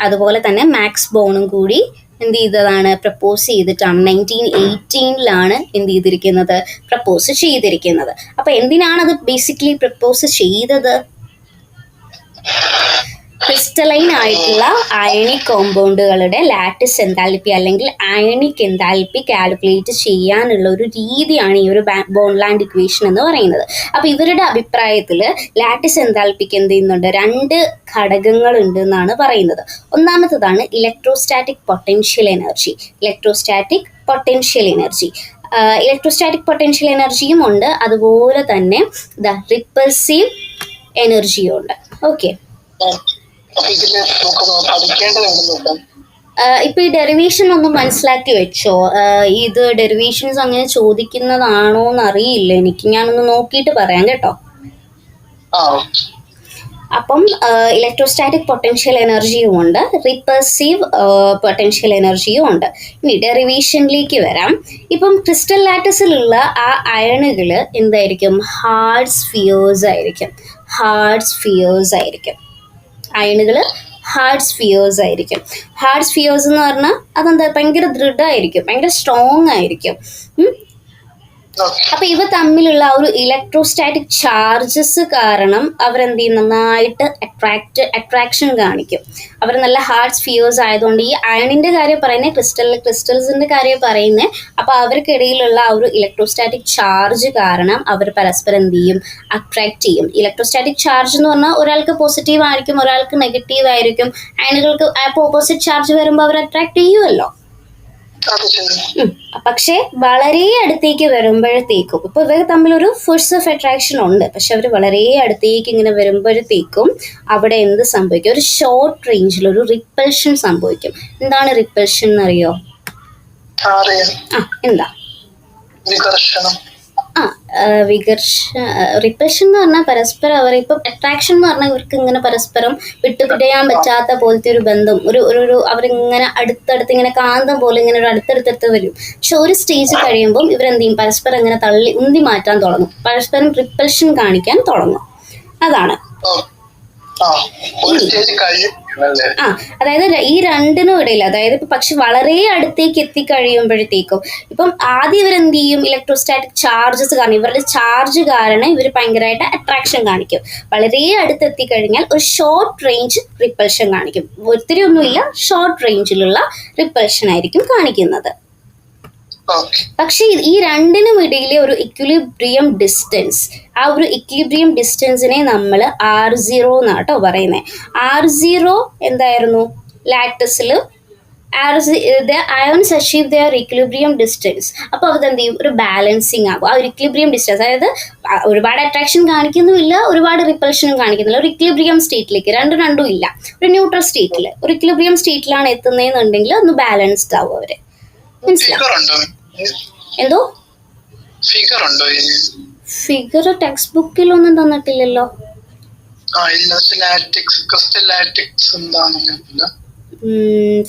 അതുപോലെ തന്നെ മാക്സ് ബോണും കൂടി എന്ത് ചെയ്തതാണ്? പ്രപ്പോസ് ചെയ്തിട്ടാണ് 1918 എന്ത് ചെയ്തിരിക്കുന്നത്? പ്രപ്പോസ് ചെയ്തിരിക്കുന്നത്. അപ്പൊ എന്തിനാണത് ബേസിക്കലി പ്രപ്പോസ് ചെയ്തത്? ക്രിസ്റ്റലൈൻ ആയിട്ടുള്ള അയണിക് കോമ്പൗണ്ടുകളുടെ ലാറ്റിസ് എൻതാൽപ്പി അല്ലെങ്കിൽ അയണിക് എൻതാൽപ്പി കാൽക്കുലേറ്റ് ചെയ്യാനുള്ള ഒരു രീതിയാണ് ഈ ഒരു ബോൺലാൻഡ് ഇക്വേഷൻ എന്ന് പറയുന്നത്. അപ്പൊ ഇവരുടെ അഭിപ്രായത്തിൽ ലാറ്റിസ് എൻതാൽപ്പിക്ക് എന്ത് ചെയ്യുന്നുണ്ട്? 2 ഘടകങ്ങൾ ഉണ്ട് എന്നാണ് പറയുന്നത്. ഒന്നാമത്തതാണ് ഇലക്ട്രോസ്റ്റാറ്റിക് പൊട്ടൻഷ്യൽ എനർജിയും ഉണ്ട്, അതുപോലെ തന്നെ റിപ്പൾസീവ് എനർജിയും ഉണ്ട്. ഓക്കെ, ഇപ്പൊ ഈ ഡെറിവേഷൻ ഒന്ന് മനസ്സിലാക്കി വെച്ചോ. ഇത് ഡെറിവേഷൻസ് അങ്ങനെ ചോദിക്കുന്നതാണോ എന്ന് അറിയില്ല എനിക്ക്, ഞാനൊന്ന് നോക്കിയിട്ട് പറയാം കേട്ടോ. അപ്പം ഇലക്ട്രോസ്റ്റാറ്റിക് പൊട്ടൻഷ്യൽ എനർജിയും ഉണ്ട്, റിപ്പൾസീവ് പൊട്ടൻഷ്യൽ എനർജിയും ഉണ്ട്. ഇനി ഡെറിവേഷനിലേക്ക് വരാം. ഇപ്പം ക്രിസ്റ്റൽ ലാറ്റിസിലുള്ള ആ അയണുകൾ എന്തായിരിക്കും? ഹാർഡ് സ്ഫിയേഴ്സ് ആയിരിക്കും. അയണുകൾ ഹാർഡ് സ്ഫിയേഴ്സ് ആയിരിക്കും. ഹാർഡ് സ്ഫിയേഴ്സ് എന്ന് പറഞ്ഞാൽ അതെന്താ? ഭയങ്കര ദൃഢമായിരിക്കും, ഭയങ്കര സ്ട്രോങ് ആയിരിക്കും. അപ്പൊ ഇവ തമ്മിലുള്ള ഒരു ഇലക്ട്രോസ്റ്റാറ്റിക് ചാർജസ് കാരണം അവരെന്ത് ചെയ്യും? നന്നായിട്ട് അട്രാക്ഷൻ കാണിക്കും. അവർ നല്ല ഹാർഡ് സ്ഫിയേഴ്സ് ആയതുകൊണ്ട് ഈ അയണിന്റെ കാര്യം പറയുന്നത്, ക്രിസ്റ്റൽസിന്റെ കാര്യം പറയുന്നത്. അപ്പൊ അവർക്കിടയിലുള്ള ആ ഒരു ഇലക്ട്രോസ്റ്റാറ്റിക് ചാർജ് കാരണം അവർ പരസ്പരം എന്ത് ചെയ്യും? അട്രാക്ട് ചെയ്യും. ഇലക്ട്രോസ്റ്റാറ്റിക് ചാർജ് എന്ന് പറഞ്ഞാൽ ഒരാൾക്ക് പോസിറ്റീവ് ആയിരിക്കും, ഒരാൾക്ക് നെഗറ്റീവ് ആയിരിക്കും. അയണുകൾക്ക് ഓപ്പോസിറ്റ് ചാർജ് വരുമ്പോൾ അവർ അട്രാക്ട് ചെയ്യുമല്ലോ. പക്ഷെ വളരെ അടുത്തേക്ക് വരുമ്പോഴത്തേക്കും, ഇപ്പൊ ഇവർ തമ്മിലൊരു ഫോഴ്സ് ഓഫ് അട്രാക്ഷൻ ഉണ്ട്, പക്ഷെ അവർ വളരെ അടുത്തേക്ക് ഇങ്ങനെ വരുമ്പോഴത്തേക്കും അവിടെ എന്ത് സംഭവിക്കും? ഒരു ഷോർട്ട് റേഞ്ചിൽ ഒരു റിപ്പൾഷൻ സംഭവിക്കും. എന്താണ് റിപ്പൾഷൻ എന്നറിയോ? എന്താ? റിപ്പൽഷൻ എന്ന് പറഞ്ഞാൽ പരസ്പരം അവർ ഇപ്പം അട്രാക്ഷൻ എന്ന് പറഞ്ഞാൽ ഇവർക്ക് ഇങ്ങനെ പരസ്പരം വിട്ടുപിരിയാൻ പറ്റാത്ത പോലത്തെ ഒരു ബന്ധം, ഒരു അവരിങ്ങനെ അടുത്തടുത്ത് ഇങ്ങനെ കാന്തം പോലെ ഇങ്ങനെ ഒരു അടുത്തടുത്തടുത്ത് വരും. പക്ഷെ ഒരു സ്റ്റേജ് കഴിയുമ്പം ഇവരെന്ത് ചെയ്യും, പരസ്പരം ഇങ്ങനെ തള്ളി ഉന്തി മാറ്റാൻ തുടങ്ങും, പരസ്പരം റിപ്പൽഷൻ കാണിക്കാൻ തുടങ്ങും. അതാണ് അതായത് ഈ രണ്ടിനും ഇടയിൽ, അതായത് ഇപ്പൊ പക്ഷെ വളരെ അടുത്തേക്ക് എത്തിക്കഴിയുമ്പോഴത്തേക്കും ഇപ്പം ആദ്യം ഇവരെന്ത് ചെയ്യും, ഇലക്ട്രോസ്റ്റാറ്റിക് ചാർജസ് കാരണം, ഇവരുടെ ചാർജ് കാരണം ഇവർ ഭയങ്കരമായിട്ട് അട്രാക്ഷൻ കാണിക്കും. വളരെ അടുത്ത് എത്തിക്കഴിഞ്ഞാൽ ഒരു ഷോർട്ട് റേഞ്ച് റിപ്പൽഷൻ കാണിക്കും. ഒത്തിരി ഒന്നുമില്ല, ഷോർട്ട് റേഞ്ചിലുള്ള റിപ്പൽഷൻ ആയിരിക്കും കാണിക്കുന്നത്. പക്ഷെ ഈ രണ്ടിനും ഇടയിലെ ഒരു ഇക്വിലിബ്രിയം ഡിസ്റ്റൻസ്, ആ ഒരു ഇക്വിലിബ്രിയം ഡിസ്റ്റൻസിനെ നമ്മൾ R0 എന്നാട്ടോ പറയുന്നത്. R0 എന്തായിരുന്നു, ലാറ്റിസിൽ ions achieve their equilibrium distance. അപ്പോൾ അതെന്ത് ചെയ്യും, ഒരു ബാലൻസിങ് ആകും. ആ ഒരു ഇക്വിലിബ്രിയം ഡിസ്റ്റൻസ്, അതായത് ഒരുപാട് അട്രാക്ഷൻ കാണിക്കുന്നുമില്ല, ഒരുപാട് റിപ്പൽഷനും കാണിക്കുന്നില്ല, ഒരു ഇക്വിലിബ്രിയം സ്റ്റേറ്റിലേക്ക്, രണ്ടും ഇല്ല, ഒരു ന്യൂട്രൽ സ്റ്റേറ്റിൽ, ഒരു ഇക്വിലിബ്രിയം സ്റ്റേറ്റിലാണ് എത്തുന്നതെന്നുണ്ടെങ്കിൽ ഒന്ന് ബാലൻസ്ഡ് ആവും അവര്. മനസ്സിലാവും? എന്തോ ഫിഗർ ടെക്സ്റ്റ് ബുക്കിലൊന്നും തന്നിട്ടില്ലല്ലോ.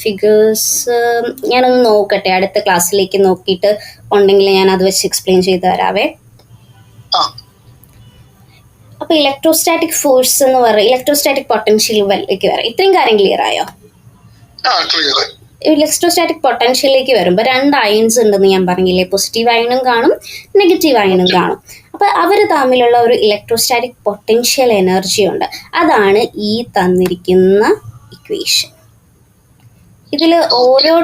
ഫിഗേഴ്സ് ഞാനൊന്ന് നോക്കട്ടെ, അടുത്ത ക്ലാസ്സിലേക്ക് നോക്കിയിട്ട് ഉണ്ടെങ്കിൽ ഞാൻ അത് വെച്ച് എക്സ്പ്ലെയിൻ ചെയ്ത് തരാവേ. അപ്പൊ ഇലക്ട്രോസ്റ്റാറ്റിക് ഫോഴ്സ് എന്ന് പറയും, ഇലക്ട്രോസ്റ്റാറ്റിക് പൊട്ടൻഷ്യലിലേക്ക് വരാം. ഇത്രയും കാര്യം ക്ലിയർ ആയോ? ഇലക്ട്രോസ്റ്റാറ്റിക് പൊട്ടൻഷ്യലിലേക്ക് വരുമ്പോൾ 2 അയൺസ് ഉണ്ടെന്ന് ഞാൻ പറഞ്ഞില്ലേ, പോസിറ്റീവ് അയണും കാണും, നെഗറ്റീവ് അയണും കാണും. അപ്പോൾ അവർ തമ്മിലുള്ള ഒരു ഇലക്ട്രോസ്റ്റാറ്റിക് പൊട്ടൻഷ്യൽ എനർജി ഉണ്ട്. അതാണ് ഈ തന്നിരിക്കുന്ന ഇക്വേഷൻ. ഇതിൽ ഓരോ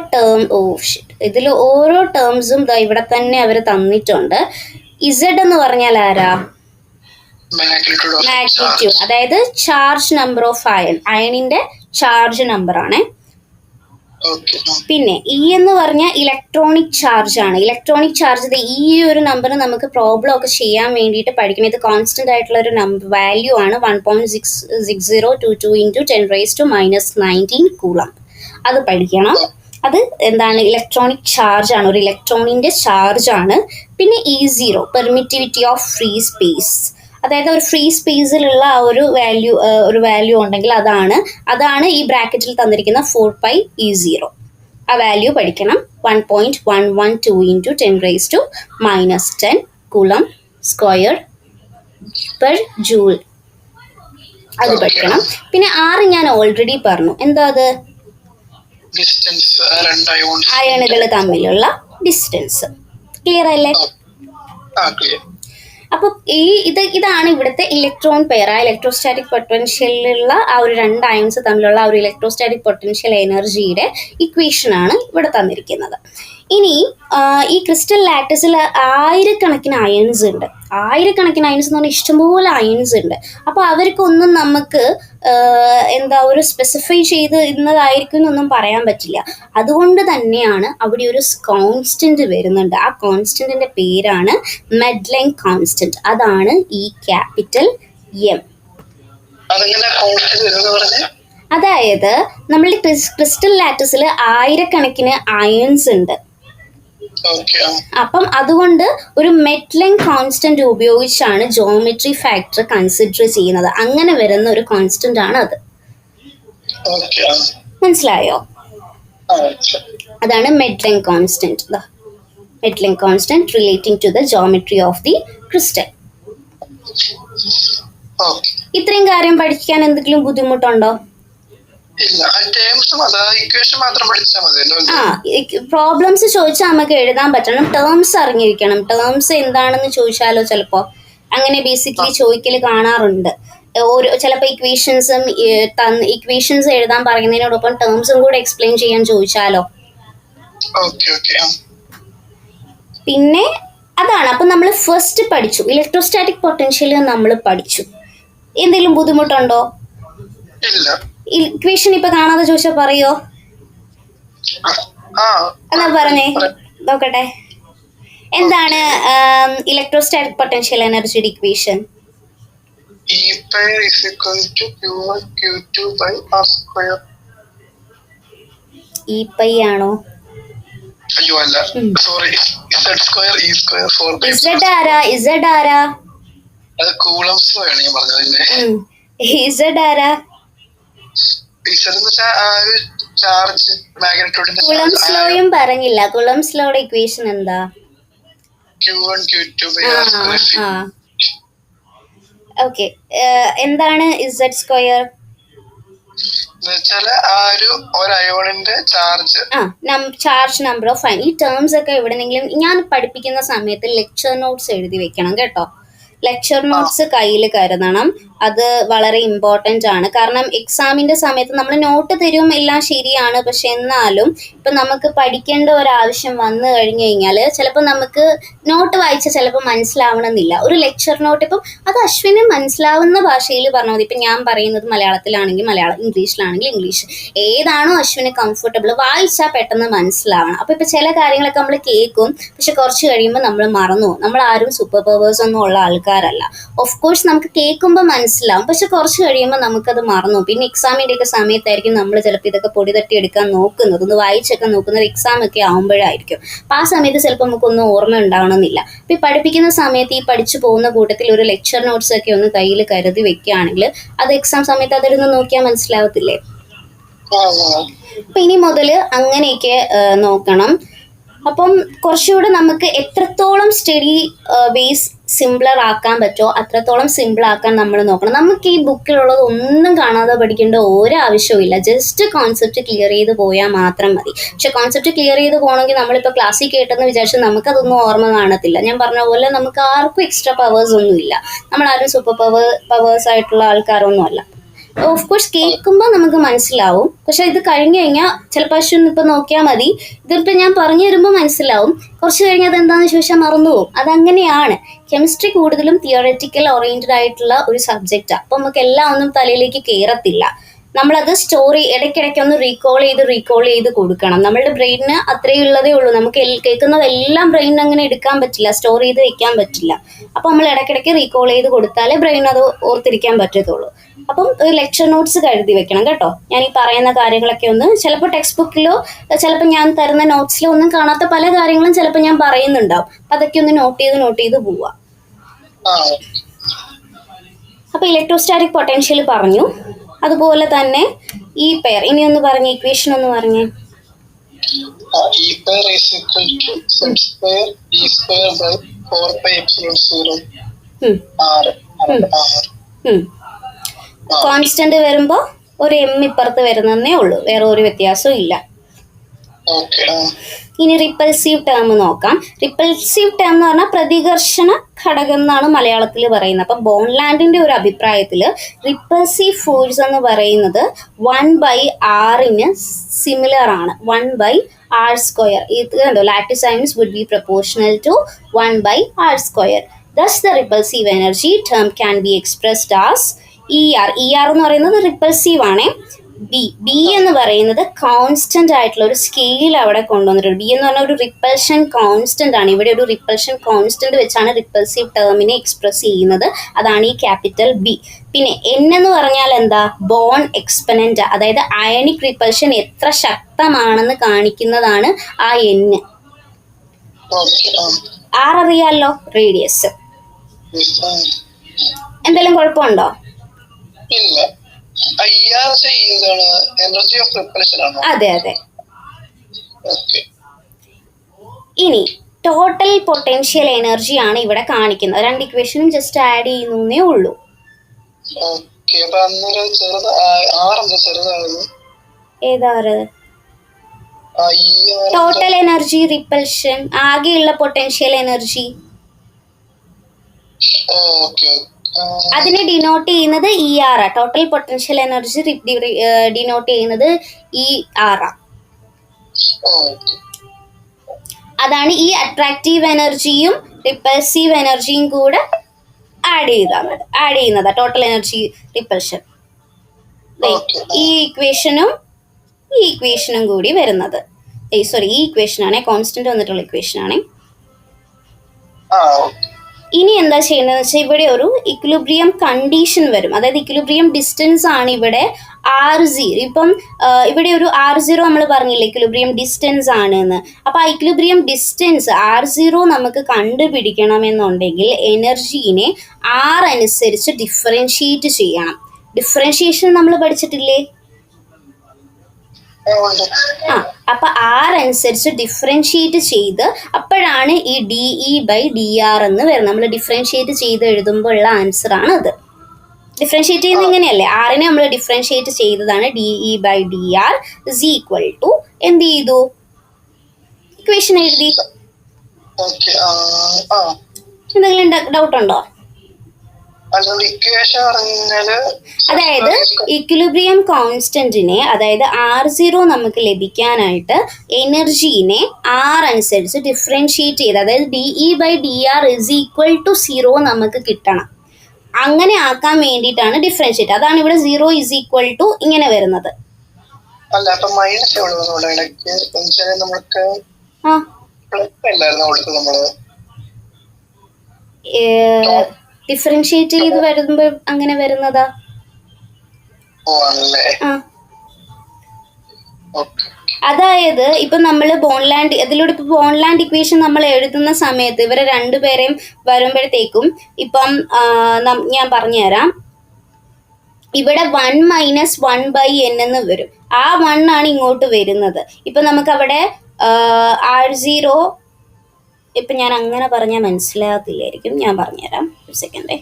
ടേംസും ഇവിടെ തന്നെ അവർ തന്നിട്ടുണ്ട്. ഇസഡ് എന്ന് പറഞ്ഞാൽ ആരാ, മാഗ്നിറ്റ്യൂഡ്, അതായത് ചാർജ് നമ്പർ ഓഫ് അയണിന്റെ ചാർജ് നമ്പർ ആണ്. പിന്നെ ഇ എന്ന് പറഞ്ഞാൽ ഇലക്ട്രോണിക് ചാർജ് ആണ്. ഇലക്ട്രോണിക് ചാർജ് ഈ ഒരു നമ്പർ നമുക്ക് പ്രോബ്ലം ഒക്കെ ചെയ്യാൻ വേണ്ടിയിട്ട് പഠിക്കണം. ഇത് കോൺസ്റ്റന്റ് ആയിട്ടുള്ള ഒരു വാല്യൂ ആണ്, 1.6022 × 10⁻⁻19 കൂളം. അത് പഠിക്കണം. അത് എന്താണ്, ഇലക്ട്രോണിക് ചാർജ് ആണ്, ഒരു ഇലക്ട്രോണിന്റെ ചാർജ് ആണ്. പിന്നെ E0 permittivity of free space, അതായത് ഒരു ഫ്രീ സ്പേസിലുള്ള ആ ഒരു വാല്യൂ ഉണ്ടെങ്കിൽ അതാണ് ഈ ബ്രാക്കറ്റിൽ തന്നിരിക്കുന്ന 4πE0. ആ വാല്യൂ പഠിക്കണം. 1.112 × 10⁻⁻10 കൂളം സ്ക്വയർ പെർ ജൂൾ. അത് പഠിക്കണം. പിന്നെ 6 ഞാൻ ഓൾറെഡി പറഞ്ഞു, എന്താ അത്, അയണുകൾ തമ്മിലുള്ള ഡിസ്റ്റൻസ്. ക്ലിയർ അല്ലേ? അപ്പോൾ ഇതാണ് ഇവിടുത്തെ ഇലക്ട്രോൺ പെയർ. ആ ഇലക്ട്രോസ്റ്റാറ്റിക് പൊട്ടൻഷ്യലിലുള്ള ആ ഒരു 2 അയൺസ് തമ്മിലുള്ള ആ ഒരു ഇലക്ട്രോസ്റ്റാറ്റിക് പൊട്ടൻഷ്യൽ എനർജിയുടെ ഇക്വേഷൻ ആണ് ഇവിടെ തന്നിരിക്കുന്നത്. ഇനി ഈ ക്രിസ്റ്റൽ ലാറ്റിസിൽ ആയിരക്കണക്കിന് അയൺസ് ഉണ്ട്. ആയിരക്കണക്കിന് അയൺസ് എന്ന് പറഞ്ഞാൽ ഇഷ്ടംപോലെ അയൺസ് ഉണ്ട്. അപ്പോൾ അവർക്കൊന്നും നമുക്ക് ഒരു സ്പെസിഫൈ ചെയ്ത് ഇന്നതായിരിക്കും എന്നൊന്നും പറയാൻ പറ്റില്ല. അതുകൊണ്ട് തന്നെയാണ് അവിടെ ഒരു കോൺസ്റ്റന്റ് വരുന്നുണ്ട്. ആ കോൺസ്റ്റന്റിന്റെ പേരാണ് മെഡ്ലെങ് കോൺസ്റ്റന്റ്. അതാണ് ഈ ക്യാപിറ്റൽ എം. അതായത് നമ്മളുടെ ക്രിസ്റ്റൽ ലാറ്റിസിൽ ആയിരക്കണക്കിന് അയൺസ് ഉണ്ട്. അപ്പം അതുകൊണ്ട് ഒരു മെഡ്ലെങ് കോൺസ്റ്റന്റ് ഉപയോഗിച്ചാണ് ജോമെട്രി ഫാക്ടർ കൺസിഡർ ചെയ്യുന്നത്. അങ്ങനെ വരുന്ന ഒരു കോൺസ്റ്റന്റ് ആണ് അത്. മനസ്സിലായോ? അതാണ് Madelung constant. Madelung constant relating to the geometry of the crystal. ഇത്രയും കാര്യം പഠിക്കാൻ എന്തെങ്കിലും ബുദ്ധിമുട്ടുണ്ടോ? പ്രോബ്ലംസ് ചോദിച്ചാൽ നമുക്ക് എഴുതാൻ പറ്റണം. ടേംസ് അറിഞ്ഞിരിക്കണം. ടേംസ് എന്താണെന്ന് ചോദിച്ചാലോ ചിലപ്പോ അങ്ങനെ ബേസിക്കലി ചോദിക്കല് കാണാറുണ്ട്. ചിലപ്പോൾ ഇക്വേഷൻസ് എഴുതാൻ പറയുന്നതിനോടൊപ്പം ടേംസും കൂടെ എക്സ്പ്ലെയിൻ ചെയ്യാൻ ചോദിച്ചാലോ. പിന്നെ അതാണ്. അപ്പം നമ്മൾ ഫസ്റ്റ് പഠിച്ചു ഇലക്ട്രോസ്റ്റാറ്റിക് പൊട്ടൻഷ്യൽ നമ്മൾ പഠിച്ചു. എന്തെങ്കിലും ബുദ്ധിമുട്ടുണ്ടോ? ഇക്വേഷൻ ഇപ്പൊ കാണാതെ ചോദിച്ചാ പറയോ? എന്നാ പറഞ്ഞേ നോക്കട്ടെ. എന്താണ് ഇലക്ട്രോസ്റ്റാറ്റിക് പൊട്ടൻഷ്യൽ എനർജിയുടെ ഇക്വേഷൻ? E π ആണോ? അയ്യോ അല്ല, സോറി. ഇസഡ് ആരാ? അത് കൂളംസ് ലോ ആണ് ഞാൻ പറഞ്ഞത്. ഇസഡ് ആരാ? ചാർജ് മാഗ്നിറ്റ്യൂഡിന്റെ കുളംസ് ലോയും പറഞ്ഞില്ല. കുളംസ് ലോയുടെ ഇക്വേഷൻ എന്താ? Q1 Q2 ഓക്കെ, എന്താണ് ഇസഡ് സ്ക്വയർ? ഒരു അയോണിന്റെ charge charge number of ion. ഈ ടേംസ് ഒക്കെ എവിടെന്നെങ്കിലും ഞാൻ പഠിപ്പിക്കുന്ന സമയത്ത് ലെക്ചർ നോട്ട്സ് എഴുതി വെക്കണം കേട്ടോ. ലെക്ചർ നോട്ട്സ് കയ്യിൽ കരുതണം. അത് വളരെ ഇമ്പോർട്ടൻ്റ് ആണ്. കാരണം എക്സാമിൻ്റെ സമയത്ത് നമ്മൾ നോട്ട് തരും, എല്ലാം ശരിയാണ്. പക്ഷെ എന്നാലും ഇപ്പം നമുക്ക് പഠിക്കേണ്ട ഒരാവശ്യം വന്നു കഴിഞ്ഞു കഴിഞ്ഞാൽ ചിലപ്പോൾ നമുക്ക് നോട്ട് വായിച്ചാൽ ചിലപ്പോൾ മനസ്സിലാവണമെന്നില്ല. ഒരു ലെക്ചർ നോട്ട് ഇപ്പം അത് അശ്വിന് മനസ്സിലാവുന്ന ഭാഷയിൽ പറഞ്ഞാൽ മതി. ഇപ്പം ഞാൻ പറയുന്നത് മലയാളത്തിലാണെങ്കിൽ മലയാളം, ഇംഗ്ലീഷിലാണെങ്കിൽ ഇംഗ്ലീഷ്, ഏതാണോ അശ്വിന് കംഫർട്ടബിൾ വായിച്ചാൽ പെട്ടെന്ന് മനസ്സിലാവണം. അപ്പോൾ ഇപ്പോൾ ചില കാര്യങ്ങളൊക്കെ നമ്മൾ കേൾക്കും, പക്ഷെ കുറച്ച് കഴിയുമ്പോൾ നമ്മൾ മറന്നു പോകും. നമ്മൾ ആരും സൂപ്പർ പവേഴ്സ് ഒന്നും ഉള്ള ആൾക്കാരല്ല. ഓഫ് കോഴ്സ് നമുക്ക് കേൾക്കുമ്പോൾ മനസ്സിലാവും, പക്ഷെ കുറച്ച് കഴിയുമ്പോൾ നമുക്കത് മറന്നു. പിന്നെ എക്സാമിൻ്റെയൊക്കെ സമയത്തായിരിക്കും നമ്മൾ ചിലപ്പോൾ ഇതൊക്കെ പൊടി തട്ടി എടുക്കാൻ നോക്കുന്നത്, ഒന്ന് വായിച്ചൊക്കെ നോക്കുന്നത് എക്സാം ഒക്കെ ആകുമ്പോഴായിരിക്കും. അപ്പോൾ ആ സമയത്ത് ചിലപ്പോൾ നമുക്കൊന്നും ഓർമ്മ ഉണ്ടാവണമെന്നില്ല. അപ്പോൾ ഈ പഠിപ്പിക്കുന്ന സമയത്ത് ഈ പഠിച്ചു പോകുന്ന കൂട്ടത്തിൽ ഒരു ലെക്ചർ നോട്ട്സ് ഒക്കെ ഒന്ന് കയ്യിൽ കരുതി വെക്കുകയാണെങ്കിൽ അത് എക്സാം സമയത്ത് അതിലൊന്ന് നോക്കിയാൽ മനസ്സിലാവത്തില്ലേ? അപ്പം ഇനി മുതൽ അങ്ങനെയൊക്കെ നോക്കണം. അപ്പം കുറച്ചുകൂടെ നമുക്ക് എത്രത്തോളം സ്റ്റഡി ബേസ് സിംപിളർ ആക്കാൻ പറ്റുമോ അത്രത്തോളം സിമ്പിൾ ആക്കാൻ നമ്മൾ നോക്കണം. നമുക്ക് ഈ ബുക്കിലുള്ളത് ഒന്നും കാണാതെ പഠിക്കേണ്ട ഒരാവശ്യവും ഇല്ല. ജസ്റ്റ് കോൺസെപ്റ്റ് ക്ലിയർ ചെയ്ത് പോയാൽ മാത്രം മതി. പക്ഷെ കോൺസെപ്റ്റ് ക്ലിയർ ചെയ്ത് പോകണമെങ്കിൽ നമ്മളിപ്പോൾ ക്ലാസ്സിൽ കേട്ടെന്ന് വിചാരിച്ച് നമുക്കതൊന്നും ഓർമ്മ കാണത്തില്ല. ഞാൻ പറഞ്ഞ പോലെ നമുക്ക് ആർക്കും എക്സ്ട്രാ പവേഴ്സ് ഒന്നും ഇല്ല. നമ്മളാരും സൂപ്പർ പവേഴ്സ് ആയിട്ടുള്ള ആൾക്കാരൊന്നും അല്ല. ഓഫ് കോഴ്സ് കേൾക്കുമ്പോൾ നമുക്ക് മനസ്സിലാവും, പക്ഷെ ഇത് കഴിഞ്ഞ് കഴിഞ്ഞാൽ ചിലപ്പോൾ അശ്വിൻ ഇപ്പം നോക്കിയാൽ മതി, ഇതിപ്പോൾ ഞാൻ പറഞ്ഞു തരുമ്പോൾ മനസ്സിലാവും, കുറച്ച് കഴിഞ്ഞാൽ അതെന്താണെന്ന് ചോദിച്ചാൽ മറന്നു പോകും. അതങ്ങനെയാണ്. കെമിസ്ട്രി കൂടുതലും തിയററ്റിക്കൽ ഓറിയൻറ്റഡ് ആയിട്ടുള്ള ഒരു സബ്ജക്റ്റാണ്. അപ്പോൾ നമുക്ക് എല്ലാം ഒന്നും തലയിലേക്ക് കയറത്തില്ല. നമ്മളത് സ്റ്റോറി ഇടയ്ക്കിടയ്ക്ക് ഒന്ന് റീകോൾ ചെയ്ത് കൊടുക്കണം. നമ്മളുടെ ബ്രെയിനിന് അത്രയേ ഉള്ളതേ ഉള്ളൂ. നമുക്ക് കേൾക്കുന്നതെല്ലാം ബ്രെയിനിന് അങ്ങനെ എടുക്കാൻ പറ്റില്ല, സ്റ്റോർ ചെയ്ത് വെക്കാൻ പറ്റില്ല. അപ്പോൾ നമ്മൾ ഇടയ്ക്കിടയ്ക്ക് റീകോൾ ചെയ്ത് കൊടുത്താലേ ബ്രെയിൻ അത് ഓർത്തിരിക്കാൻ പറ്റത്തുള്ളൂ. അപ്പം ഒരു ലെക്ചർ നോട്ട്സ് കരുതി വെക്കണം കേട്ടോ. ഞാൻ ഈ പറയുന്ന കാര്യങ്ങളൊക്കെ ഒന്ന് ചിലപ്പോൾ ടെക്സ്റ്റ് ബുക്കിലോ ചിലപ്പോൾ ഞാൻ തരുന്ന നോട്ട്സിലോ ഒന്നും കാണാത്ത പല കാര്യങ്ങളും ചിലപ്പോൾ ഞാൻ പറയുന്നുണ്ടാവും. അപ്പം അതൊക്കെ ഒന്ന് നോട്ട് ചെയ്ത് പോവുക. അപ്പോൾ ഇലക്ട്രോസ്റ്റാറ്റിക് പൊട്ടൻഷ്യൽ പറഞ്ഞു. അതുപോലെ തന്നെ ഈ പെയർ ഇനി ഒന്ന് പറഞ്ഞ ഇക്വേഷൻ ഒന്ന് പറഞ്ഞേ. കോൺസ്റ്റന്റ് വരുമ്പോൾ ഒരു എം ഇപ്പുറത്ത് വരുന്നതേ ഉള്ളൂ, വേറെ ഒരു വ്യത്യാസവും ഇല്ല. ഇനി റിപ്പൾസീവ് ടേം നോക്കാം. റിപ്പൾസീവ് ടേം എന്ന് പറഞ്ഞാൽ പ്രതികർഷണ ഘടകം എന്നാണ് മലയാളത്തിൽ പറയുന്നത്. അപ്പം ബോൺലാൻഡിന്റെ ഒരു അഭിപ്രായത്തിൽ റിപ്പൾസീവ് ഫോഴ്സ് എന്ന് പറയുന്നത് 1/r സിമിലർ ആണ്. 1/r². ഇത് കണ്ടോ, lattice signs would be proportional to 1/r². Thus the repulsive energy term can be expressed as ER. ER എന്ന് പറയുന്നത് റിപ്പൾസീവ് ആണ്. ബി എന്ന് പറയുന്നത് കോൺസ്റ്റന്റ് ആയിട്ടുള്ള ഒരു സ്കെയിൽ അവിടെ കൊണ്ടുവന്നിട്ടുണ്ട്. ബി എന്ന് പറഞ്ഞാൽ ഒരു റിപ്പൾഷൻ കോൺസ്റ്റന്റ് ആണ്. ഇവിടെ ഒരു റിപ്പൾഷൻ കോൺസ്റ്റന്റ് വെച്ചാണ് റിപ്പൾസീവ് ടേമിനെ എക്സ്പ്രസ് ചെയ്യുന്നത്. അതാണ് ഈ ക്യാപിറ്റൽ ബി. പിന്നെ എൻ എന്ന് പറഞ്ഞാൽ എന്താ? ബോൺ എക്സ്പെനന്റ്, അതായത് അയണിക് റിപ്പൾഷൻ എത്ര ശക്തമാണെന്ന് കാണിക്കുന്നതാണ് ആ എൻ. ആർ അറിയാലോ, റേഡിയസ്. എന്തെങ്കിലും കുഴപ്പമുണ്ടോ? അതെ. ഇനി ടോട്ടൽ പൊട്ടൻഷ്യൽ എനർജി ആണ് ഇവിടെ കാണിക്കുന്നത്. രണ്ട് ഇക്വേഷനും ജസ്റ്റ് ആഡ് ചെയ്യുന്നേ ഉള്ളൂ. ഏതാറ്? ടോട്ടൽ എനർജി റിപ്പൽഷൻ, ആകെയുള്ള പൊട്ടൻഷ്യൽ എനർജി. അതിനെ ഡിനോട്ട് ചെയ്യുന്നത് ഇ ആർ ആ. ടോട്ടൽ പൊട്ടൻഷ്യൽ എനർജി ഡിനോട്ട് ചെയ്യുന്നത് ഇ ആർ ആ. അതാണ് ഈ അട്രാക്റ്റീവ് എനർജിയും റിപ്പൾസീവ് എനർജിയും കൂടെ ആഡ് ചെയ്യുന്നതാ ടോട്ടൽ എനർജി റിപ്പൾഷൻ. ഈ ഇക്വേഷനും കൂടി വരുന്നത്, സോറി ഈ ഇക്വേഷനാണേ, കോൺസ്റ്റന്റ് വന്നിട്ടുള്ള ഇക്വേഷനാണേ. ഇനി എന്താ ചെയ്യുന്നതെന്ന് വെച്ചാൽ ഇവിടെ ഒരു ഇക്വിലിബ്രിയം കണ്ടീഷൻ വരും. അതായത് ഇക്വിലിബ്രിയം ഡിസ്റ്റൻസ് ആണ് ഇവിടെ R0 ഇപ്പം ഇവിടെ ഒരു R0 നമ്മൾ പറഞ്ഞില്ലേ ഇക്വിലിബ്രിയം ഡിസ്റ്റൻസ് ആണ് എന്ന്. അപ്പോൾ ആ ഇക്വിലിബ്രിയം ഡിസ്റ്റൻസ് R0 നമുക്ക് കണ്ടുപിടിക്കണമെന്നുണ്ടെങ്കിൽ എനർജീനെ R അനുസരിച്ച് ഡിഫറൻഷിയേറ്റ് ചെയ്യണം. ഡിഫറൻഷിയേഷൻ നമ്മൾ പഠിച്ചിട്ടില്ലേ? ആ, അപ്പൊ R അനുസരിച്ച് ഡിഫറൻഷിയേറ്റ് ചെയ്ത് അപ്പോഴാണ് ഈ DE/dr എന്ന് വരുന്നത്. നമ്മൾ ഡിഫറൻഷിയേറ്റ് ചെയ്ത് എഴുതുമ്പോൾ ഉള്ള ആൻസർ ആണ് അത്. ഡിഫറൻഷിയേറ്റ് ചെയ്യുന്നത് ഇങ്ങനെയല്ലേ, ആറിനെ നമ്മൾ ഡിഫറൻഷിയേറ്റ് ചെയ്തതാണ് DE/dr ഇസ് ഈക്വൽ ടു എന്ത് ചെയ്തു, ഇക്വേഷൻ എഴുതി. എന്തെങ്കിലും ഡൗട്ട് ഉണ്ടോ? അതായത് ഇക്വിലിബ്രിയം കോൺസ്റ്റന്റിനെ, അതായത് R0 നമുക്ക് ലഭിക്കാനായിട്ട് എനർജീനെ R അനുസരിച്ച് ഡിഫറൻഷിയേറ്റ് ചെയ്ത്, അതായത് DE/dr ഇസ് ഈക്വൽ ടു 0 നമുക്ക് കിട്ടണം. അങ്ങനെ ആക്കാൻ വേണ്ടിയിട്ടാണ് ഡിഫറൻഷിയേറ്റ്. അതാണ് ഇവിടെ 0 ഇസ് ഈക്വൽ ടു ഇങ്ങനെ വരുന്നത്. ഡിഫറൻഷിയേറ്റ് ചെയ്ത് വരുമ്പോ അങ്ങനെ വരുന്നതാ. അതായത് ഇപ്പൊ നമ്മൾ ബോൺലാൻഡ്, ഇതിലൂടെ ഇപ്പൊ ബോൺലാൻഡ് ഇക്വേഷൻ നമ്മൾ എഴുതുന്ന സമയത്ത് ഇവരെ രണ്ടുപേരെയും വരുമ്പോഴത്തേക്കും ഇപ്പം ഞാൻ പറഞ്ഞുതരാം. ഇവിടെ 1 - 1/n എന്ന് വരും. ആ 1 ആണ് ഇങ്ങോട്ട് വരുന്നത്. ഇപ്പൊ നമുക്ക് അവിടെ R0, ഇപ്പൊ ഞാൻ അങ്ങനെ പറഞ്ഞാൽ മനസ്സിലാകത്തില്ലായിരിക്കും, ഞാൻ പറഞ്ഞുതരാം, ഒരു സെക്കൻഡേ.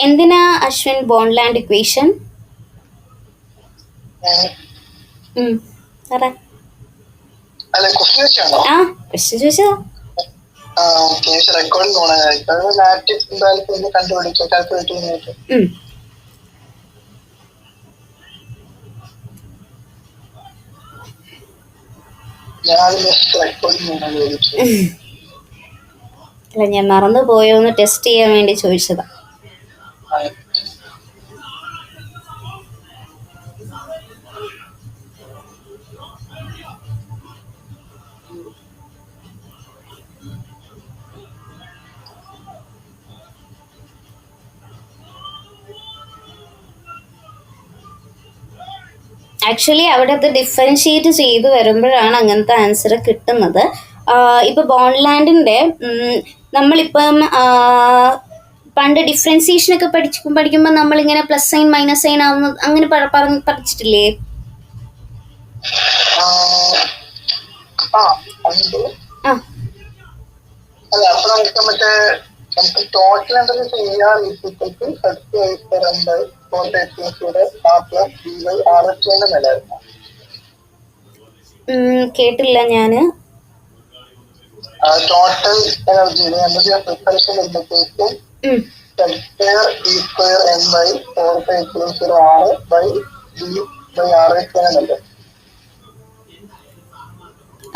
എന്തിനാ അശ്വിൻ ബോൺലാൻഡ് ഇക്വേഷൻ? ക്വസ്റ്റ്യൻ ചോദിച്ചതാ. അല്ല, ഞാൻ മറന്നു പോയോന്ന് ടെസ്റ്റ് ചെയ്യാൻ വേണ്ടി ചോദിച്ചതാ. ആക്ച്വലി അവിടെ അത് ഡിഫറൻഷിയേറ്റ് ചെയ്ത് വരുമ്പോഴാണ് അങ്ങനത്തെ ആൻസർ കിട്ടുന്നത്. ഇപ്പോൾ ബോൺലാൻഡിൻ്റെ നമ്മളിപ്പം പണ്ട് ഡിഫറൻസിയേഷനൊക്കെ പഠിക്കുമ്പോൾ നമ്മളിങ്ങനെ പ്ലസ് സൈൻ മൈനസ് സൈൻ ആവുന്നത് അങ്ങനെ പഠിച്ചിട്ടില്ലേ? കേട്ടില്ല ഞാന്. ടോട്ടൽ എനർജി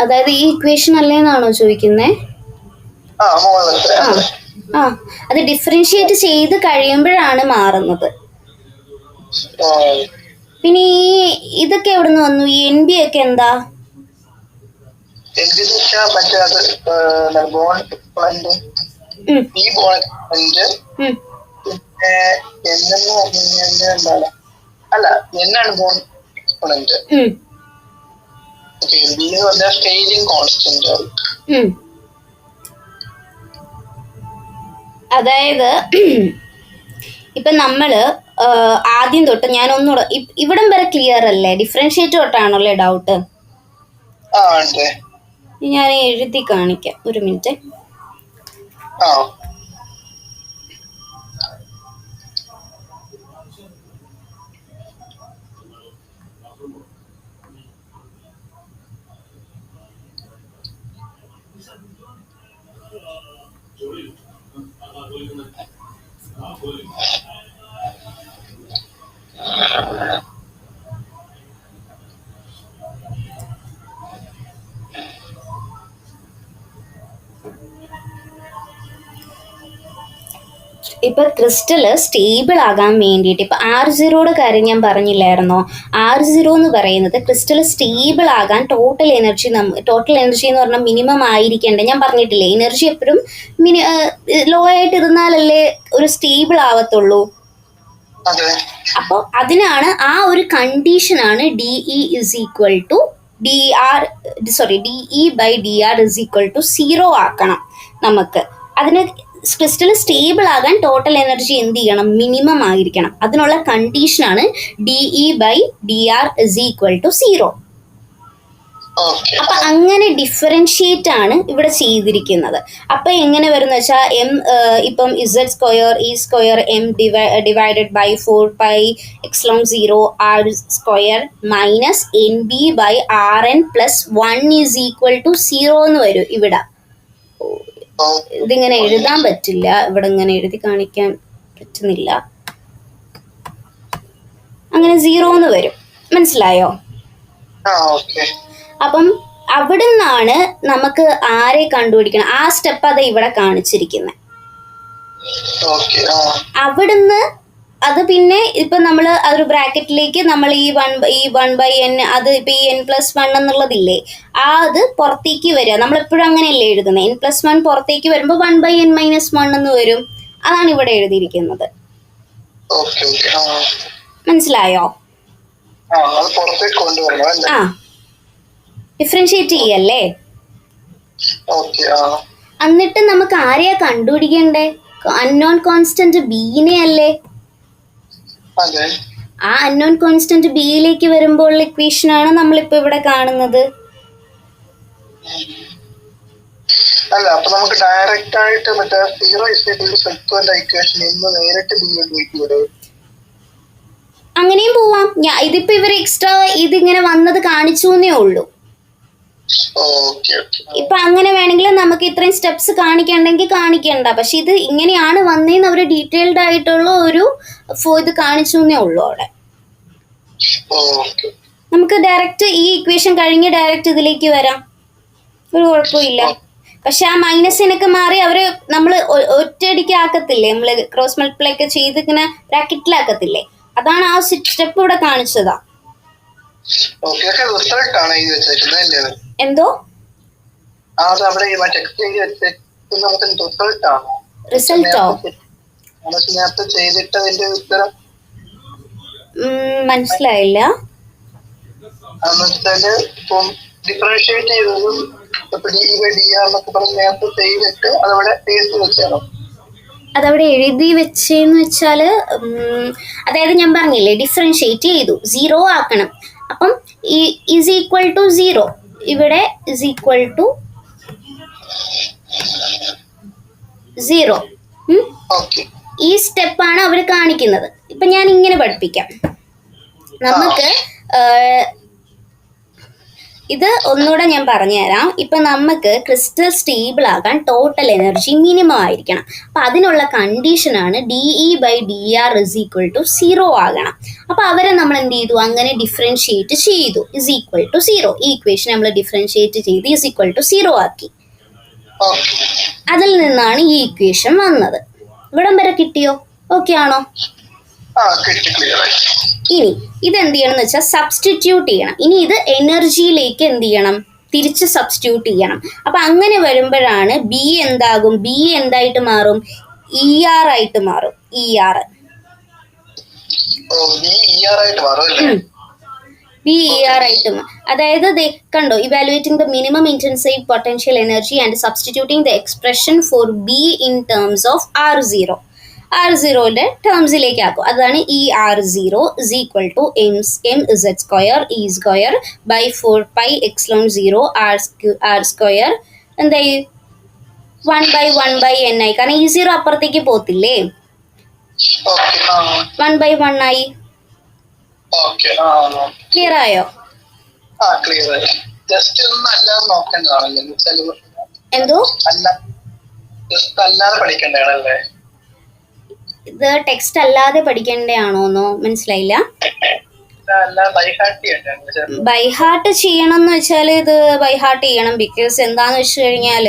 അതായത് ഈ ഇക്വേഷൻ അല്ലേന്നാണോ ചോദിക്കുന്നേ? അത് ഡിഫറൻഷിയേറ്റ് ചെയ്ത് കഴിയുമ്പോഴാണ് മാറുന്നത്. പിന്നെ ഈ ഇതൊക്കെ എവിടെ നിന്ന് വന്നു? ഈ NB ഒക്കെ എന്താ? അല്ല, എന്നാണ് ബോൺ എക്സ്പോണന്റ്. Staging constant. അതായത് ഇപ്പം നമ്മൾ ആദ്യം തൊട്ട് ഞാൻ ഒന്നുകൂടെ ഇവിടം വരെ ക്ലിയർ അല്ലേ? ഡിഫറൻഷിയേറ്റ് തൊട്ടാണല്ലേ ഡൗട്ട്? ഞാൻ എഴുതി കാണിക്കാം, ഒരു മിനിറ്റ്. ഇപ്പൊ ക്രിസ്റ്റൽ സ്റ്റേബിൾ ആകാൻ വേണ്ടിയിട്ട് ഇപ്പൊ R0യുടെ കാര്യം ഞാൻ പറഞ്ഞില്ലായിരുന്നോ? R0 എന്ന് പറയുന്നത് ക്രിസ്റ്റൽ സ്റ്റേബിൾ ആകാൻ ടോട്ടൽ എനർജി എന്ന് പറഞ്ഞാൽ മിനിമം ആയിരിക്കേണ്ടത്. ഞാൻ പറഞ്ഞിട്ടില്ലേ, എനർജി എപ്പോഴും ലോ ആയിട്ട് ഇരുന്നാലല്ലേ ഒരു സ്റ്റേബിൾ ആവത്തുള്ളൂ. അപ്പോൾ അതിനാണ് ആ ഒരു കണ്ടീഷനാണ് DE/DR0 ആക്കണം നമുക്ക്. അതിന് ക്രിസ്റ്റൽ സ്റ്റേബിൾ ആകാൻ ടോട്ടൽ എനർജി എന്ത് ചെയ്യണം? മിനിമം ആയിരിക്കണം. അതിനുള്ള കണ്ടീഷനാണ് DE/DR0. അപ്പൊ അങ്ങനെ ഡിഫറൻഷിയേറ്റ് ആണ് ഇവിടെ ചെയ്തിരിക്കുന്നത്. അപ്പൊ എങ്ങനെ വരുന്ന വെച്ചാൽ ഇപ്പം Z² E² M divided by 4πε0 R² minus NB/Rn+1 = 0 എന്ന് വരും ഇവിടെ. ഇതിങ്ങനെ എഴുതാൻ പറ്റില്ല, ഇവിടെ ഇങ്ങനെ എഴുതി കാണിക്കാൻ പറ്റുന്നില്ല. അങ്ങനെ 0 എന്ന് വരും. മനസ്സിലായോ? അപ്പം അവിടെ നിന്നാണ് നമുക്ക് ആരെ കണ്ടുപിടിക്കണം. ആ സ്റ്റെപ്പ് അത് ഇവിടെ കാണിച്ചിരിക്കുന്നത്. അവിടുന്ന് അത് പിന്നെ ഇപ്പൊ നമ്മൾ അതൊരു ബ്രാക്കറ്റിലേക്ക് നമ്മൾ ഈ 1/n അത് ഇപ്പൊ ഈ n+1 എന്നുള്ളതില്ലേ, അത് പുറത്തേക്ക് വരിക. നമ്മളെപ്പോഴും അങ്ങനെയല്ലേ എഴുതുന്നത്. n+1 പുറത്തേക്ക് വരുമ്പോൾ 1/n-1 എന്ന് വരും. അതാണ് ഇവിടെ എഴുതിയിരിക്കുന്നത്. മനസ്സിലായോ? ആ, ഡിഫറൻഷിയേറ്റ് ചെയ്യല്ലേ. എന്നിട്ട് നമുക്ക് ആരെയാ കണ്ടുപിടിക്കണ്ടേ? അൺനോൺ കോൺസ്റ്റന്റ് ബീനെ അല്ലേ? ആ അൺനോൺ കോൺസ്റ്റന്റ് ബിയിലേക്ക് വരുമ്പോൾ ഇക്വേഷനാണ് നമ്മളിപ്പോ ഇവിടെ കാണുന്നത്. അല്ല, അപ്പൊ നമുക്ക് ഡയറക്റ്റ് ആയിട്ട് മറ്റേ 0 ഇക്വേഷൻ നേരിട്ട് അങ്ങനെയും പോവാം. ഇതിപ്പോ ഇവർ എക്സ്ട്രാ ഇതിങ്ങനെ വന്നത് കാണിച്ചു എന്നേ ഉള്ളൂ. ഇപ്പൊ അങ്ങനെ വേണമെങ്കിൽ നമുക്ക് ഇത്രയും സ്റ്റെപ്സ് കാണിക്കണ്ടെങ്കിൽ കാണിക്കണ്ട. പക്ഷെ ഇത് ഇങ്ങനെയാണ് വന്നേന്ന് അവര് ഡീറ്റെയിൽഡ് ആയിട്ടുള്ള ഒരു ഇത് കാണിച്ചു എന്നേ ഉള്ളൂ അവിടെ. നമുക്ക് ഡയറക്റ്റ് ഈ ഇക്വേഷൻ കഴിഞ്ഞ് ഡയറക്റ്റ് ഇതിലേക്ക് വരാം, ഒരു കുഴപ്പമില്ല. പക്ഷെ ആ മൈനസിനൊക്കെ മാറി അവര് നമ്മൾ ഒറ്റയടിക്ക് ആക്കത്തില്ലേ, നമ്മള് ക്രോസ് മൾട്ടിപ്ലൈ ഒക്കെ ചെയ്ത് ഇങ്ങനെ ബ്രാക്കറ്റിലാക്കത്തില്ലേ, അതാണ് ആ സ്റ്റെപ്പ് ഇവിടെ കാണിച്ചതാ. എന്തോ റിസൾട്ടോ മനസ്സിലായില്ല. അതവിടെ എഴുതി വെച്ചെന്ന് വെച്ചാല്, അതായത് ഞാൻ പറഞ്ഞില്ലേ ഡിഫറൻഷിയേറ്റ് ചെയ്തു, 0 ആക്കണം. അപ്പം ഈസ് ഈക്വൽ ടു 0 ഇവിടെ ഈസ് ഈക്വൽ ടു 0. ഈ സ്റ്റെപ്പാണ് അവർ കാണിക്കുന്നത്. ഇപ്പൊ ഞാൻ ഇങ്ങനെ പഠിപ്പിക്കാം. നമുക്ക് ഇത് ഒന്നുകൂടെ ഞാൻ പറഞ്ഞുതരാം. ഇപ്പൊ നമുക്ക് ക്രിസ്റ്റൽ സ്റ്റേബിൾ ആകാൻ ടോട്ടൽ എനർജി മിനിമം ആയിരിക്കണം. അപ്പൊ അതിനുള്ള കണ്ടീഷനാണ് DE/DR0 ആകണം. അപ്പൊ അവരെ നമ്മൾ എന്ത് ചെയ്തു? അങ്ങനെ ഡിഫറൻഷിയേറ്റ് ചെയ്തു, ഈസ് ഈക്വൽ ടു 0. ഈ ഇക്വേഷൻ നമ്മൾ ഡിഫറൻഷിയേറ്റ് ചെയ്ത് ഈസ് ഈക്വൽ ടു 0 ആക്കി. അതിൽ നിന്നാണ് ഈ ഇക്വേഷൻ വന്നത്. ഇവിടം വരെ കിട്ടിയോ? ഓക്കെ ആണോ? ഇനി ഇതെന്ത് ചെയ്യണം എന്ന് വെച്ചാൽ സബ്സ്റ്റിറ്റ്യൂട്ട് ചെയ്യണം. ഇനി ഇത് എനർജിയിലേക്ക് എന്ത് ചെയ്യണം? തിരിച്ച് സബ്സ്റ്റിറ്റ്യൂട്ട് ചെയ്യണം. അപ്പൊ അങ്ങനെ വരുമ്പോഴാണ് ബി എന്താകും? ബി എന്തായിട്ട് മാറും? ER ആയിട്ട് മാറും. ER ആയിട്ട് അതായത് കണ്ടോ, evaluating the minimum intensive potential energy and substituting the expression for be in terms of R0. R0ന്റെ ടേംസിലേക്ക് ആക്കും. അതാണ് ER0 is equal to mz² E² by 4πε0 R² എന്തായി? 1/1/n ആയി. കാരണം E0 അപ്പുറത്തേക്ക് പോത്തില്ലേ, 1/1 ആയി. ക്ലിയർ ആയോ? എന്തോ ഇത് ടെക്സ്റ്റ് അല്ലാതെ പഠിക്കേണ്ടതാണോന്നോ? മനസ്സിലായില്ല. ബൈഹാർട്ട് ചെയ്യണം എന്ന് വെച്ചാൽ ഇത് ബൈഹാർട്ട് ചെയ്യണം. ബിക്കോസ് എന്താന്ന് വെച്ച് കഴിഞ്ഞാൽ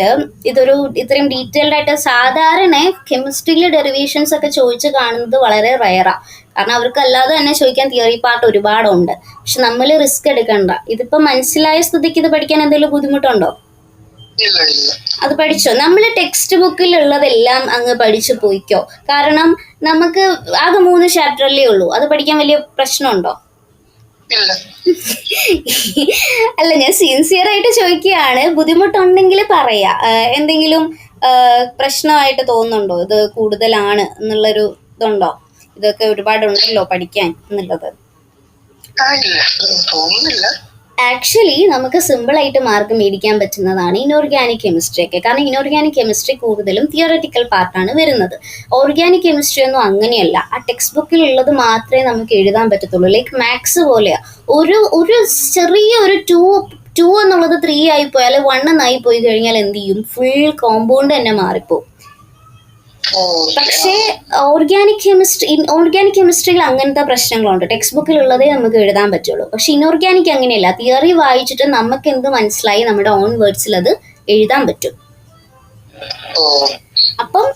ഇത്രയും ഡീറ്റെയിൽഡ് ആയിട്ട് സാധാരണ കെമിസ്ട്രിയിലെ ഡെറിവേഷൻസ് ഒക്കെ ചോദിച്ച് കാണുന്നത് വളരെ റയറാ. കാരണം അവർക്ക് അല്ലാതെ തന്നെ ചോദിക്കാൻ തിയറി പാർട്ട് ഒരുപാടുണ്ട്. പക്ഷെ നമ്മൾ റിസ്ക് എടുക്കണ്ട. ഇതിപ്പോ മനസ്സിലായ സ്ഥിതിക്ക് ഇത് പഠിക്കാൻ എന്തെങ്കിലും ബുദ്ധിമുട്ടുണ്ടോ? അത് പഠിച്ചോ. നമ്മൾ ടെക്സ്റ്റ് ബുക്കിലുള്ളതെല്ലാം അങ്ങ് പഠിച്ചു പോയിക്കോ. കാരണം നമുക്ക് ആകെ 3 ചാപ്റ്ററല്ലേ ഉള്ളൂ. അത് പഠിക്കാൻ വലിയ പ്രശ്നമുണ്ടോ? അല്ല, ഞാൻ സിൻസിയർ ആയിട്ട് ചോദിക്കുകയാണ്. ബുദ്ധിമുട്ടുണ്ടെങ്കിൽ പറയാ. എന്തെങ്കിലും പ്രശ്നമായിട്ട് തോന്നുന്നുണ്ടോ? ഇത് കൂടുതലാണ് എന്നുള്ളൊരു ഇതുണ്ടോ? ഇതൊക്കെ ഒരുപാടുണ്ടല്ലോ പഠിക്കാൻ എന്നുള്ളത്. ആക്ച്വലി നമുക്ക് സിമ്പിളായിട്ട് മാർക്ക് മേടിക്കാൻ പറ്റുന്നതാണ് ഇനോർഗാനിക് കെമിസ്ട്രി ഒക്കെ. കാരണം ഇനോർഗാനിക് കെമിസ്ട്രി കൂടുതലും തിയററ്റിക്കൽ പാർട്ടാണ് വരുന്നത്. ഓർഗാനിക് കെമിസ്ട്രി ഒന്നും അങ്ങനെയല്ല. ആ ടെക്സ്റ്റ് ബുക്കിലുള്ളത് മാത്രമേ നമുക്ക് എഴുതാൻ പറ്റത്തുള്ളൂ. ലൈക്ക് മാത്സ് പോലെയാ. ഒരു ചെറിയ ഒരു ടു എന്നുള്ളത് 3 ആയിപ്പോയി, അല്ലെ 1 എന്നായി പോയി കഴിഞ്ഞാൽ എന്ത് ചെയ്യും? ഫുൾ കോമ്പൗണ്ട് തന്നെ മാറിപ്പോവും. പക്ഷേ ഓർഗാനിക് കെമിസ്ട്രിയിൽ അങ്ങനത്തെ പ്രശ്നങ്ങളുണ്ട്. ടെക്സ്റ്റ് ബുക്കിലുള്ളതേ നമുക്ക് എഴുതാൻ പറ്റുള്ളൂ. പക്ഷെ ഇനോർഗാനിക് അങ്ങനെയല്ല. തിയറി വായിച്ചിട്ട് നമുക്ക് എന്ത് മനസ്സിലായി നമ്മുടെ ഓൺ വേർഡ്സിൽ അത് എഴുതാൻ പറ്റും. അപ്പം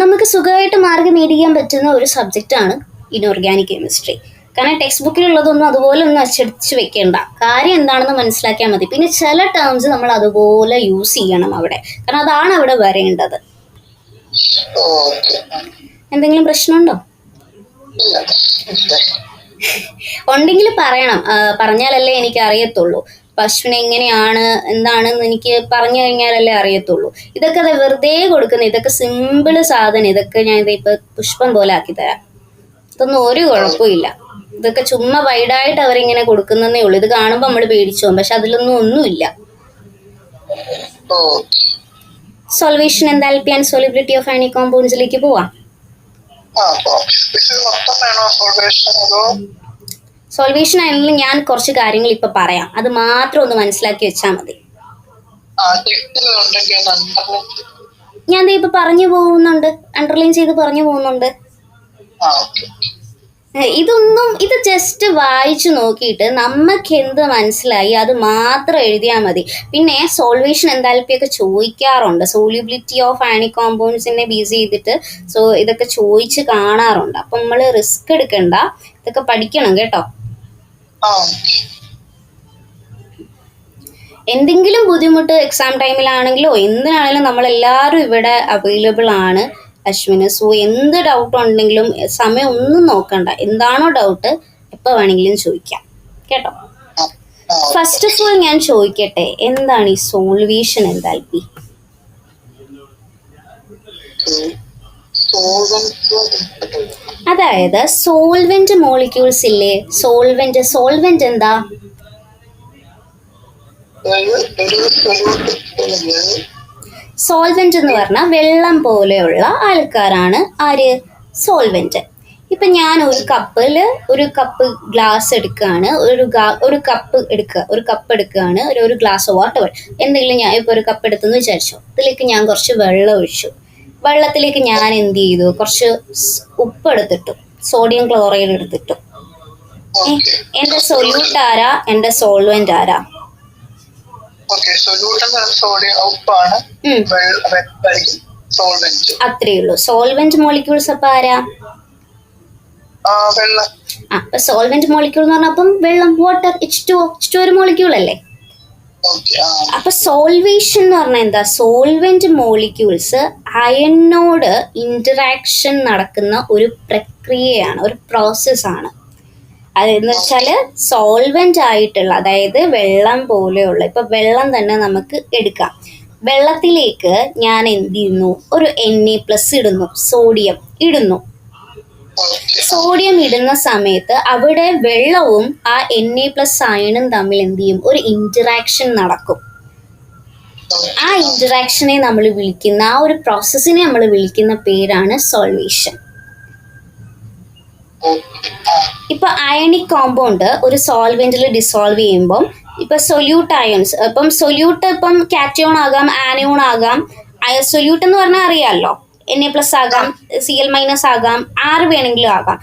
നമുക്ക് സുഖമായിട്ട് മാർക്ക് മേടിക്കാൻ പറ്റുന്ന ഒരു സബ്ജക്റ്റാണ് ഇനോർഗാനിക് കെമിസ്ട്രി. കാരണം ടെക്സ്റ്റ് ബുക്കിലുള്ളതൊന്നും അതുപോലെ ഒന്നും അച്ചടിച്ച് വെക്കേണ്ട. കാര്യം എന്താണെന്ന് മനസ്സിലാക്കിയാൽ മതി. പിന്നെ ചില ടേംസ് നമ്മൾ അതുപോലെ യൂസ് ചെയ്യണം അവിടെ. കാരണം അതാണ് അവിടെ വരേണ്ടത്. എന്തെങ്കിലും പ്രശ്നമുണ്ടോ? ഉണ്ടെങ്കിൽ പറയണം. പറഞ്ഞാലല്ലേ എനിക്ക് അറിയത്തുള്ളൂ. പശുവിനെ എങ്ങനെയാണ് എന്താണെന്ന് എനിക്ക് പറഞ്ഞു കഴിഞ്ഞാലല്ലേ അറിയത്തുള്ളൂ. ഇതൊക്കെ വെറുതെ കൊടുക്കുന്ന ഇതൊക്കെ സിമ്പിള് സാധനം. ഇതൊക്കെ ഞാൻ ഇതിപ്പോ പുഷ്പം പോലെ ആക്കി തരാം. ഇതൊന്നും ഒരു കുഴപ്പമില്ല. ഇതൊക്കെ ചുമ്മാ വൈഡായിട്ട് അവരിങ്ങനെ കൊടുക്കുന്നതേ ഉള്ളൂ. ഇത് കാണുമ്പോൾ നമ്മൾ പേടിച്ചു പോകും. പക്ഷെ അതിലൊന്നും ഒന്നുമില്ല. Solvation, enthalpy and solubility of ionic കോമ്പൗണ്ട്സിലേക്ക് പോവാം. സോൾവേഷൻ ആണെങ്കിലും ഞാൻ കുറച്ച് കാര്യങ്ങൾ ഇപ്പൊ പറയാം. അത് മാത്രം ഒന്ന് മനസ്സിലാക്കി വെച്ചാൽ മതി. ഞാൻ ഇപ്പൊ പറഞ്ഞു പോകുന്നുണ്ട്, അണ്ടർലൈൻ ചെയ്ത് പറഞ്ഞു പോകുന്നുണ്ട്. ഇത് ജസ്റ്റ് വായിച്ചു നോക്കിയിട്ട് നമുക്ക് എന്ത് മനസ്സിലായി അത് മാത്രം എഴുതിയാൽ മതി. പിന്നെ സോൾവേഷൻ എൻതാൽപ്പിയൊക്കെ ചോദിക്കാറുണ്ട്. സോളിബിലിറ്റി ഓഫ് അയണിക് കോമ്പൗണ്ട്സിനെ ബേസ് ചെയ്തിട്ട് ഇതൊക്കെ ചോദിച്ച് കാണാറുണ്ട്. അപ്പം നമ്മൾ റിസ്ക് എടുക്കണ്ട. ഇതൊക്കെ പഠിക്കണം കേട്ടോ. എന്തെങ്കിലും ബുദ്ധിമുട്ട് എക്സാം ടൈമിലാണെങ്കിലോ എന്തിനാണെങ്കിലും നമ്മളെല്ലാവരും ഇവിടെ അവൈലബിൾ ആണ് അശ്വിന്. സോ എന്ത് ഡൗട്ട് ഉണ്ടെങ്കിലും സമയം ഒന്നും നോക്കണ്ട. എന്താണോ ഡൗട്ട് എപ്പോൾ വേണമെങ്കിലും ചോദിക്കാം കേട്ടോ. ഫസ്റ്റ് ഓഫ് ഓൾ ഞാൻ ചോദിക്കട്ടെ, എന്താണ് ഈ സോൾവേഷൻ എൻതാൽപ്പി? അതായത് സോൾവെന്റ് മോളിക്യൂൾസ് ഇല്ലേ? സോൾവെന്റ് എന്താ? സോൾവെന്റ് എന്ന് പറഞ്ഞാൽ വെള്ളം പോലെയുള്ള ആൾക്കാരാണ് ആര്? സോൾവെന്റ്. ഇപ്പൊ ഞാൻ ഒരു കപ്പ് ഗ്ലാസ് എടുക്കുകയാണ്, ഒരു കപ്പ് എടുക്കുകയാണ്, ഒരു ഗ്ലാസ് വാട്ടർ എന്തെങ്കിലും. ഞാൻ ഇപ്പൊ ഒരു കപ്പ് എടുത്തെന്ന് വിചാരിച്ചോ. ഇതിലേക്ക് ഞാൻ കുറച്ച് വെള്ളം ഒഴിച്ചു. വെള്ളത്തിലേക്ക് ഞാൻ എന്ത് ചെയ്തു? കുറച്ച് ഉപ്പ് എടുത്തിട്ടു, സോഡിയം ക്ലോറൈഡ് എടുത്തിട്ടു. എന്റെ സൊല്യൂട്ട് ആരാ? എന്റെ സോൾവെന്റ് ആരാ? അത്രേ ഉള്ളൂ. സോൾവെന്റ് മോളിക്യൂൾസ് അപ്പൊ ആരാ? അപ്പൊ സോൾവെന്റ് മോളിക്യൂൾ എന്ന് പറഞ്ഞാൽ അപ്പം വെള്ളം, വാട്ടർ, H2O ഒരു മോളിക്യൂൾ അല്ലേ? അപ്പൊ സോൾവേഷൻ എന്ന് പറഞ്ഞാൽ എന്താ? സോൾവെന്റ് മോളിക്യൂൾസ് അയണിനോട് ഇന്ററാക്ഷൻ നടക്കുന്ന ഒരു പ്രക്രിയയാണ്, ഒരു പ്രോസസ്സാണ്. അതെന്ന് വെച്ചാൽ സോൾവെന്റ് ആയിട്ടുള്ള, അതായത് വെള്ളം പോലെയുള്ള, ഇപ്പൊ വെള്ളം തന്നെ നമുക്ക് എടുക്കാം. വെള്ളത്തിലേക്ക് ഞാൻ എന്ത് ചെയ്യുന്നു? ഒരു Na+ ഇടുന്നു, സോഡിയം ഇടുന്നു. സോഡിയം ഇടുന്ന സമയത്ത് അവിടെ വെള്ളവും ആ Na+ അയണും തമ്മിൽ എന്ത് ചെയ്യും? ഒരു ഇന്ററാക്ഷൻ നടക്കും. ആ ഇന്ററാക്ഷനെ നമ്മൾ വിളിക്കുന്ന, ആ ഒരു പ്രോസസ്സിനെ നമ്മൾ വിളിക്കുന്ന പേരാണ് സോൾവേഷൻ. ഇപ്പൊ അയണിക് കോമ്പൗണ്ട് ഒരു സോൾവെന്റിൽ ഡിസോൾവ് ചെയ്യുമ്പോൾ ഇപ്പൊ സൊല്യൂട്ട് അയൺസ്, ഇപ്പം സൊല്യൂട്ട് ഇപ്പം കാറ്റയോൺ ആകാം, ആനയോൺ ആകാം. സൊല്യൂട്ട് എന്ന് പറഞ്ഞാൽ അറിയാമല്ലോ, Na+ ആകാം, Cl- ആകാം, ആറ് വേണമെങ്കിലും ആകാം.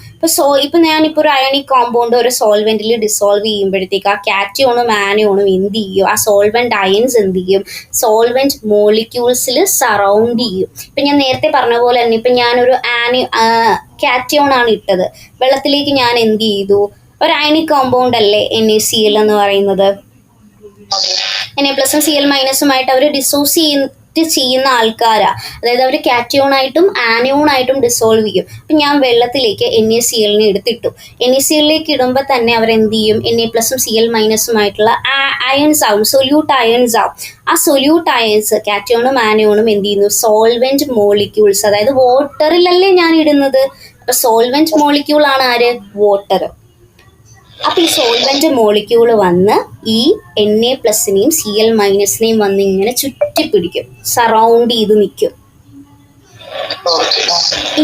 ഇപ്പൊ ഞാനിപ്പോ ഒരു അയണിക് കോമ്പൗണ്ട് ഒരു സോൾവെന്റിൽ ഡിസോൾവ് ചെയ്യുമ്പോഴത്തേക്ക് ആ കാറ്റയോണും ആനയോണും എന്ത് ചെയ്യും, ആ സോൾവെന്റ് അയൺസ് എന്ത് ചെയ്യും, സോൾവെന്റ് മോളിക്യൂൾസിൽ സറൗണ്ട് ചെയ്യും. ഇപ്പൊ ഞാൻ നേരത്തെ പറഞ്ഞ പോലെ തന്നെ ഇപ്പൊ ഞാനൊരു കാറ്റയോൺ ആണ് ഇട്ടത്, വെള്ളത്തിലേക്ക് ഞാൻ എന്ത് ചെയ്തു, ഒരു അയണിക് കോമ്പൗണ്ട് അല്ലേ NaCl എന്ന് പറയുന്നത്. Na+ഉം Cl- അവർ ഡിസോസിയേറ്റ് ചെയ്യുന്ന ആൾക്കാരാ, അതായത് അവർ കാറ്റയോണായിട്ടും ആനയോണായിട്ടും ഡിസോൾവ് ചെയ്യും. അപ്പം ഞാൻ വെള്ളത്തിലേക്ക് NaCl എടുത്തിട്ടു. NaCl ഇടുമ്പോൾ തന്നെ അവർ എന്ത് ചെയ്യും, Na+ഉം Cl- അയൺസ് ആവും, സൊല്യൂട്ട് അയൺസ് ആവും. ആ സൊല്യൂട്ട് അയൺസ് കാറ്റയോണും ആനയോണും എന്ത് ചെയ്യുന്നു, സോൾവെന്റ് മോളിക്യൂൾസ്, അതായത് വാട്ടറിലല്ലേ ഞാൻ ഇടുന്നത്, അപ്പൊ സോൾവെന്റ് മോളിക്യൂൾ ആണ് ആര്, വാട്ടർ. അപ്പൊ ഈ സോൾവെന്റ് മോളിക്യൂൾ വന്ന് ഈ Na+നെയും Cl- വന്ന് ഇങ്ങനെ ചുറ്റിപ്പിടിക്കും, സറൗണ്ട് ചെയ്ത് നിൽക്കും.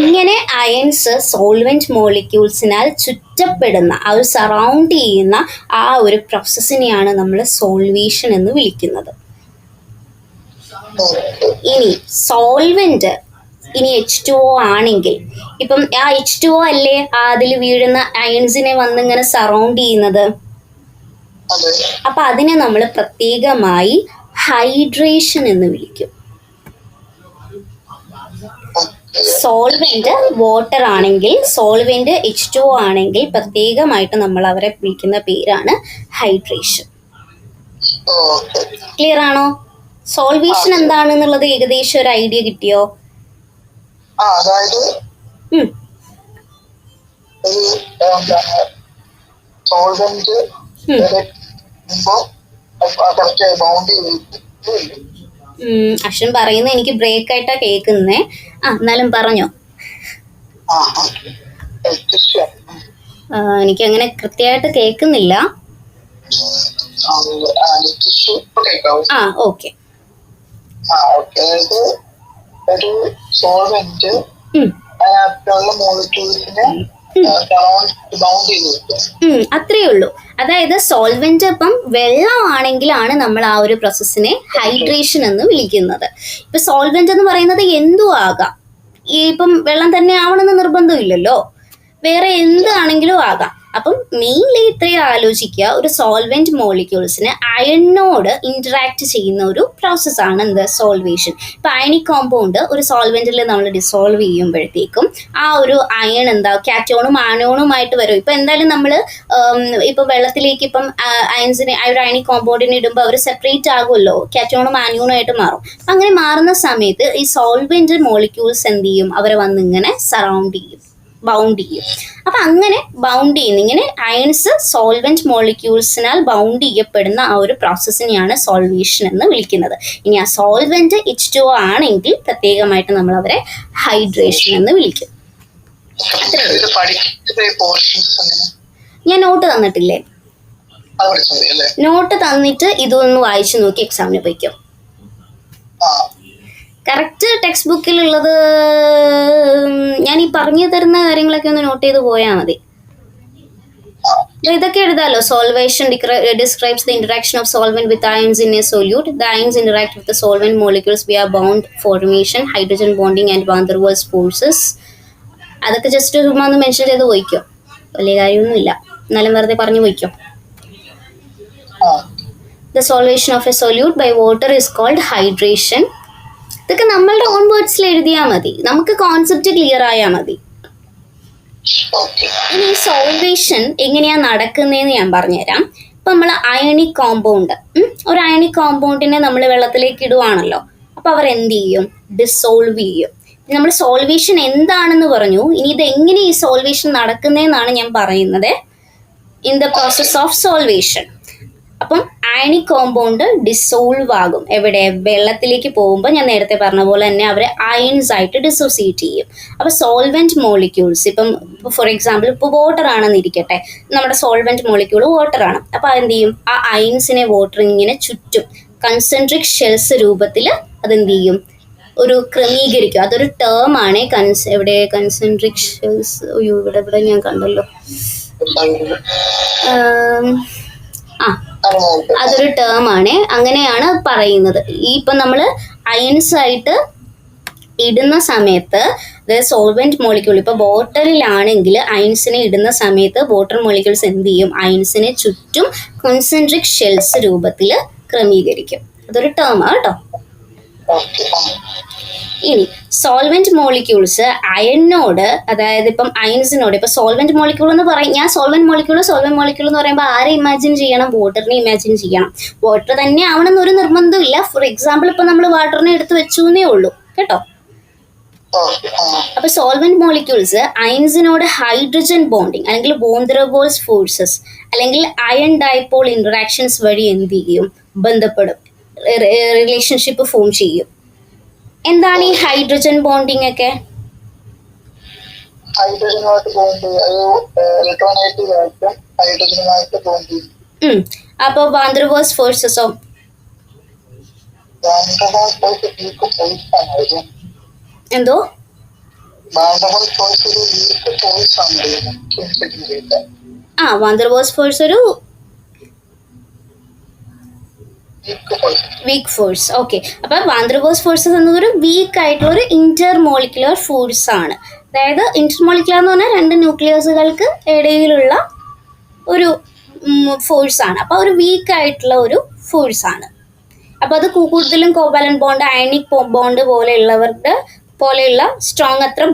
ഇങ്ങനെ അയൺസ് സോൾവെന്റ് മോളിക്യൂൾസിനാൽ ചുറ്റപ്പെടുന്ന, ആ ഒരു സറൗണ്ട് ചെയ്യുന്ന ആ ഒരു പ്രോസസ്സിനെയാണ് നമ്മൾ സോൾവേഷൻ എന്ന് വിളിക്കുന്നത്. ഇനി സോൾവെന്റ് ഇനി H2O ആണെങ്കിൽ, ഇപ്പം ആ H2O അല്ലേ അതിൽ വീഴുന്ന അയൺസിനെ വന്നിങ്ങനെ സറൗണ്ട് ചെയ്യുന്നത്. അപ്പൊ അതിനെ നമ്മൾ പ്രത്യേകമായി ഹൈഡ്രേഷൻ എന്ന് വിളിക്കും. സോൾവെന്റ് വാട്ടർ ആണെങ്കിൽ, സോൾവെന്റ് H2O ആണെങ്കിൽ പ്രത്യേകമായിട്ട് നമ്മൾ അവരെ വിളിക്കുന്ന പേരാണ് ഹൈഡ്രേഷൻ. ക്ലിയർ ആണോ? സോൾവേഷൻ എന്താണെന്നുള്ളത് ഏകദേശം ഒരു ഐഡിയ കിട്ടിയോ? അതായത് സോൾവെന്റ് അശ്വൻ പറയുന്നത് എനിക്ക് ബ്രേക്ക് ആയിട്ടാ കേൾക്കുന്നേ. എന്നാലും പറഞ്ഞോ. എനിക്ക് അങ്ങനെ കൃത്യമായിട്ട് കേൾക്കുന്നില്ല. ഓക്കെ. ഒരു സോൾവെന്റ് അതിനകത്തുള്ള മോളിക്യൂൾസിനെ അത്രേ ഉള്ളൂ. അതായത് സോൾവെന്റ് ഇപ്പം വെള്ളമാണെങ്കിലാണ് നമ്മൾ ആ ഒരു പ്രോസസ്സിനെ ഹൈഡ്രേഷൻ എന്ന് വിളിക്കുന്നത്. ഇപ്പൊ സോൾവെന്റ് എന്ന് പറയുന്നത് എന്തും ആകാം. ഇപ്പം വെള്ളം തന്നെ ആവണമെന്ന് നിർബന്ധമില്ലല്ലോ, വേറെ എന്താണെങ്കിലും ആകാം. അപ്പം മെയിൻലി ഇത്രയും ആലോചിക്കുക, ഒരു സോൾവെന്റ് മോളിക്യൂൾസിന് അയണിനോട് ഇന്ററാക്ട് ചെയ്യുന്ന ഒരു പ്രോസസ്സാണ് എന്ത്, സോൾവേഷൻ. ഇപ്പൊ അയണിക് കോമ്പൗണ്ട് ഒരു സോൾവെന്റിൽ നമ്മൾ ഡിസോൾവ് ചെയ്യുമ്പോഴത്തേക്കും ആ ഒരു അയൺ എന്താ, കാറ്റോണും ആനോണുമായിട്ട് വരും. ഇപ്പൊ എന്തായാലും നമ്മൾ ഇപ്പൊ വെള്ളത്തിലേക്ക് ഇപ്പം അയൺസിനെ ഒരു അയണിക് കോമ്പൗണ്ടിനെ ഇടുമ്പോൾ അവർ സെപ്പറേറ്റ് ആകുമല്ലോ, കാറ്റോണും ആനോണും ആയിട്ട് മാറും. അങ്ങനെ മാറുന്ന സമയത്ത് ഈ സോൾവെന്റ് മോളിക്യൂൾസ് എന്ത് ചെയ്യും, അവരെ വന്ന് ഇങ്ങനെ സറൗണ്ട് ചെയ്യും, ബൗണ്ട് ചെയ്യും. അപ്പൊ അങ്ങനെ ബൗണ്ട് ചെയ്യുന്ന, ഇങ്ങനെ അയൺസ് സോൾവെന്റ് മോളിക്യൂൾസിനാൽ ബൗണ്ട് ചെയ്യപ്പെടുന്ന ആ ഒരു പ്രോസസ്സിനെയാണ് സോൾവേഷൻ എന്ന് വിളിക്കുന്നത്. ഇനി ആ സോൾവെന്റ് H2O ആണെങ്കിൽ പ്രത്യേകമായിട്ട് നമ്മൾ അവരെ ഹൈഡ്രേഷൻ എന്ന് വിളിക്കും. ഞാൻ നോട്ട് തന്നിട്ടില്ലേ? നോട്ട് തന്നിട്ട് ഇതൊന്ന് വായിച്ചു നോക്കി എക്സാമിന് പോയിക്കോ. കറക്റ്റ് ടെക്സ്റ്റ് ബുക്കിലുള്ളത് ഞാൻ ഈ പറഞ്ഞു തരുന്ന കാര്യങ്ങളൊക്കെ ഒന്ന് നോട്ട് ചെയ്ത് പോയാൽ മതി. ഇതൊക്കെ എഴുതാലോ. Solvation describes the interaction of solvent with ions in a solute. The ions interact with the solvent molecules via bond formation, hydrogen bonding and van der Waals forces. അതൊക്കെ ജസ്റ്റ് ചുമ്മാ ഒന്ന് മെൻഷൻ ചെയ്ത് പോയിക്കോ, വലിയ കാര്യമൊന്നുമില്ല, എന്നാലും വെറുതെ പറഞ്ഞു പോയിക്കോ. The solvation of a solute by water is called hydration. ഇതൊക്കെ നമ്മളുടെ ഓൺ വേർഡ്സിൽ എഴുതിയാൽ മതി, നമുക്ക് കോൺസെപ്റ്റ് ക്ലിയർ ആയാൽ മതി. ഇനി സോൾവേഷൻ എങ്ങനെയാ നടക്കുന്നതെന്ന് ഞാൻ പറഞ്ഞുതരാം. ഇപ്പൊ നമ്മൾ അയണിക് കോമ്പൗണ്ട്, ഒരു അയണിക് കോമ്പൗണ്ടിനെ നമ്മൾ വെള്ളത്തിലേക്ക് ഇടുവാണല്ലോ, അപ്പൊ അവർ എന്ത് ചെയ്യും, ഡിസോൾവ് ചെയ്യും. നമ്മൾ സോൾവേഷൻ എന്താണെന്ന് പറഞ്ഞു, ഇനി ഇത് എങ്ങനെ ഈ സോൾവേഷൻ നടക്കുന്നതെന്നാണ് ഞാൻ പറയുന്നത്. In the process of solvation, അപ്പം അയണിക് കോമ്പൗണ്ട് ഡിസോൾവ് ആകും. എവിടെ, വെള്ളത്തിലേക്ക് പോകുമ്പോൾ ഞാൻ നേരത്തെ പറഞ്ഞ പോലെ തന്നെ അവർ അയൺസ് ആയിട്ട് ഡിസോസിയേറ്റ് ചെയ്യും. അപ്പോൾ സോൾവെന്റ് മോളിക്യൂൾസ്, ഇപ്പം ഫോർ എക്സാമ്പിൾ ഇപ്പോൾ വാട്ടർ ആണെന്ന് ഇരിക്കട്ടെ, നമ്മുടെ സോൾവെന്റ് മോളിക്യൂൾ വാട്ടർ ആണ്. അപ്പോൾ അതെന്ത് ചെയ്യും, ആ അയൺസിനെ വാട്ടർ ഇങ്ങനെ ചുറ്റും കൺസെൻട്രിക് ഷെൽസ് രൂപത്തിൽ അതെന്ത് ചെയ്യും, ഒരു ക്രമീകരിക്കും. അതൊരു ടേം ആണ്. എവിടെ കൺസെൻട്രിക് ഷെൽസ്, ഇവിടെ ഞാൻ കണ്ടല്ലോ, അതൊരു ടേം ആണ്. അങ്ങനെയാണ് പറയുന്നത്. ഈ ഇപ്പം നമ്മൾ അയൺസ് ആയിട്ട് ഇടുന്ന സമയത്ത് സോൾവെന്റ് മോളിക്യൂൾ ഇപ്പോൾ ബോട്ടലിലാണെങ്കിൽ അയൺസിനെ ഇടുന്ന സമയത്ത് വാട്ടർ മോളിക്യൂൾസ് എന്ത് ചെയ്യും, അയൺസിനെ ചുറ്റും കോൺസെൻട്രിക് ഷെൽസ് രൂപത്തിൽ ക്രമീകരിക്കും. അതൊരു ടേമാണ് കേട്ടോ. ഇനി സോൾവെന്റ് മോളിക്യൂൾസ് അയണിനോട്, അതായത് ഇപ്പം അയൺസിനോട്, ഇപ്പൊ സോൾവെന്റ് മോളിക്യൂൾ എന്ന് പറയും, ഞാൻ സോൾവെന്റ് മോളിക്യൂൾ എന്ന് പറയുമ്പോൾ ആരെ ഇമാജിൻ ചെയ്യണം, വാട്ടറിനെ ഇമാജിൻ ചെയ്യണം. വാട്ടർ തന്നെ ആവണമെന്ന് ഒരു നിർബന്ധമില്ല. ഫോർ എക്സാമ്പിൾ ഇപ്പൊ നമ്മൾ വാട്ടറിനെ എടുത്ത് വെച്ചു എന്നേ ഉള്ളൂ കേട്ടോ. അപ്പൊ സോൾവെന്റ് മോളിക്യൂൾസ് അയൺസിനോട് ഹൈഡ്രജൻ ബോണ്ടിങ് അല്ലെങ്കിൽ വോൺ ഡെർ വാൾസ് ഫോഴ്സസ് അല്ലെങ്കിൽ അയൺ ഡൈപോൾ ഇന്ററാക്ഷൻസ് വഴി എന്ത് ചെയ്യും, ബന്ധപ്പെടും, റിലേഷൻഷിപ്പ് ഫോം ചെയ്യും. എന്താണ് ഈ ഹൈഡ്രജൻ ബോണ്ടിങ് ഒക്കെ? ഹൈഡ്രജനുമായിട്ട് ബോണ്ട് ഇലക്ട്രോണേറ്റീവ് ആയിട്ട് ഹൈഡ്രജനുമായിട്ട് ബോണ്ട് ചെയ്യും. അപ്പൊ വാൻ ഡെർ വാൾസ് ഫോഴ്സസോ? എന്തോ വാൻ ഡെർ വാൾസ് ഫോഴ്സ് ഒരു വീക്ക് ഫോഴ്സ്. ഓക്കെ, അപ്പൊ വാൻ ഡെർ വാൾസ് ഫോഴ്സസ് എന്നതൊരു വീക്ക് ആയിട്ടുള്ള ഒരു ഇന്റർമോളിക്കുലർ ഫോഴ്സ് ആണ്. അതായത് ഇന്റർമോളിക്കുലർ എന്ന് പറഞ്ഞാൽ രണ്ട് ന്യൂക്ലിയസുകൾക്ക് ഇടയിലുള്ള ഒരു ഫോഴ്സ് ആണ്. അപ്പൊ ഒരു വീക്ക് ആയിട്ടുള്ള ഒരു ഫോഴ്സ് ആണ്. അപ്പൊ അത് കൂടുതലും കോവാലൻ ബോണ്ട്, അയണിക് ബോണ്ട് പോലെയുള്ള സ്ട്രോങ് അത്ര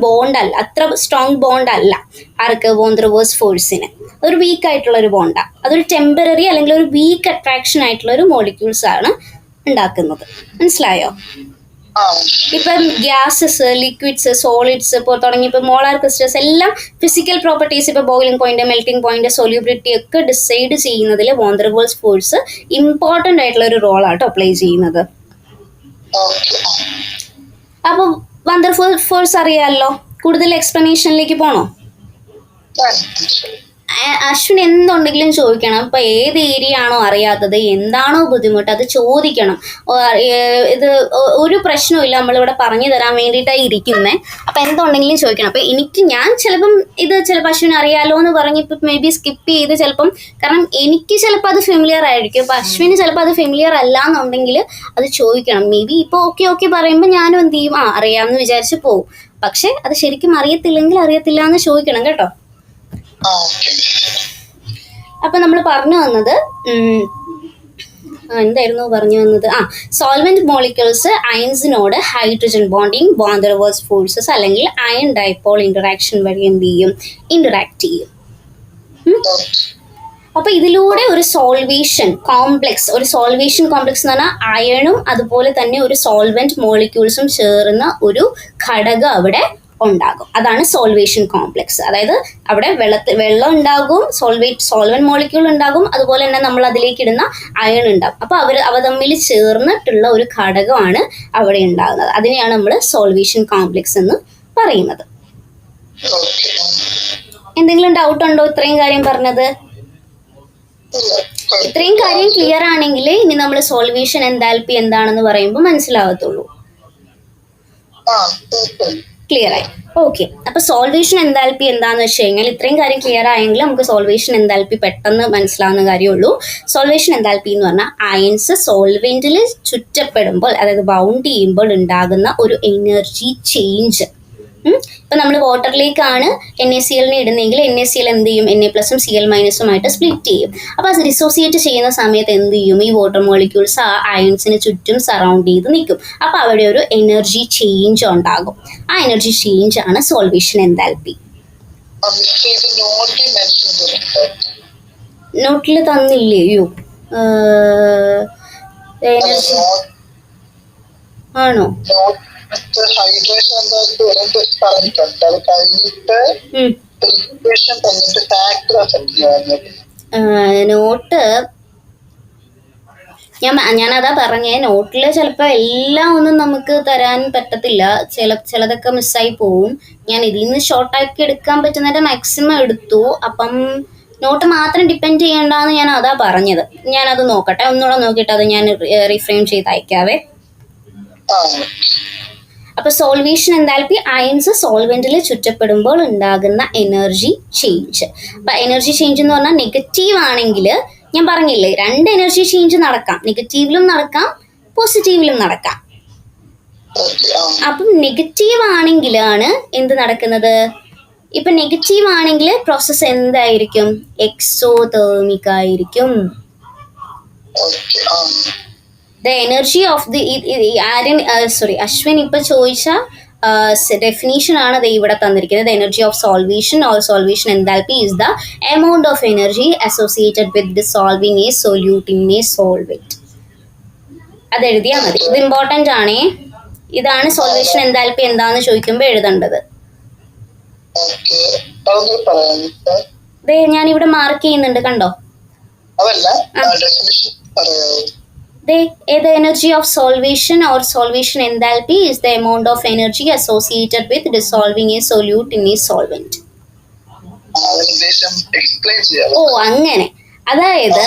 സ്ട്രോങ് ബോണ്ട് അല്ല ആർക്ക്, വോൺ ഡെർ വാൾസ് ഫോഴ്സിന്. ഒരു വീക്ക് ആയിട്ടുള്ള ഒരു ബോണ്ടാണ്. അതൊരു ടെമ്പററി അല്ലെങ്കിൽ ഒരു വീക്ക് അട്രാക്ഷൻ ആയിട്ടുള്ള ഒരു മോളിക്യൂൾസ് ആണ് ഉണ്ടാക്കുന്നത്. മനസ്സിലായോ? ഇപ്പം ഗ്യാസസ്, ലിക്വിഡ്സ്, സോളിഡ്സ് ഇപ്പോൾ തുടങ്ങി ഇപ്പം മോളാർ ക്രിസ്റ്റൽസ് എല്ലാം ഫിസിക്കൽ പ്രോപ്പർട്ടീസ്, ഇപ്പോൾ boiling point, melting point, solubility ഒക്കെ ഡിസൈഡ് ചെയ്യുന്നതിൽ van der Waals force important ആയിട്ടുള്ള ഒരു റോളാട്ടോ പ്ലേ ചെയ്യുന്നത്. അപ്പം വോൺ ഡെർ വാൾസ് ഫോഴ്സ് അറിയാമല്ലോ. കൂടുതൽ എക്സ്പ്ലനേഷനിലേക്ക് പോണോ? അശ്വിൻ എന്തുണ്ടെങ്കിലും ചോദിക്കണം. ഇപ്പൊ ഏത് ഏരിയ ആണോ അറിയാത്തത്, എന്താണോ ബുദ്ധിമുട്ട്, അത് ചോദിക്കണം. ഇത് ഒരു പ്രശ്നമില്ല, നമ്മളിവിടെ പറഞ്ഞു തരാൻ വേണ്ടിയിട്ടാണ് ഇരിക്കുന്നത്. അപ്പൊ എന്തുണ്ടെങ്കിലും ചോദിക്കണം. അപ്പൊ ഞാൻ ചിലപ്പോൾ അശ്വിൻ അറിയാലോ എന്ന് പറഞ്ഞ് ഇപ്പൊ മേ ബി സ്കിപ്പ് ചെയ്ത് ചിലപ്പം, കാരണം എനിക്ക് ചിലപ്പോൾ അത് ഫെമിലിയർ ആയിരിക്കും, അപ്പൊ അശ്വിന് ചിലപ്പോൾ അത് ഫെമിലിയർ അല്ല എന്നുണ്ടെങ്കിൽ അത് ചോദിക്കണം. മേ ബി ഇപ്പൊ ഓക്കെ പറയുമ്പോൾ ഞാനും എന്ത് ചെയ്യും, അറിയാമെന്ന് വിചാരിച്ച് പോകും. പക്ഷെ അത് ശരിക്കും അറിയത്തില്ലെങ്കിൽ അറിയത്തില്ല എന്ന് ചോദിക്കണം കേട്ടോ. അപ്പൊ നമ്മൾ പറഞ്ഞു വന്നത് സോൾവെന്റ് മോളിക്യൂൾസ് അയൺസിനോട് hydrogen bonding, van der Waals forces അല്ലെങ്കിൽ അയൺ ഡൈപോൾ ഇന്ററാക്ഷൻ വഴി എന്ത് ചെയ്യും, ഇന്ററാക്ട് ചെയ്യും. അപ്പൊ ഇതിലൂടെ ഒരു സോൾവേഷൻ കോംപ്ലക്സ് എന്ന് പറഞ്ഞാൽ അയണും അതുപോലെ തന്നെ ഒരു സോൾവെന്റ് മോളിക്യൂൾസും ചേർന്ന ഒരു ഘടകം അവിടെ ഉണ്ടാകും. അതാണ് സോൾവേഷൻ കോംപ്ലക്സ്. അതായത് അവിടെ വെള്ളം ഉണ്ടാകും, സോൾവെന്റ് മോളിക്യൂൾ ഉണ്ടാകും, അതുപോലെ തന്നെ നമ്മൾ അതിലേക്ക് ഇടുന്ന അയൺ ഉണ്ടാകും. അപ്പൊ അവ തമ്മിൽ ചേർന്നിട്ടുള്ള ഒരു ഘടകമാണ് അവിടെ ഉണ്ടാകുന്നത്. അതിനെയാണ് നമ്മൾ സോൾവേഷൻ കോംപ്ലക്സ് എന്ന് പറയുന്നത്. എന്തെങ്കിലും ഡൗട്ട് ഉണ്ടോ ഇത്രയും കാര്യം പറഞ്ഞത്? ഇത്രയും കാര്യം ക്ലിയർ ആണെങ്കിൽ ഇനി നമ്മൾ സോൾവേഷൻ എൻതാൽപ്പി എന്താണെന്ന് പറയുമ്പോൾ മനസ്സിലാവത്തുള്ളൂ. ക്ലിയർ ആയി? ഓക്കെ. അപ്പൊ സോൾവേഷൻ എൻതാൽപ്പി എന്താന്ന് വെച്ച് കഴിഞ്ഞാൽ ഇത്രയും കാര്യം ക്ലിയർ ആയെങ്കിൽ നമുക്ക് സോൾവേഷൻ എൻതാൽപ്പി പെട്ടെന്ന് മനസ്സിലാവുന്ന കാര്യമുള്ളൂ. സോൾവേഷൻ എൻതാൽപ്പി എന്ന് പറഞ്ഞാൽ അയൺസ് സോൾവെന്റിൽ ചുറ്റപ്പെടുമ്പോൾ, അതായത് ബൗണ്ട് ചെയ്യുമ്പോൾ ഉണ്ടാകുന്ന ഒരു എനർജി ചേഞ്ച്. ഇപ്പൊ നമ്മൾ വാട്ടറിലേക്കാണ് NaCl ഇടുന്നതെങ്കിൽ NaCl എന്ത് ചെയ്യും, Na+ഉം Cl- സ്പ്ലിറ്റ് ചെയ്യും. അപ്പൊ അത് ഡിസോസിയേറ്റ് ചെയ്യുന്ന സമയത്ത് എന്ത് ചെയ്യും, ഈ വാട്ടർ മോളിക്യൂൾസ് ആ അയൺസിന് ചുറ്റും സറൗണ്ട് ചെയ്ത് നിൽക്കും. അപ്പൊ അവിടെ ഒരു എനർജി ചേഞ്ച് ഉണ്ടാകും. ആ എനർജി ചേഞ്ച് ആണ് സോൾവേഷൻ എൻതാൽപ്പി. നോട്ടിൽ തന്നില്ലയോ എനർജി? ആണോ? ഹൈഡ്രേഷൻ എന്തായാലും പറഞ്ഞിട്ടുണ്ട്. അത് കഴിഞ്ഞിട്ട് നോട്ട് ഞാനതാ പറഞ്ഞേ, നോട്ടിൽ ചിലപ്പോൾ എല്ലാം ഒന്നും നമുക്ക് തരാൻ പറ്റത്തില്ല, ചിലതൊക്കെ മിസ്സായി പോവും. ഞാൻ ഇതിൽ നിന്ന് ഷോർട്ടാക്കി എടുക്കാൻ പറ്റുന്നതിന്റെ മാക്സിമം എടുത്തു. അപ്പം നോട്ട് മാത്രം ഡിപ്പെൻഡ് ചെയ്യണ്ടെന്ന് ഞാൻ അതാ പറഞ്ഞത്. ഞാനത് നോക്കട്ടെ, ഒന്നുകൂടെ നോക്കിയിട്ട് അത് ഞാൻ റീഫ്രെയിം ചെയ്ത് അയക്കാവേ. അപ്പൊ സോൾവേഷൻ എൻതാൽപ്പി അയൺസ് സോൾവെന്റിൽ ചുറ്റപ്പെടുമ്പോൾ ഉണ്ടാകുന്ന എനർജി ചേഞ്ച്. അപ്പൊ എനർജി ചേഞ്ച് എന്ന് പറഞ്ഞാൽ നെഗറ്റീവ് ആണെങ്കിൽ ഞാൻ പറഞ്ഞില്ലേ, രണ്ട് എനർജി ചേഞ്ച് നടക്കാം, നെഗറ്റീവിലും നടക്കാം പോസിറ്റീവിലും നടക്കാം. ഓക്കെ ആ അപ്പം നെഗറ്റീവ് ആണെങ്കിലാണ് എന്ത് നടക്കുന്നത്? ഇപ്പൊ നെഗറ്റീവ് ആണെങ്കിൽ പ്രോസസ്സ് എന്തായിരിക്കും? എക്സോതേർമിക് ആയിരിക്കും. ഓക്കെ ആ the energy of the Aryan Ashwin ഇപ്പൊ ചോദിച്ച ഡെഫിനീഷൻ ആണ് ദേ ഇവിടെ തന്നിരിക്കുന്നത്. Energy of solvation or solvation enthalpy is the amount of energy associated with dissolving A solute in A solvent. അത് എഴുതിയാൽ മതി. ഇത് ഇമ്പോർട്ടന്റ് ആണേ. ഇതാണ് സോൾവേഷൻ എൻതാൽപ്പി എന്താന്ന് ചോദിക്കുമ്പോൾ എഴുതേണ്ടത്. ഓക്കെ അതൊന്ന് പറയാം. ദേ ഞാൻ ഇവിടെ മാർക്ക് ചെയ്യുന്നുണ്ട്, കണ്ടോ? അതല്ല ഡെഫിനിഷൻ പറയാമോ? The energy of solvation or solvation enthalpy is the amount of energy associated with dissolving a solute in a solvent. Explain ചെയ്യാം. ഓ അങ്ങനെ. അതായത്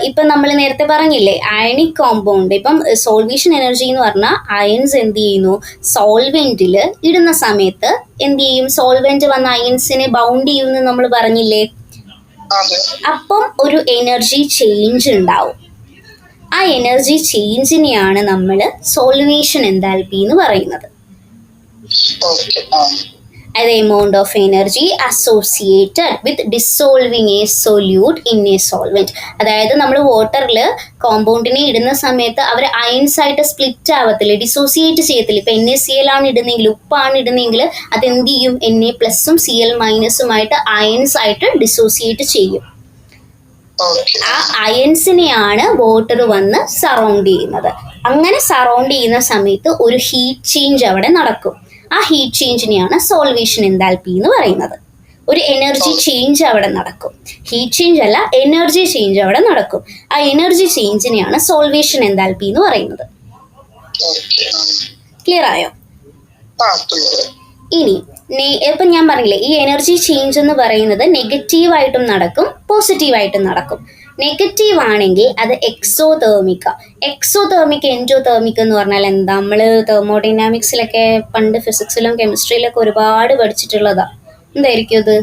ഇപ്പൊ നമ്മൾ നേരത്തെ പറഞ്ഞില്ലേ അയണിക് കോമ്പൗണ്ട്. ഇപ്പം സോൾവേഷൻ എനർജി എന്ന് പറഞ്ഞാൽ അയൺസ് എന്ത് ചെയ്യുന്നു? സോൾവെന്റിൽ ഇടുന്ന സമയത്ത് എന്ത് ചെയ്യും? സോൾവെന്റ് വന്ന അയൺസിനെ ബൗണ്ട് ചെയ്യുമെന്ന് നമ്മൾ പറഞ്ഞില്ലേ? അപ്പം ഒരു എനർജി ചേഞ്ച് ഉണ്ടാവും. ആ എനർജി ചേഞ്ചിനെയാണ് നമ്മൾ സോൾവേഷൻ എൻതാൽപ്പി എന്ന് പറയുന്നത്. The amount of energy associated with dissolving a solute in a solvent. അതായത് നമ്മൾ വാട്ടറിൽ കോമ്പൗണ്ടിനെ ഇടുന്ന സമയത്ത് അവർ അയൺസ് ആയിട്ട് സ്പ്ലിറ്റ് ആവത്തില്ല, ഡിസോസിയേറ്റ് ചെയ്യത്തില്ല. ഇപ്പൊ NaCl ആണ് ഇടുന്നെങ്കിൽ, ഉപ്പാണ് ഇടുന്നെങ്കിൽ അതെന്ത് ചെയ്യും? Na+ഉം Cl- ആയിട്ട് അയൺസ് ആയിട്ട് ഡിസോസിയേറ്റ് ചെയ്യും. ആ അയൺസിനെയാണ് വാട്ടർ വന്ന് സറൗണ്ട് ചെയ്യുന്നത്. അങ്ങനെ സറൗണ്ട് ചെയ്യുന്ന സമയത്ത് ഒരു ഹീറ്റ് ചേഞ്ച് അവിടെ നടക്കും. ആ ഹീറ്റ് ചേഞ്ചിനെയാണ് സോൾവേഷൻ എൻതാൽപ്പി എന്ന് പറയുന്നത്. ഒരു എനർജി ചേഞ്ച് അവിടെ നടക്കും. ഹീറ്റ് ചേഞ്ച് അല്ല, എനർജി ചേഞ്ച് അവിടെ നടക്കും. ആ എനർജി ചേഞ്ചിനെയാണ് സോൾവേഷൻ എൻതാൽപ്പി എന്ന് പറയുന്നത്. ക്ലിയർ ആയോ? ഇനി ഇപ്പം ഞാൻ പറഞ്ഞില്ലേ ഈ എനർജി ചേഞ്ച് എന്ന് പറയുന്നത് നെഗറ്റീവായിട്ടും നടക്കും പോസിറ്റീവായിട്ടും നടക്കും. നെഗറ്റീവ് ആണെങ്കിൽ അത് എക്സോതേർമിക്ക. എക്സോതേർമിക് എൻഡോതേർമിക് എന്ന് പറഞ്ഞാൽ എന്താ? നമ്മൾ തെർമോഡൈനാമിക്സിലൊക്കെ പണ്ട് ഫിസിക്സിലും കെമിസ്ട്രിയിലൊക്കെ ഒരുപാട് പഠിച്ചിട്ടുള്ളതാ. എന്തായിരിക്കും അത്?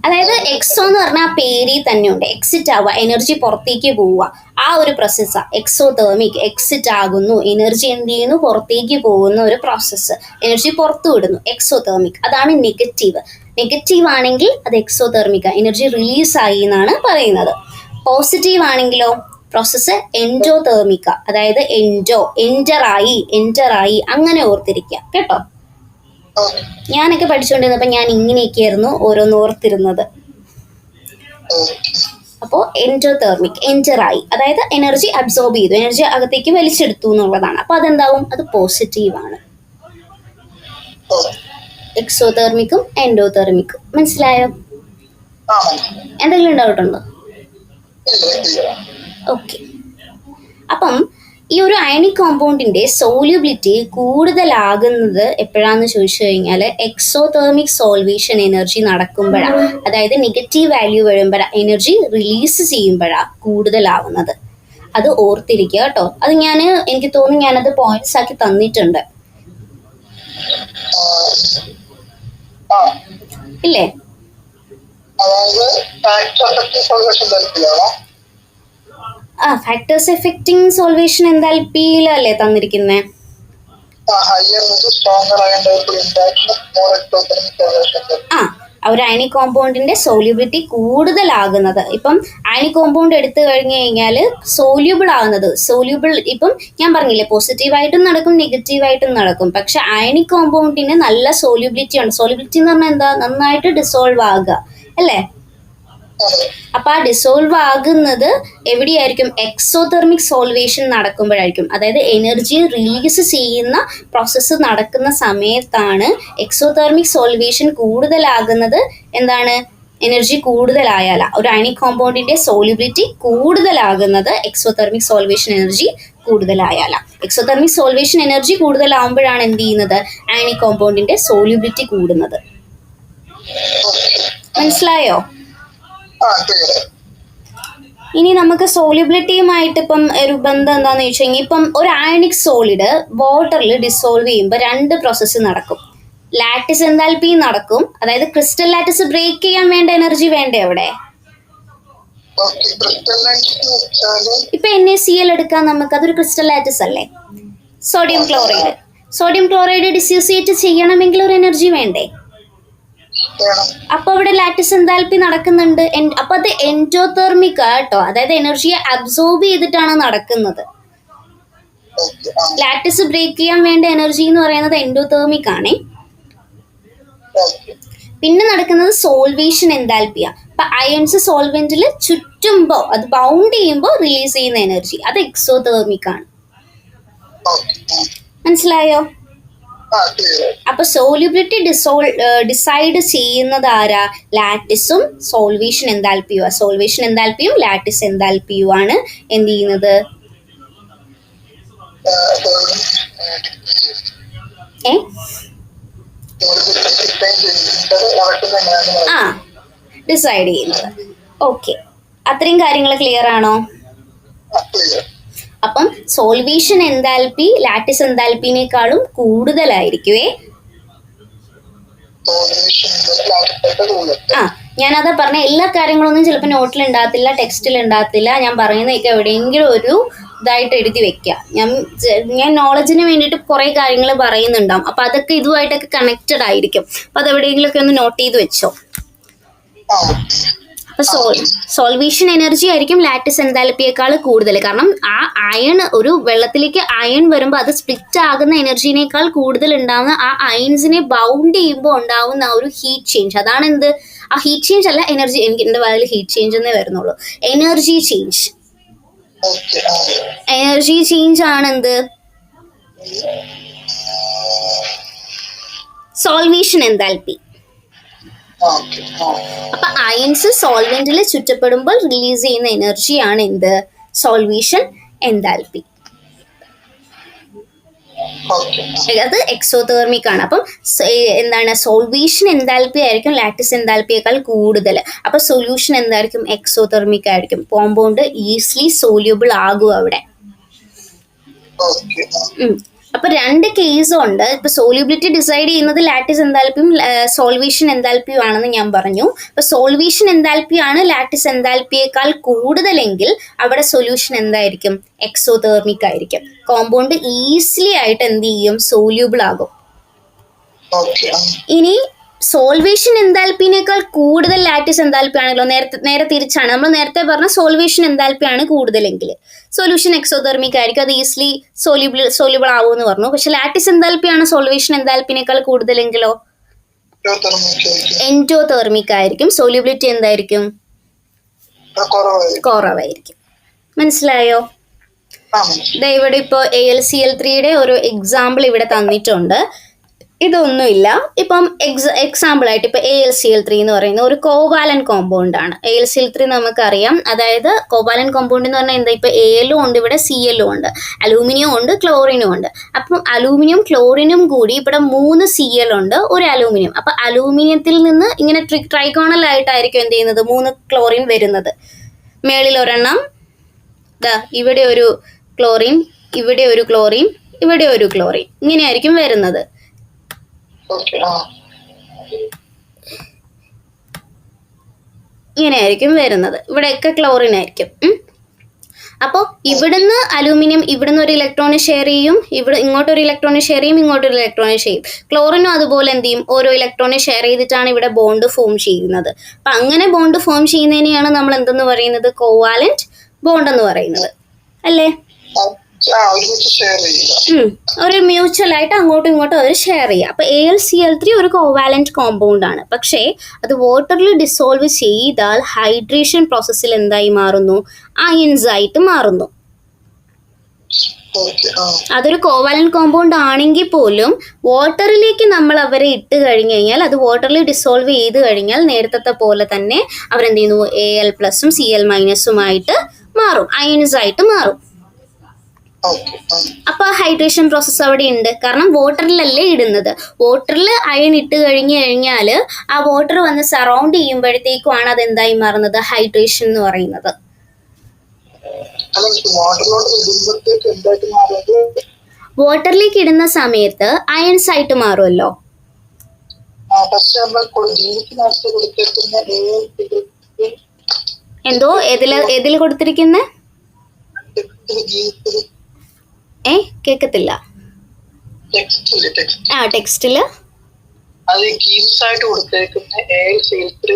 അതായത് എക്സോ എന്ന് പറഞ്ഞാൽ ആ പേരിൽ തന്നെ ഉണ്ട്. എക്സിറ്റ് ആവുക, എനർജി പുറത്തേക്ക് പോവുക, ആ ഒരു പ്രോസസ്സാ എക്സോതേർമിക്. എക്സിറ്റ് ആകുന്നു, എനർജി എന്ത് ചെയ്യുന്നു? പുറത്തേക്ക് പോകുന്ന ഒരു പ്രോസസ്സ്. എനർജി പുറത്തു വിടുന്നു, എക്സോതേർമിക്. അതാണ് നെഗറ്റീവ്. നെഗറ്റീവ് ആണെങ്കിൽ അത് എക്സോതേർമിക്ക, എനർജി റിലീസ് ആയി എന്നാണ് പറയുന്നത്. പോസിറ്റീവ് ആണെങ്കിലോ പ്രോസസ്സ് എൻഡോതേർമിക്ക, അതായത് എൻറ്ററായി അങ്ങനെ ഓർത്തിരിക്കുക കേട്ടോ. ഞാനൊക്കെ പഠിച്ചുകൊണ്ടിരുന്നപ്പോൾ ഞാൻ ഇങ്ങനെയൊക്കെയായിരുന്നു ഓരോന്ന് ഓർത്തിരുന്നത്. അപ്പോൾ എൻഡോതേർമിക്, എൻറ്ററായി, അതായത് എനർജി അബ്സോർബ് ചെയ്തു, എനർജി അകത്തേക്ക് വലിച്ചെടുത്തു എന്നുള്ളതാണ്. അപ്പോൾ അതെന്താവും? അത് പോസിറ്റീവാണ്. എക്സോതേർമിക്കും എൻഡോതേർമിക്കും മനസ്സിലായോ? എന്തെങ്കിലും ഡൗട്ട് ഉണ്ടോ? ഓക്കെ. അപ്പം ഈ ഒരു അയണിക് കോമ്പൗണ്ടിന്റെ സോല്യൂബിലിറ്റി കൂടുതലാകുന്നത് എപ്പോഴാന്ന് ചോദിച്ചു കഴിഞ്ഞാൽ എക്സോതേർമിക് സോൾവേഷൻ എനർജി നടക്കുമ്പോഴാണ്. അതായത് നെഗറ്റീവ് വാല്യൂ വരുമ്പോഴാണ്, എനർജി റിലീസ് ചെയ്യുമ്പോഴാണ് കൂടുതലാവുന്നത്. അത് ഓർത്തിരിക്കുക കേട്ടോ. അത് എനിക്ക് തോന്നുന്നു ഞാനത് പോയിന്റ്സ് ആക്കി തന്നിട്ടുണ്ട്, ഇല്ലേ? ഫാക്ടേഴ്സ് എഫക്റ്റിംഗ് സോൾവേഷൻ എൻതാൽപ്പിയിലല്ലേ തന്നിരിക്കുന്നേ? ഒരു അയണിക് കോമ്പൗണ്ടിന്റെ സോല്യൂബിലിറ്റി കൂടുതലാകുന്നത്. ഇപ്പം അയണിക് കോമ്പൗണ്ട് എടുത്തു കഴിഞ്ഞു കഴിഞ്ഞാൽ സോല്യൂബിൾ ആകുന്നത്, ഇപ്പം ഞാൻ പറഞ്ഞില്ലേ പോസിറ്റീവായിട്ടും നടക്കും നെഗറ്റീവായിട്ടും നടക്കും. പക്ഷെ അയണിക് കോമ്പൗണ്ടിന് നല്ല സോല്യൂബിലിറ്റി ഉണ്ട്. സോല്യൂബിലിറ്റി എന്ന് പറഞ്ഞാൽ എന്താ? നന്നായിട്ട് ഡിസോൾവ് ആകുക അല്ലേ? അപ്പൊ ആ ഡിസോൾവ് ആകുന്നത് എവിടെയായിരിക്കും? എക്സോതെർമിക് സോൾവേഷൻ നടക്കുമ്പോഴായിരിക്കും. അതായത് എനർജി റിലീസ് ചെയ്യുന്ന പ്രോസസ്സ് നടക്കുന്ന സമയത്താണ് എക്സോതെർമിക് സോൾവേഷൻ കൂടുതലാകുന്നത്. എന്താണ്? എനർജി കൂടുതലായാല ഒരു അയണിക് കോമ്പൗണ്ടിന്റെ സോല്യൂബിലിറ്റി കൂടുതലാകുന്നത് എക്സോതെർമിക് സോൾവേഷൻ എനർജി കൂടുതലായാല. എക്സോതെർമിക് സോൾവേഷൻ എനർജി കൂടുതലാവുമ്പോഴാണ് എന്ത് ചെയ്യുന്നത്? അയണിക് കോമ്പൗണ്ടിന്റെ സോല്യൂബിലിറ്റി കൂടുന്നത്. മനസ്സിലായോ? ഇനി നമുക്ക് സോല്യൂബിലിറ്റിയുമായിട്ട് ഇപ്പം ഒരു ബന്ധം എന്താണെന്ന് ചോദിച്ചു കഴിഞ്ഞാൽ, ഇപ്പം ഒരു അയണിക് സോളിഡ് വാട്ടറിൽ ഡിസോൾവ് ചെയ്യുമ്പോൾ രണ്ട് പ്രോസസ്സ് നടക്കും. ലാറ്റിസ് എൻതാൽപ്പി നടക്കും, അതായത് ക്രിസ്റ്റൽ ലാറ്റിസ് ബ്രേക്ക് ചെയ്യാൻ വേണ്ട എനർജി വേണ്ടേ അവിടെ? ഓക്കെ ക്രിസ്റ്റൽ ലാറ്റിസ് എന്ന് വെച്ചാല് ഇപ്പൊ NaCl എടുക്കാൻ നമുക്ക്, അതൊരു ക്രിസ്റ്റൽ ലാറ്റിസ് അല്ലേ. സോഡിയം ക്ലോറൈഡ്, സോഡിയം ക്ലോറൈഡ് ഡിസ്യൂസിയേറ്റ് ചെയ്യണമെങ്കിൽ ഒരു എനർജി വേണ്ടേ? വേണം. അപ്പൊ അവിടെ ലാറ്റിസ് എൻതാൽപ്പി നടക്കുന്നുണ്ട്. അപ്പൊ അത് എൻഡോതെർമിക് കേട്ടോ, അതായത് എനർജിയെ അബ്സോർബ് ചെയ്തിട്ടാണ് നടക്കുന്നത്. ഓക്കെ ലാറ്റിസ് ബ്രേക്ക് ചെയ്യാൻ വേണ്ട എനർജി എന്ന് പറയുന്നത് എൻഡോതെർമിക് ആണ്. ഓക്കെ പിന്നെ നടക്കുന്നത് സോൾവേഷൻ എൻതാൽപ്പിയ. അപ്പൊ അയൺസ് സോൾവെന്റിൽ ചുറ്റുമ്പോ, അത് ബൗണ്ട് ചെയ്യുമ്പോൾ റിലീസ് ചെയ്യുന്ന എനർജി അത് എക്സോതെർമിക് ആണ്. ഓക്കെ മനസ്സിലായോ? ക്ലിയർ. അപ്പൊ സോല്യൂബിലിറ്റി ഡിസൈഡ് ചെയ്യുന്നത് ആരാ? ലാറ്റിസും സോൾവേഷൻ എൻതാൽപ്പിയും. സോൾവേഷൻ എൻതാൽപ്പിയും ലാറ്റിസ് എൻതാൽപ്പിയും ആണ് എന്ത് ചെയ്യുന്നത്? ഏ ആ ഡിസൈഡ് ചെയ്യുന്നത്. ഓക്കെ, അത്രയും കാര്യങ്ങൾ ക്ലിയർ ആണോ? അപ്പം സോൾവേഷൻ എൻതാൽപ്പി ലാറ്റിസ് എൻതാൽപ്പിനേക്കാളും കൂടുതലായിരിക്കുവേ. ആ ഞാനതാ പറഞ്ഞ, എല്ലാ കാര്യങ്ങളൊന്നും ചിലപ്പോൾ നോട്ടിൽ ഉണ്ടാകത്തില്ല, ടെക്സ്റ്റിൽ ഉണ്ടാകത്തില്ല. ഞാൻ പറയുന്നതൊക്കെ എവിടെയെങ്കിലും ഒരു ഇതായിട്ട് എഴുതി വെക്കുക. ഞാൻ നോളജിന് വേണ്ടിയിട്ട് കുറേ കാര്യങ്ങൾ പറയുന്നുണ്ടാവും. അപ്പം അതൊക്കെ ഇതുമായിട്ടൊക്കെ കണക്റ്റഡ് ആയിരിക്കും. അപ്പം അത് എവിടെയെങ്കിലുമൊക്കെ ഒന്ന് നോട്ട് ചെയ്ത് വെച്ചോ. അപ്പൊ സോൾവേഷൻ എനർജി ആയിരിക്കും ലാറ്റിസ് എൻതാൽപ്പിയേക്കാൾ കൂടുതൽ. കാരണം ആ അയൺ, ഒരു വെള്ളത്തിലേക്ക് അയൺ വരുമ്പോൾ അത് സ്പ്ലിറ്റ് ആകുന്ന എനർജിനേക്കാൾ കൂടുതൽ ഉണ്ടാവുന്ന ആ അയൺസിനെ ബൗണ്ട് ചെയ്യുമ്പോൾ ഉണ്ടാവുന്ന ആ ഒരു ഹീറ്റ് ചേഞ്ച്, അതാണ് എന്ത്? ആ ഹീറ്റ് ചേഞ്ച് അല്ല, എനർജി. എനിക്ക് എൻ്റെ വായിൽ ഹീറ്റ് ചേഞ്ച് എന്നേ വരുന്നുള്ളൂ. Energy change. എനർജി ചേഞ്ച് ആണ് എന്ത്? Solvation enthalpy. അപ്പൊ അയൺസ് സോൾവെന്റിൽ ചുറ്റപ്പെടുമ്പോൾ റിലീസ് ചെയ്യുന്ന എനർജിയാണ് എന്ത്? Solvation enthalpy. അത് എക്സോതെർമിക് ആണ്. അപ്പം എന്താണ്? സോൾവേഷൻ എൻതാൽപ്പി ആയിരിക്കും ലാറ്റിസ് എൻതാൽപ്പിയേക്കാൾ കൂടുതൽ. അപ്പൊ സൊല്യൂഷൻ എന്തായിരിക്കും? എക്സോതെർമിക് ആയിരിക്കും. കോമ്പൗണ്ട് ഈസിലി സോല്യൂബിൾ ആകും അവിടെ. അപ്പൊ രണ്ട് കേസും ഉണ്ട്. ഇപ്പൊ സോല്യൂബിലിറ്റി ഡിസൈഡ് ചെയ്യുന്നത് ലാറ്റിസ് എൻതാൽപ്പിയും സോൾവേഷൻ എൻതാൽപ്പിയും ആണെന്ന് ഞാൻ പറഞ്ഞു. ഇപ്പൊ സോൾവേഷൻ എൻതാൽപ്പി ആണ് ലാറ്റിസ് എൻതാൽപ്പിയേക്കാൾ കൂടുതലെങ്കിൽ അവിടെ സൊല്യൂഷൻ എന്തായിരിക്കും? എക്സോതെർമിക് ആയിരിക്കും. കോമ്പൗണ്ട് ഈസിലി ആയിട്ട് എന്ത് ചെയ്യും? സോല്യൂബിൾ ആകും. ഇനി സോൾവേഷൻ എൻതാൽപ്പിനേക്കാൾ കൂടുതൽ ലാറ്റിസ് എൻതാൽപ്പി ആണല്ലോ, നേരെ തിരിച്ചാണ്. നമ്മൾ നേരത്തെ പറഞ്ഞ സോൾവേഷൻ എൻതാൽപ്പി ആണ് കൂടുതലെങ്കിൽ സൊല്യൂഷൻ എക്സോതെർമിക് ആയിരിക്കും, അത് ഈസിലി സോല്യൂബിൾ ആവുമെന്ന് പറഞ്ഞു. പക്ഷെ ലാറ്റിസ് എൻതാൽപ്പി ആണ് സോൾവേഷൻ എൻതാൽപ്പിനേക്കാൾ കൂടുതലെങ്കിലോ എൻഡോതെർമിക് ആയിരിക്കും. സോല്യൂബിലിറ്റി എന്തായിരിക്കും? കുറവായിരിക്കും. മനസ്സിലായോ? ഇവിടെ ഇപ്പോൾ AlCl3യുടെ ഒരു എക്സാമ്പിൾ ഇവിടെ തന്നിട്ടുണ്ട്. ഇതൊന്നുമില്ല. ഇപ്പം എക്സാമ്പിൾ ആയിട്ട് ഇപ്പൊ AlCl3 എന്ന് പറയുന്ന ഒരു കോവാലന്റ് കോമ്പൗണ്ട് ആണ്. AlCl3 നമുക്കറിയാം, അതായത് കോവാലന്റ് കോമ്പൗണ്ട് എന്ന് പറഞ്ഞാൽ എന്താ? ഇപ്പൊ Alഉം ഉണ്ട്, ഇവിടെ Clഉം ഉണ്ട്, അലൂമിനിയം ഉണ്ട്, ക്ലോറിനും ഉണ്ട്. അപ്പം അലൂമിനിയം ക്ലോറിനും കൂടി ഇവിടെ 3 Cl ഉണ്ട്, ഒരു അലൂമിനിയം. അപ്പൊ അലൂമിനിയത്തിൽ നിന്ന് ഇങ്ങനെ ട്രൈഗോണൽ ആയിട്ടായിരിക്കും എന്ത് ചെയ്യുന്നത്? 3 ക്ലോറിൻ വരുന്നത്. മേളിൽ ഒരെണ്ണം, ഇവിടെ ഒരു ക്ലോറിൻ, ഇവിടെ ഒരു ക്ലോറിൻ, ഇവിടെ ഒരു ക്ലോറിൻ, ഇങ്ങനെയായിരിക്കും വരുന്നത്. ഇങ്ങനെയായിരിക്കും വരുന്നത്. ഇവിടെയൊക്കെ ക്ലോറിൻ ആയിരിക്കും. അപ്പോൾ ഇവിടുന്ന് അലൂമിനിയം ഇവിടുന്ന് ഒരു ഇലക്ട്രോണ് ഷെയർ ചെയ്യും, ഇങ്ങോട്ടൊരു ഇലക്ട്രോണ് ഷെയർ ചെയ്യും, ഇങ്ങോട്ടൊരു ഇലക്ട്രോണ് ചെയ്യും. ക്ലോറിനും അതുപോലെ എന്ത് ചെയ്യും? ഓരോ ഇലക്ട്രോണ് ഷെയർ ചെയ്തിട്ടാണ് ഇവിടെ ബോണ്ട് ഫോം ചെയ്യുന്നത്. അപ്പം അങ്ങനെ ബോണ്ട് ഫോം ചെയ്യുന്നതിനെയാണ് നമ്മൾ എന്തെന്ന് പറയുന്നത്? കോവാലന്റ് ബോണ്ട് എന്ന് പറയുന്നത് അല്ലേ? ഒരു മ്യൂച്വൽ ആയിട്ട് അങ്ങോട്ടും ഇങ്ങോട്ടും അവർ ഷെയർ ചെയ്യുക. അപ്പൊ AlCl3 ഒരു കോവാലന്റ് കോമ്പൗണ്ട് ആണ്. പക്ഷേ അത് വാട്ടറിൽ ഡിസോൾവ് ചെയ്താൽ ഹൈഡ്രേഷൻ പ്രോസസ്സിൽ എന്തായി മാറുന്നു? അയൺസ് ആയിട്ട് മാറുന്നു. അതൊരു കോവാലന്റ് കോമ്പൗണ്ട് ആണെങ്കിൽ പോലും വാട്ടറിലേക്ക് നമ്മൾ അവരെ ഇട്ട് കഴിഞ്ഞു കഴിഞ്ഞാൽ, അത് വാട്ടറിൽ ഡിസോൾവ് ചെയ്ത് കഴിഞ്ഞാൽ നേരത്തെ പോലെ തന്നെ അവരെന്ത് ചെയ്യുന്നു? Al+ഉം Cl- ആയിട്ട് മാറും, അയൺസ് ആയിട്ട് മാറും. അപ്പൊ ഹൈഡ്രേഷൻ പ്രോസസ്സ് അവിടെ ഉണ്ട്. കാരണം വാട്ടറിലല്ലേ ഇടുന്നത്. വാട്ടറിൽ അയൺ ഇട്ട് കഴിഞ്ഞാൽ ആ വാട്ടർ വന്ന് സറൗണ്ട് ചെയ്യുമ്പോഴത്തേക്കുമാണ് അത് എന്തായി മാറുന്നത്? ഹൈഡ്രേഷൻ എന്ന് പറയുന്നത്. വാട്ടറിലേക്ക് ഇടുന്ന സമയത്ത് അയൺസ് ആയിട്ട് മാറുമല്ലോ. എന്തോ ഏതിൽ കൊടുത്തിരിക്കുന്നത്? കേക്കത്തില്ല. ടെക്സ്റ്റില് അത് കീസ് ആയിട്ട് കൊടുത്തേക്കുന്ന AlCl3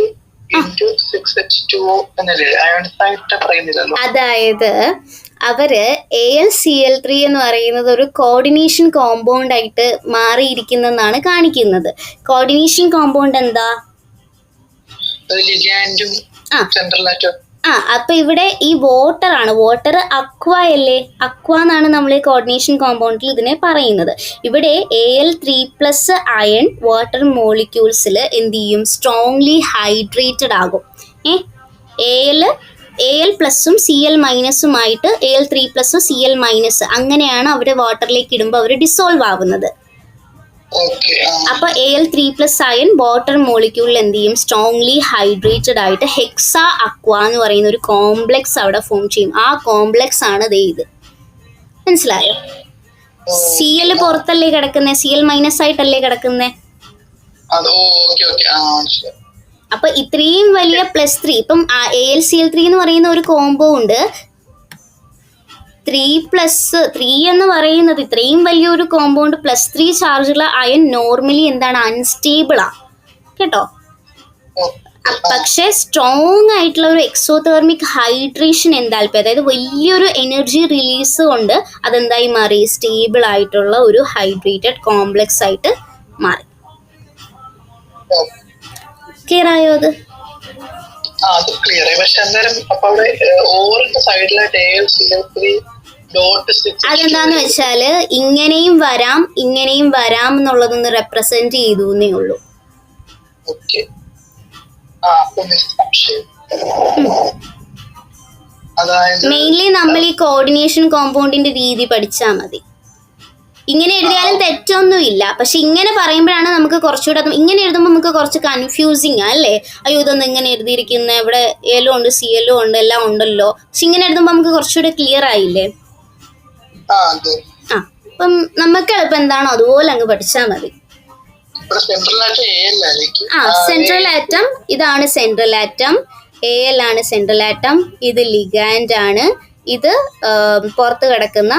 into 6H2O എന്നല്ലേ അയോണൈസ്ഡ് പറയുന്നില്ലല്ലോ. അതായത് അവര് AlCl3 എന്ന് പറയുന്നത് ഒരു കോർഡിനേഷൻ കോമ്പൗണ്ട് ആയിട്ട് മാറിയിരിക്കുന്നെന്നാണ് കാണിക്കുന്നത്. കോർഡിനേഷൻ കോമ്പൗണ്ട് എന്താ? ലിഗാൻഡും സെൻട്രൽ ആറ്റം. അപ്പൊ ഇവിടെ ഈ വാട്ടർ ആണ്. വാട്ടർ അക്വ അല്ലേ? അക്വ എന്നാണ് നമ്മൾ ഈ കോർഡിനേഷൻ കോമ്പൗണ്ടിൽ ഇതിനെ പറയുന്നത്. ഇവിടെ Al3+ അയൺ വാട്ടർ മോളിക്യൂൾസിൽ എന്ത് ചെയ്യും? സ്ട്രോങ്ലി ഹൈഡ്രേറ്റഡ് ആകും. Al പ്ലസും Cl- ആയിട്ട് Al3+ Cl- അങ്ങനെയാണ് അവർ വാട്ടറിലേക്ക് ഇടുമ്പോൾ അവർ ഡിസോൾവ് ആവുന്നത്. അപ്പൊ Al3+ അയൺ വാട്ടർ മോളിക്യൂളിൽ എന്ത് ചെയ്യും? സ്ട്രോങ്ലി ഹൈഡ്രേറ്റഡ് ആയിട്ട് ഹെക്സ അക്വ എന്ന് പറയുന്ന ഒരു കോംപ്ലക്സ് അവിടെ ഫോം ചെയ്യും. ആ കോംപ്ലക്സ് ആണ് ഇത്. മനസ്സിലായോ? Cl പുറത്തല്ലേ കിടക്കുന്നേ? Cl- ആയിട്ടല്ലേ കിടക്കുന്നേ? അപ്പൊ ഇത്രയും വലിയ +3 ഇപ്പം AlCl3 എന്ന് പറയുന്ന ഒരു കോമ്പൗണ്ട് 3+ എന്ന് പറയുന്നത് ഇത്രയും വലിയൊരു കോമ്പൗണ്ട് +3 ചാർജുള്ള അയൺ നോർമലി എന്താണ്? അൺസ്റ്റേബിളാ കേട്ടോ. പക്ഷെ സ്ട്രോങ് ആയിട്ടുള്ള ഒരു എക്സോതെർമിക് ഹൈഡ്രേഷൻ എൻതാൽപ്പി, അതായത് വലിയൊരു എനർജി റിലീസ് കൊണ്ട് അതെന്തായി മാറി? സ്റ്റേബിൾ ആയിട്ടുള്ള ഒരു ഹൈഡ്രേറ്റഡ് കോംപ്ലക്സ് ആയിട്ട് മാറി. ക്ലിയർ ആയോ? അതെന്താന്ന് വെച്ചാല് ഇങ്ങനെയും വരാം ഇങ്ങനെയും വരാം എന്നുള്ളതൊന്ന് റെപ്രസെന്റ് ചെയ്തു എന്നേ ഉള്ളൂ. മെയിൻലി നമ്മൾ ഈ കോർഡിനേഷൻ കോമ്പൗണ്ടിന്റെ രീതി പഠിച്ചാൽ മതി. ഇങ്ങനെ എഴുതിയാലും തെറ്റൊന്നുമില്ല. പക്ഷെ ഇങ്ങനെ പറയുമ്പോഴാണ് നമുക്ക് കുറച്ചുകൂടെ, ഇങ്ങനെ എഴുതുമ്പോൾ നമുക്ക് കുറച്ച് കൺഫ്യൂസിങ് അല്ലേ? അയ്യോ ഇതൊന്നും ഇങ്ങനെ എഴുതിയിരിക്കുന്നത്, ഇവിടെ Al ഉണ്ട് Cl ഉണ്ട് എല്ലാം ഉണ്ടല്ലോ. പക്ഷെ ഇങ്ങനെ എഴുതുമ്പോൾ നമുക്ക് കുറച്ചുകൂടെ ക്ലിയർ ആയില്ലേ? അപ്പം നമുക്ക് എളുപ്പം എന്താണോ അതുപോലെ അങ്ങ് പഠിച്ചാൽ മതി. സെൻട്രൽ ആറ്റം ഇതാണ്. സെൻട്രൽ ആറ്റം Al ആണ് സെൻട്രൽ ആറ്റം. ഇത് ലിഗാൻഡ് ആണ്. ഇത് പുറത്ത് കിടക്കുന്ന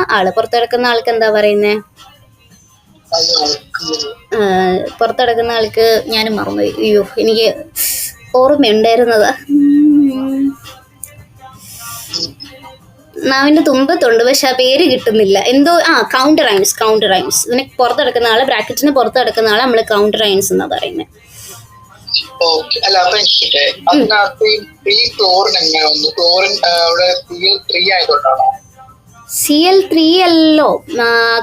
ആൾക്ക് എന്താ പറയുന്നേ? പുറത്ത് കിടക്കുന്ന ആൾക്ക് ഞാൻ മറന്നു. അയ്യോ എനിക്ക് ഓർമ്മയുണ്ടായിരുന്നത്. നാവിന്റെ തുമ്പത്തുണ്ട്, പക്ഷെ ആ പേര് കിട്ടുന്നില്ല. എന്തോ കൗണ്ടർ അയൺസ്. ഇതിന് പുറത്ത് കിടക്കുന്ന ആള്, ബ്രാക്കറ്റിന് പുറത്ത് കിടക്കുന്ന ആളെ നമ്മൾ കൗണ്ടർ അയൺസ് എന്നാ പറയുന്നത്. Cl3 അല്ലോ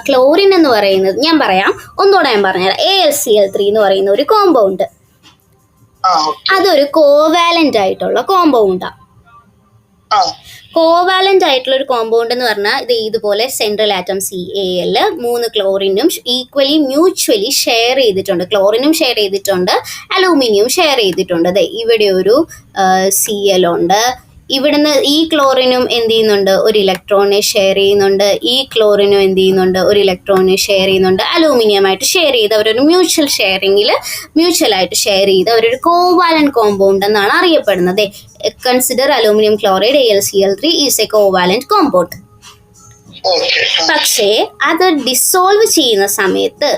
ക്ലോറിൻ എന്ന് പറയുന്നത്. ഞാൻ പറയാം, ഒന്നുകൂടെ ഞാൻ പറഞ്ഞുതരാം. AlCl3 എന്ന് പറയുന്ന ഒരു കോമ്പൗണ്ട്, അതൊരു കോവാലന്റ് ആയിട്ടുള്ള കോമ്പൗണ്ടാ. കോവാലന്റ് ആയിട്ടുള്ള ഒരു കോമ്പൗണ്ട് എന്ന് പറഞ്ഞാൽ ഇത് ഇതുപോലെ സെൻട്രൽ ആറ്റം Al 3 ക്ലോറിനും ഈക്വലി മ്യൂച്വലി ഷെയർ ചെയ്തിട്ടുണ്ട്. ക്ലോറിനും ഷെയർ ചെയ്തിട്ടുണ്ട്, അലൂമിനിയം ഷെയർ ചെയ്തിട്ടുണ്ട്. അതെ, ഇവിടെ ഒരു Cl ഉണ്ട്. ഇവിടുന്ന് ഈ ക്ലോറിനും എന്ത് ചെയ്യുന്നുണ്ട്? ഒരു ഇലക്ട്രോണിനെ ഷെയർ ചെയ്യുന്നുണ്ട്. ഈ ക്ലോറിനും എന്ത് ചെയ്യുന്നുണ്ട്? ഒരു ഇലക്ട്രോണിനെ ഷെയർ ചെയ്യുന്നുണ്ട്. അലൂമിനിയമായിട്ട് ഷെയർ ചെയ്ത് അവരൊരു മ്യൂച്വലായിട്ട് ഷെയർ ചെയ്ത് അവരൊരു കോവാലന്റ് കോമ്പൗണ്ട് എന്നാണ് അറിയപ്പെടുന്നത്. Consider aluminium chloride AlCl3 is A covalent compound. പക്ഷേ അത് ഡിസോൾവ് ചെയ്യുന്ന സമയത്ത്,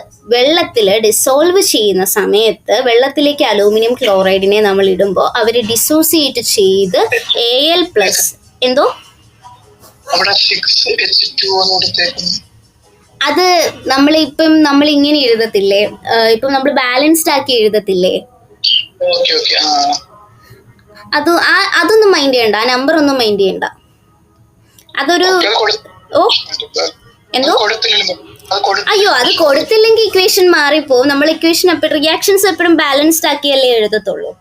വെള്ളത്തിലേക്ക് അലൂമിനിയം ക്ലോറൈഡിനെ നമ്മൾ ഇടുമ്പോൾ അവർ ഡിസോസിയേറ്റ് ചെയ്ത് Al+ എന്തോ അത് നമ്മൾ ഇങ്ങനെ എഴുതത്തില്ലേ? ഇപ്പം നമ്മൾ ബാലൻസ്ഡ് ആക്കി എഴുതത്തില്ലേ? അതൊന്നും മൈൻഡ് ചെയ്യണ്ട, ആ നമ്പർ ഒന്നും മൈൻഡ് ചെയ്യണ്ട. അതൊരു എന്തോ അയ്യോ, അത് കൊടുത്തില്ലെങ്കിൽ ഇക്വേഷൻ മാറിപ്പോവും. നമ്മൾ ഇക്വേഷൻ റിയാക്ഷൻസ് എപ്പോഴും ബാലൻസ്ഡ് ആക്കിയല്ലേ എഴുതത്തുള്ളൂ.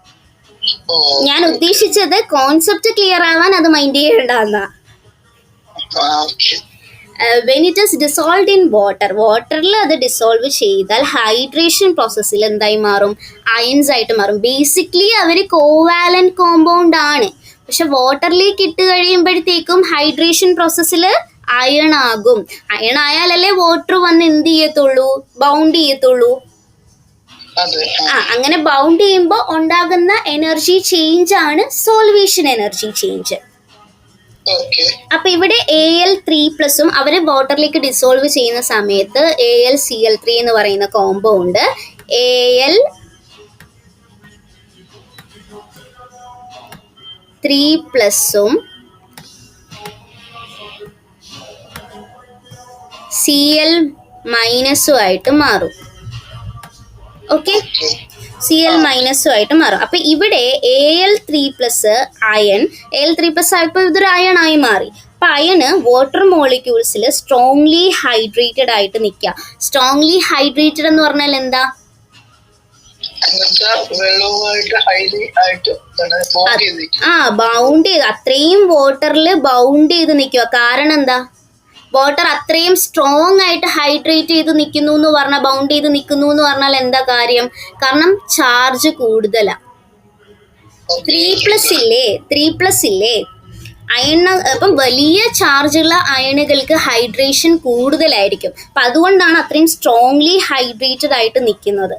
ഞാൻ ഉദ്ദേശിച്ചത് കോൺസെപ്റ്റ് ക്ലിയർ ആവാൻ അത് mind ചെയ്യണ്ടെന്നാ. when it is dissolved in വാട്ടറിൽ അത് ഡിസോൾവ് ചെയ്താൽ ഹൈഡ്രേഷൻ പ്രോസസ്സിൽ എന്തായി മാറും? അയൺസ് ആയിട്ട് മാറും. ബേസിക്കലി അവർ കോവാലന്റ് കോമ്പൗണ്ട് ആണ്. പക്ഷെ വാട്ടറിലേക്ക് ഇട്ട് കഴിയുമ്പോഴത്തേക്കും ഹൈഡ്രേഷൻ പ്രോസസ്സിൽ അയൺ ആകും. അയൺ ആയാലല്ലേ വാട്ടർ വന്ന് എന്ത് ചെയ്യത്തുള്ളൂ? ബൗണ്ട് ചെയ്യത്തുള്ളൂ. അതെ. അങ്ങനെ ബൗണ്ട് ചെയ്യുമ്പോൾ ഉണ്ടാകുന്ന എനർജി ചേഞ്ച് ആണ് സോൾവേഷൻ എനർജി ചേഞ്ച്. ഓക്കെ. അപ്പൊ ഇവിടെ Al3+ അവര് വാട്ടറിലേക്ക് ഡിസോൾവ് ചെയ്യുന്ന സമയത്ത് AlCl3 എന്ന് പറയുന്ന കോമ്പൗണ്ട് Al3+ഉം Cl- ആയിട്ട് മാറും. ഓക്കെ, Cl- ആയിട്ട് മാറും. അപ്പൊ ഇവിടെ Al3+ അയൺ, Al3+ ആയപ്പോൾ ഇതൊരു അയൺ ആയി മാറി. അപ്പൊ അയണ് വാട്ടർ മോളിക്യൂൾസിൽ സ്ട്രോങ്ലി ഹൈഡ്രേറ്റഡ് ആയിട്ട് നിൽക്കുക. സ്ട്രോങ്ലി ഹൈഡ്രേറ്റഡ് എന്ന് പറഞ്ഞാൽ എന്താ? ബൗണ്ട് ചെയ്ത് അത്രയും വാട്ടറിൽ ബൗണ്ട് ചെയ്ത് നിൽക്കുക. കാരണം എന്താ? വാട്ടർ അത്രയും സ്ട്രോങ് ആയിട്ട് ഹൈഡ്രേറ്റ് ചെയ്ത് നിൽക്കുന്നു എന്ന് പറഞ്ഞാൽ, ബൗണ്ട് ചെയ്ത് നിൽക്കുന്നു എന്ന് പറഞ്ഞാൽ എന്താ കാര്യം? കാരണം ചാർജ് കൂടുതലാണ്. 3+ ഇല്ലേ അയൺ. അപ്പം വലിയ ചാർജുള്ള അയണുകൾക്ക് ഹൈഡ്രേഷൻ കൂടുതലായിരിക്കും. അപ്പം അതുകൊണ്ടാണ് അത്രയും സ്ട്രോങ്ലി ഹൈഡ്രേറ്റഡ് ആയിട്ട് നിൽക്കുന്നത്.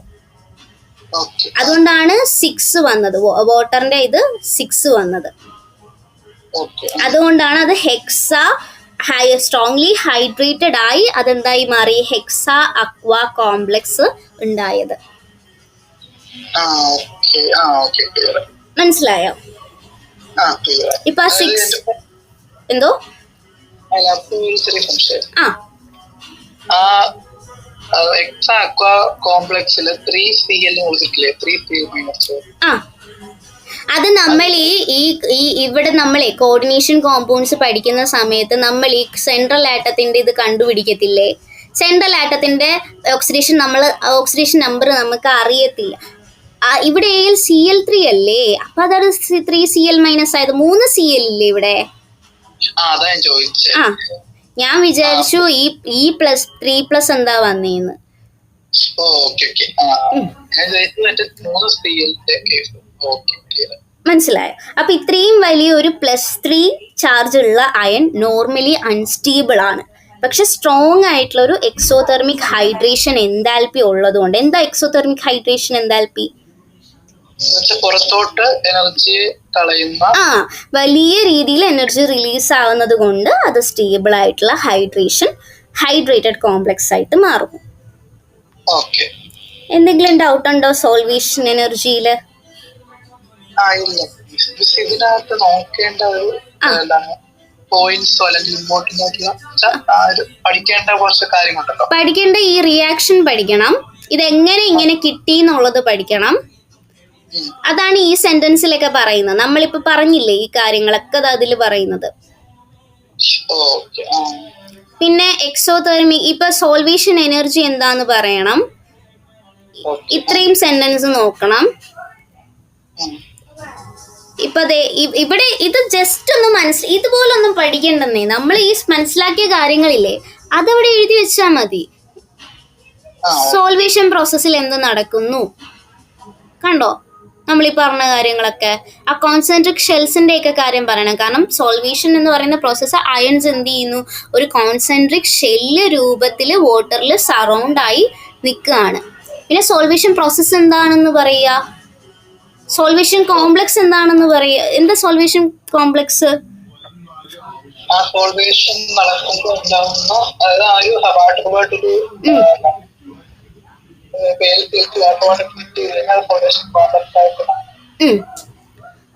അതുകൊണ്ടാണ് 6 വന്നത്, വാട്ടറിന്റെ ഇത് 6 വന്നത്. അതുകൊണ്ടാണ് അത് സ്ട്രോങ്ലി ഹൈഡ്രേറ്റഡ് ആയി അതെന്തായി മാറി? ഹെക്സാ അക്വ കോംപ്ലക്സ് ഉണ്ടായത്. മനസ്സിലായോ? ഇപ്പൊ 6 എന്തോ അത് നമ്മൾ ഇവിടെ നമ്മളെ കോർഡിനേഷൻ കോമ്പൗണ്ട്സ് പഠിക്കുന്ന സമയത്ത് നമ്മൾ ഈ സെൻട്രൽ ആറ്റത്തിന്റെ ഇത് കണ്ടുപിടിക്കത്തില്ലേ? സെൻട്രൽ ആറ്റത്തിന്റെ ഓക്സിഡേഷൻ നമ്പർ നമുക്ക് അറിയത്തില്ല. ഇവിടെ Cl3 അല്ലേ, അപ്പൊ അതാണ് 3Cl- ആയത്. 3 Cl ഇല്ലേ ഇവിടെ? ഞാൻ വിചാരിച്ചു ഈ പ്ലസ് 3+ എന്താ വന്നേന്ന്. മനസ്സിലായോ? അപ്പൊ ഇത്രയും വലിയ ഒരു +3 ചാർജ് ഉള്ള അയൺ നോർമലി അൺസ്റ്റേബിൾ ആണ്. പക്ഷെ സ്ട്രോങ് ആയിട്ടുള്ള ഒരു എക്സോതെർമിക് ഹൈഡ്രേഷൻ എൻതാൽപ്പി ഉള്ളതുകൊണ്ട്. എന്താ എക്സോതെർമിക് ഹൈഡ്രേഷൻ എൻതാൽപ്പി? പുറത്തോട്ട് എനർജി കളയുന്ന വലിയ രീതിയിൽ എനർജി റിലീസ് ആവുന്നത് കൊണ്ട് അത് സ്റ്റേബിൾ ആയിട്ടുള്ള ഹൈഡ്രേറ്റഡ് കോംപ്ലക്സ് ആയിട്ട് മാറും. എന്തെങ്കിലും ഡൗട്ട് ഉണ്ടോ സോൾവേഷൻ എനർജിയില്? ഇതിനകത്ത് നോക്കേണ്ട ഒരു പോയിന്റ്സോ അല്ലെങ്കിൽ ഇമ്പോർട്ടന്റ് ആയിട്ടുള്ള പഠിക്കേണ്ട കുറച്ച് കാര്യങ്ങളുണ്ടല്ലോ. പഠിക്കേണ്ട ഈ റിയാക്ഷൻ പഠിക്കണം, ഇതെങ്ങനെ ഇങ്ങനെ കിട്ടി എന്നുള്ളത് പഠിക്കണം. അതാണ് ഈ സെന്റൻസിലൊക്കെ പറയുന്നത്. നമ്മളിപ്പോ പറഞ്ഞില്ലേ ഈ കാര്യങ്ങളൊക്കെ അതിൽ പറയുന്നത്. പിന്നെ എക്സോതെർമിക്, ഇപ്പൊ സോൾവേഷൻ എനർജി എന്താന്ന് പറയണം. ഇത്രയും സെന്റൻസ് നോക്കണം. ഇപ്പൊ ഇവിടെ ഇത് ജസ്റ്റ് ഒന്ന് ഇതുപോലൊന്നും പഠിക്കണ്ടെന്നേ. നമ്മൾ ഈ മനസ്സിലാക്കിയ കാര്യങ്ങളില്ലേ അതവിടെ എഴുതി വെച്ചാ മതി. സോൾവേഷൻ പ്രോസസ്സിൽ എന്ത് നടക്കുന്നു കണ്ടോ? നമ്മൾ ഈ പറഞ്ഞ കാര്യങ്ങളൊക്കെ ആ കോൺസെൻട്രിക് ഷെൽസിന്റെ ഒക്കെ കാര്യം പറയണം. കാരണം സോൾവേഷൻ എന്ന് പറയുന്ന പ്രോസസ്സ് അയൺസ് എന്ത് ചെയ്യുന്നു? ഒരു കോൺസെൻട്രിക് ഷെല്ല് രൂപത്തിൽ വാട്ടറിൽ സറൗണ്ട് ആയി നിൽക്കുകയാണ്. പിന്നെ സോൾവേഷൻ പ്രോസസ്സ് എന്താണെന്ന് പറയുക, സോൾവേഷൻ കോംപ്ലക്സ് എന്താണെന്ന് പറയുക. എന്താ സോൾവേഷൻ കോംപ്ലക്സ്?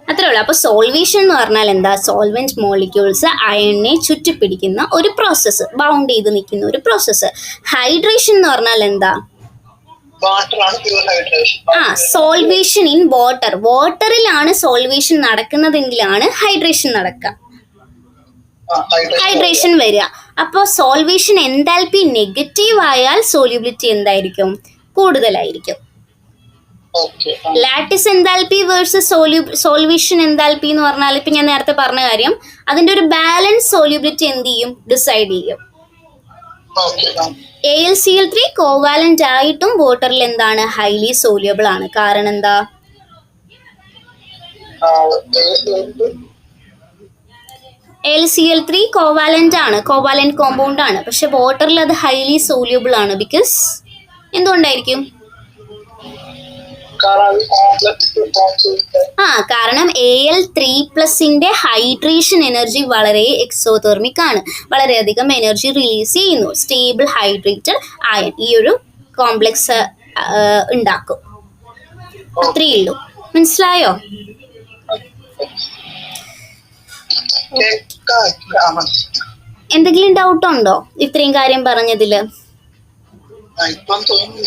അത്രേ ഉള്ളൂ. അപ്പൊ സോൾവേഷൻ എന്ന് പറഞ്ഞാൽ എന്താ? സോൾവെന്റ് മോളിക്യൂൾസ് അയണിനെ ചുറ്റിപ്പിടിക്കുന്ന ഒരു പ്രോസസ്സ്, ബൗണ്ട് ചെയ്ത് നിൽക്കുന്ന ഒരു പ്രോസസ്സ്. ഹൈഡ്രേഷൻ എന്ന് പറഞ്ഞാൽ എന്താ? Solvation in water. വാട്ടറിലാണ് സോൾവേഷൻ നടക്കുന്നതെങ്കിലാണ് ഹൈഡ്രേഷൻ നടക്കുക, ഹൈഡ്രേഷൻ വരിക. അപ്പോൾ സോൾവേഷൻ എൻതാൽപ്പി നെഗറ്റീവ് ആയാൽ സോല്യൂബിലിറ്റി എന്തായിരിക്കും? കൂടുതലായിരിക്കും. Lattice enthalpy versus solvation enthalpy എന്ന് പറഞ്ഞാൽ ഇപ്പൊ ഞാൻ നേരത്തെ പറഞ്ഞ കാര്യം, അതിന്റെ ഒരു ബാലൻസ് സോല്യൂബിലിറ്റി എന്ത് ചെയ്യും? ഡിസൈഡ് ചെയ്യും. AlCl3 കോവാലന്റ് ആയിട്ടും വാട്ടറിൽ എന്താണ്? ഹൈലി സോല്യൂബിൾ ആണ്. കാരണം എന്താ? AlCl3 കോവാലന്റ് ആണ്, കോവാലന്റ് കോമ്പൗണ്ട് ആണ്. പക്ഷെ വാട്ടറിൽ അത് ഹൈലി സോല്യൂബിൾ ആണ്. ബിക്കോസ് എന്തുകൊണ്ടായിരിക്കും? കാരണം അത് കോംപ്ലക്സ് ഫോംസ്. കാരണം Al3+ന്റെ ഹൈഡ്രേഷൻ എനർജി വളരെ എക്സോതെർമിക് ആണ്, വളരെയധികം എനർജി റിലീസ് ചെയ്യുന്നു. സ്റ്റേബിൾ ഹൈഡ്രേറ്റഡ് അയൺ ഈ ഒരു കോംപ്ലക്സ് ഉണ്ടാക്കും. അത്രയേ ഉള്ളൂ. മനസ്സിലായോ? എന്തെങ്കിലും ഡൗട്ട് ഉണ്ടോ ഇത്രയും കാര്യം പറഞ്ഞതില്? ഇപ്പം തോന്നുന്നു